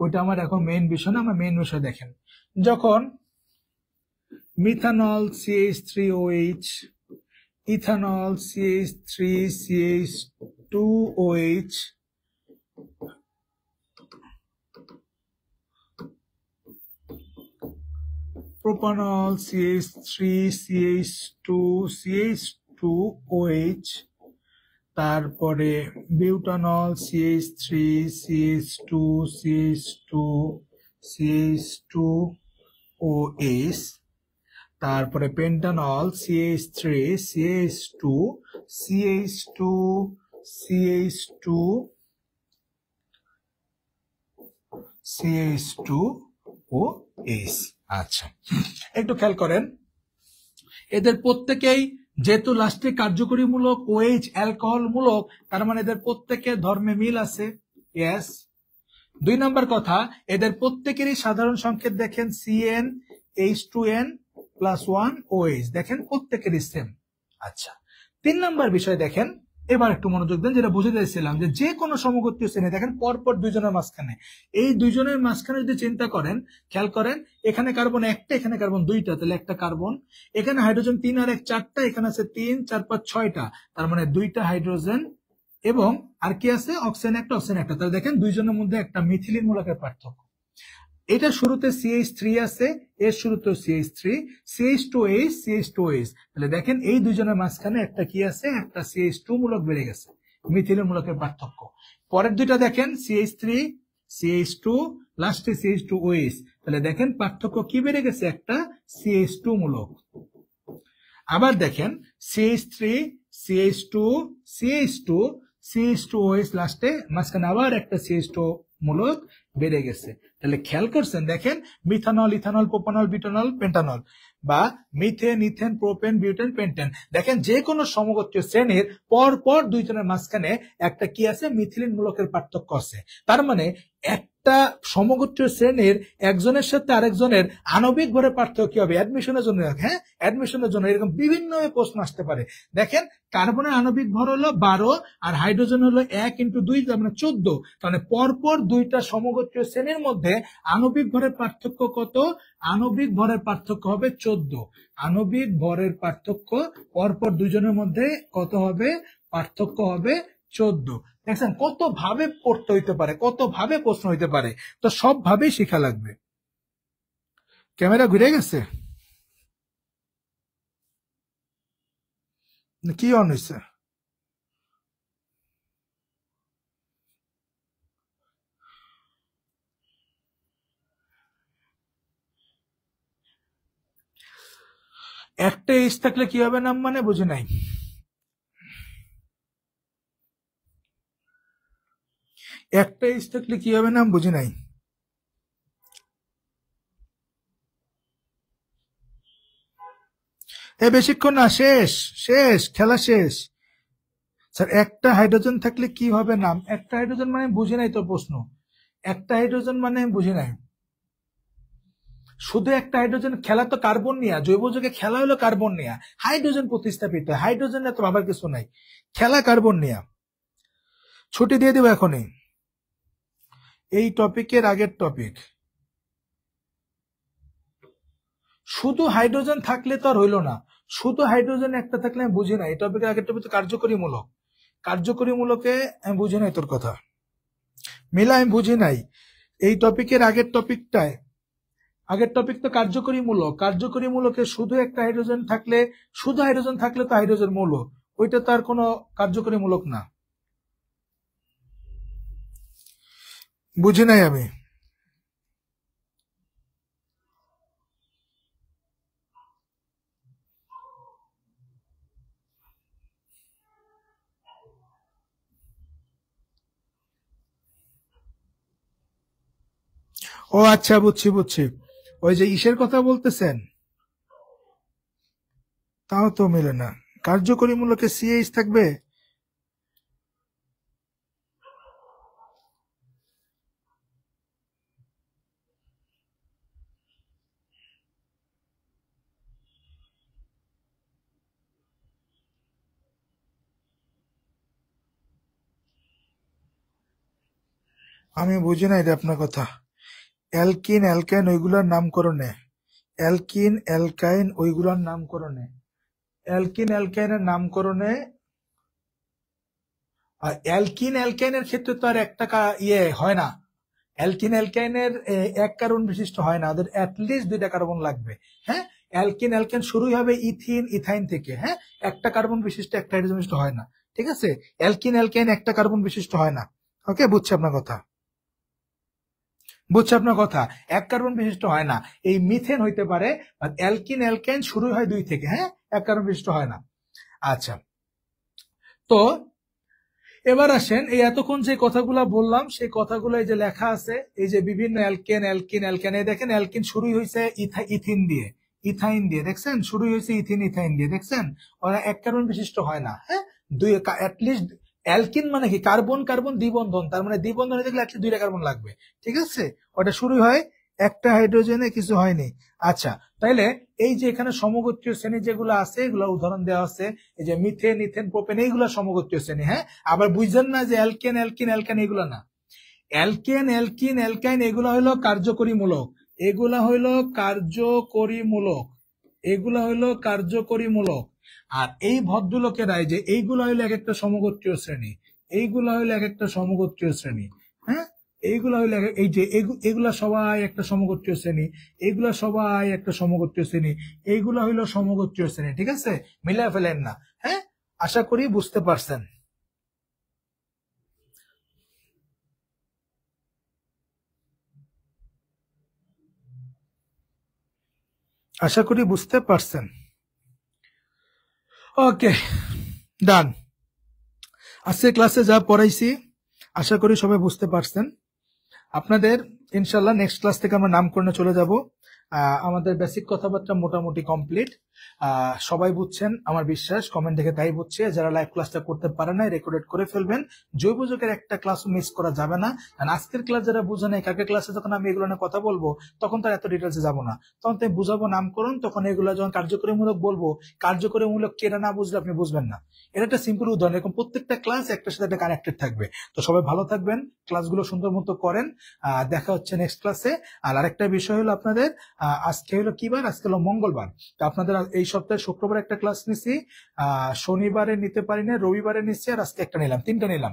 ওইটা আমার এখন মেইন বিষয় না, আমার মেইন বিষয় দেখেন, যখন methanol CH3OH, ethanol CH3CH2OH, propanol CH3CH2CH2OH, তারপরে বিউটানল CH3CH2CH2OH, তারপরে পেন্টানল CH3CH2CH2OH। আচ্ছা একটু খেয়াল করেন, এদের প্রত্যেকেই যেহেতু লাস্টে কার্যকরী মূলক OH অ্যালকোহল মূলক, তার মানে এদের প্রত্যেকের ধর্মে মিল আছে। ইয়েস। 2 নম্বর কথা, এদের প্রত্যেকেরই সাধারণ সংকেত দেখেন CnH2n+1OH, দেখেন প্রত্যেকেরই সেম। আচ্ছা 3 নম্বর বিষয় দেখেন, এবার একটু মনোযোগ দেন, যেটা বুঝে দিয়েছিলাম যে কোনো সমগোত্রীয় শ্রেণী দেখেন পরপর দুইজনের মাঝখানে, এই দুইজনের মাঝখানে যদি চিন্তা করেন, খেয়াল করেন এখানে কার্বন একটা, এখানে কার্বন দুইটা, তাহলে একটা কার্বন, এখানে হাইড্রোজেন 3 আর 1 4টা, এখানে আছে 3 4 5 6টা, তার মানে দুইটা হাইড্রোজেন, এবং আর কি আছে, অক্সিজেন একটা, অক্সিজেন একটা। তাহলে দেখেন দুইজনের মধ্যে একটা মিথিলিন মূলকের পার্থক্য। এটা শুরুতে CH3 আছে, এর শুরুতে CH3, CH2OH, CH2OH, তাহলে দেখেন এই দুইজনের মাঝখানে একটা কি আছে, একটা CH2 মূলক বেড়ে গেছে, মিথিলিন মূলকের পার্থক্য। পরের দুইটা দেখেন CH3, CH2, লাস্টে CH2OH, তাহলে দেখেন পার্থক্য কি বেড়ে গেছে, একটা CH2 মূলক। আবার দেখেন CH3, CH2, CH2, CH2OH, লাস্টে মাঝখানে আবার একটা CH2 মূলক বেড়ে গেছে। তাহলে খেয়াল করছেন, দেখেন methanol, ethanol, propanol, butanol, pentanol বা methane, ethane, propane, butane, pentane, দেখেন যে কোনো সমগোত্রীয় শ্রেণীর পর পর দুইজনের মাঝখানে একটা কি আছে, মিথিলিন মূলকের পার্থক্য আছে। তার মানে একটা সমগোত্রীয় শ্রেণীর একজনের সাথে আরেকজনের আণবিক ভরের পার্থক্য কি হবে অ্যাডমিশনের জন্য, হ্যাঁ অ্যাডমিশনের জন্য এরকম বিভিন্ন প্রশ্ন আসতে পারে। দেখেন কার্বনের আণবিক ভর হলো 12 আর হাইড্রোজেন হলো 1 × 2 তার মানে 14। তাহলে পরপর দুইটা সমগোত্রীয় শ্রেণীর মধ্যে আণবিক ভরের পার্থক্য কত? আণবিক ভরের পার্থক্য হবে 14। আণবিক ভরের পার্থক্য পরপর দুইজনের মধ্যে কত হবে? পার্থক্য হবে 14। দেখছেন কত ভাবে পড়তে হইতে পারে, কত ভাবে প্রশ্ন হইতে পারে, তো সব ভাবেই শেখা লাগবে। ক্যামেরা ঘুরে গেছে, কি অন হয়েছে? একটা এইচ থাকলে কি হবে নাম, মানে বুঝে নাই। একটা এইচ থাকলে কি হবে নাম, বুঝে নাই। বেশিক্ষণ না, শেষ শেষ, খেলা শেষ। স্যার একটা হাইড্রোজেন থাকলে কি হবে নাম? একটা হাইড্রোজেন মানে বুঝে নাই তোর প্রশ্ন। একটা হাইড্রোজেন মানে বুঝে নাই, শুধু একটা হাইড্রোজেন। খেলা তো কার্বন নিয়ে, জৈব যুগে খেলা হলো কার্বন নিয়ে, হাইড্রোজেন প্রতিস্থাপিত, হাইড্রোজেন তো আবার কিছু নাই, খেলা কার্বন নিয়ে। ছুটি দিয়ে দেবো এখনই, এই টপিকের আগের টপিক। শুধু হাইড্রোজেন থাকলে তো আর হইলো না, শুধু হাইড্রোজেন একটা থাকলে আমি বুঝি না। এই টপিকের আগের টপিক তো কার্যকরী মূলক, কার্যকরী মূলকে আমি বুঝি নাই তোর কথা মিলা, আমি বুঝি নাই। এই টপিকের আগের টপিকটায়, আগের টপিক তো কার্যকরী মূলক, কার্যকরী মূলকে শুধু একটা হাইড্রোজেন থাকলে, শুধু হাইড্রোজেন থাকলে তো হাইড্রোজেন মূল, ওইটা তো আর কোনো কার্যকরী মূলক না। বুঝি নাই আমি। ও আচ্ছা, বুঝছি বুঝছি, ওই যে ইসের কথা বলতেছেন, তাও তো মিলে না। কার্যকরী মূলকে সিএইচ থাকবে। আমি বুঝি নাই রে আপনার কথা। অ্যালকিন অ্যালকাইন ওইগুলোর নামকরণে, অ্যালকিন অ্যালকাইন ওইগুলোর নামকরণে, অ্যালকিন অ্যালকাইনের নামকরণে, আর অ্যালকিন অ্যালকাইনের ক্ষেত্রে তো আর একটা ইয়ে হয় না। অ্যালকিন অ্যালকাইনের এক কার্বন বিশিষ্ট হয় না, ওদের অ্যাটলিস্ট 2টা কার্বন লাগবে। হ্যাঁ অ্যালকিন অ্যালকাইন শুরুই হবে ইথিন ইথাইন থেকে। হ্যাঁ একটা কার্বন বিশিষ্ট, একটা হাইড্রোজেন বিশিষ্ট হয় না। ঠিক আছে, অ্যালকিন অ্যালকাইন একটা কার্বন বিশিষ্ট হয় না। ওকে, বুঝছি আপনার কথা, বুঝছি আপনার কথা, এক কার্বন বিশিষ্ট হয় না। এই মিথেন হইতে পারে, আর অ্যালকিন অ্যালকাইন শুরু হয় 2 থেকে। হ্যাঁ এক কার্বন বিশিষ্ট হয় না। আচ্ছা, তো এবার আসেন, এই এতক্ষণ যে কথাগুলা বললাম সেই কথাগুলো এই যে লেখা আছে, এই যে বিভিন্ন অ্যালকেন অ্যালকিন অ্যালকেন, এই দেখেন অ্যালকিন শুরুই হয়েছে ইথিন দিয়ে, ইথাইন দিয়ে, দেখছেন শুরুই হয়েছে ইথিন ইথাইন দিয়ে, দেখছেন ওরা এক কার্বন বিশিষ্ট হয় না। হ্যাঁ দুই অ্যাটলিস্ট, অ্যালকিন মানে কি কার্বন কার্বন দ্বিবন্ধন, তার মানে দ্বিবন্ধন হয়ে গেলে অ্যাটলিস্ট 2টা কার্বন লাগবে। ঠিক আছে, ওটা শুরু হয় একটা হাইড্রোজেনে, কিছু হয়নি। আচ্ছা, তাইলে এই যে এখানে সমগোত্রীয় শ্রেণী যেগুলো আছে এগুলো উদাহরণ দেওয়া আছে, এই যে মিথেন ইথেন প্রোপেন, এইগুলো সমগোত্রীয় শ্রেণী। হ্যাঁ আবার বুঝছেন না যে অ্যালকেন অ্যালকিন অ্যালকান এগুলো না, অ্যালকেন অ্যালকিন অ্যালকাইন এগুলো হলো কার্যকরী মূলক, এগুলা হইলো কার্যকরী মূলক, এগুলা হইলো কার্যকরী মূলক। আর এই ভদ্রলোকেরাই যে এইগুলা হইলো এক একটা সমগোত্রীয় শ্রেণী, এইগুলা হইলো এক একটা সমগোত্রীয় শ্রেণী। হ্যাঁ এইগুলা হইলো এই যে এগুলা সবাই একটা সমগোত্রীয় শ্রেণী, এইগুলা সবাই একটা সমগোত্রীয় শ্রেণী, এইগুলা হইলো সমগোত্রীয় শ্রেণী। ঠিক আছে, মিলা ফেলেন না। হ্যাঁ আশা করি বুঝতে পারছেন, আশা করি বুঝতে পারছেন। ওকে, ডান। আজকে ক্লাসে যা পড়াইছি আশা করি সবাই বুঝতে পারছেন। আপনাদের ইনশাল্লাহ নেক্সট ক্লাস থেকে আমরা নামকরণে চলে যাব। আমাদের বেসিক কথাবার্তা মোটামুটি কমপ্লিট, সবাই বুঝছেন আমার বিশ্বাস, কমেন্ট দেখে তাই বুঝছে। যারা লাইভ ক্লাসটা করতে পারে না রেকর্ডেড করে ফেলবেন, জৈব যুগের একটা ক্লাস মিস করা যাবে না। কারণ আজকের ক্লাস যারা বুঝে নেই, কালকের ক্লাসে যখন আমি এগুলো নিয়ে কথা বলবো তখন তার এত ডিটেলসে যাবো না, তখন তাই বুঝাবো নামকরণ, তখন এগুলো যখন কার্যকরীমূলক বলবো, কার্যকরীমূলক কেনা না বুঝলে আপনি বুঝবেন না। এটা একটা সিম্পল উদাহরণ, এরকম প্রত্যেকটা ক্লাস একটার সাথে একটা কানেক্টেড থাকবে। তো সবাই ভালো থাকবেন, ক্লাসগুলো সুন্দর মতো করেন। দেখা হচ্ছে নেক্সট ক্লাসে। আর আরেকটা বিষয় হলো আপনাদের, আজকে হলো কি বার? আজকে হলো মঙ্গলবার। তো আপনাদের এই সপ্তাহে শুক্রবার একটা ক্লাস নিছি, শনিবারে নিতে পারি না, রবিবারে নিচ্ছি, আর আজকে একটা নিলাম, 3টা নিলাম।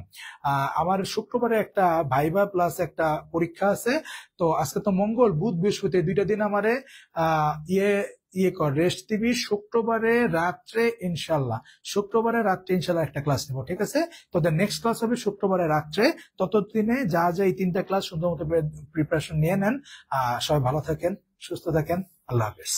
আমার শুক্রবারে একটা ভাইবা প্লাস একটা পরীক্ষা আছে। তো আজকে তো মঙ্গল, বুধ, বৃহস্পতি 2টা দিন আমারে রেস্ট দিবি। শুক্রবারে রাত্রে ইনশাল্লাহ একটা ক্লাস নেবো, ঠিক আছে? তো নেক্সট ক্লাস হবে শুক্রবারে রাত্রে। ততদিনে যা যা এই 3টা ক্লাস সুন্দর মতো প্রিপারেশন নিয়ে নেন। সবাই ভালো থাকেন, সুস্থ থাকেন, আল্লাহ হাফেজ।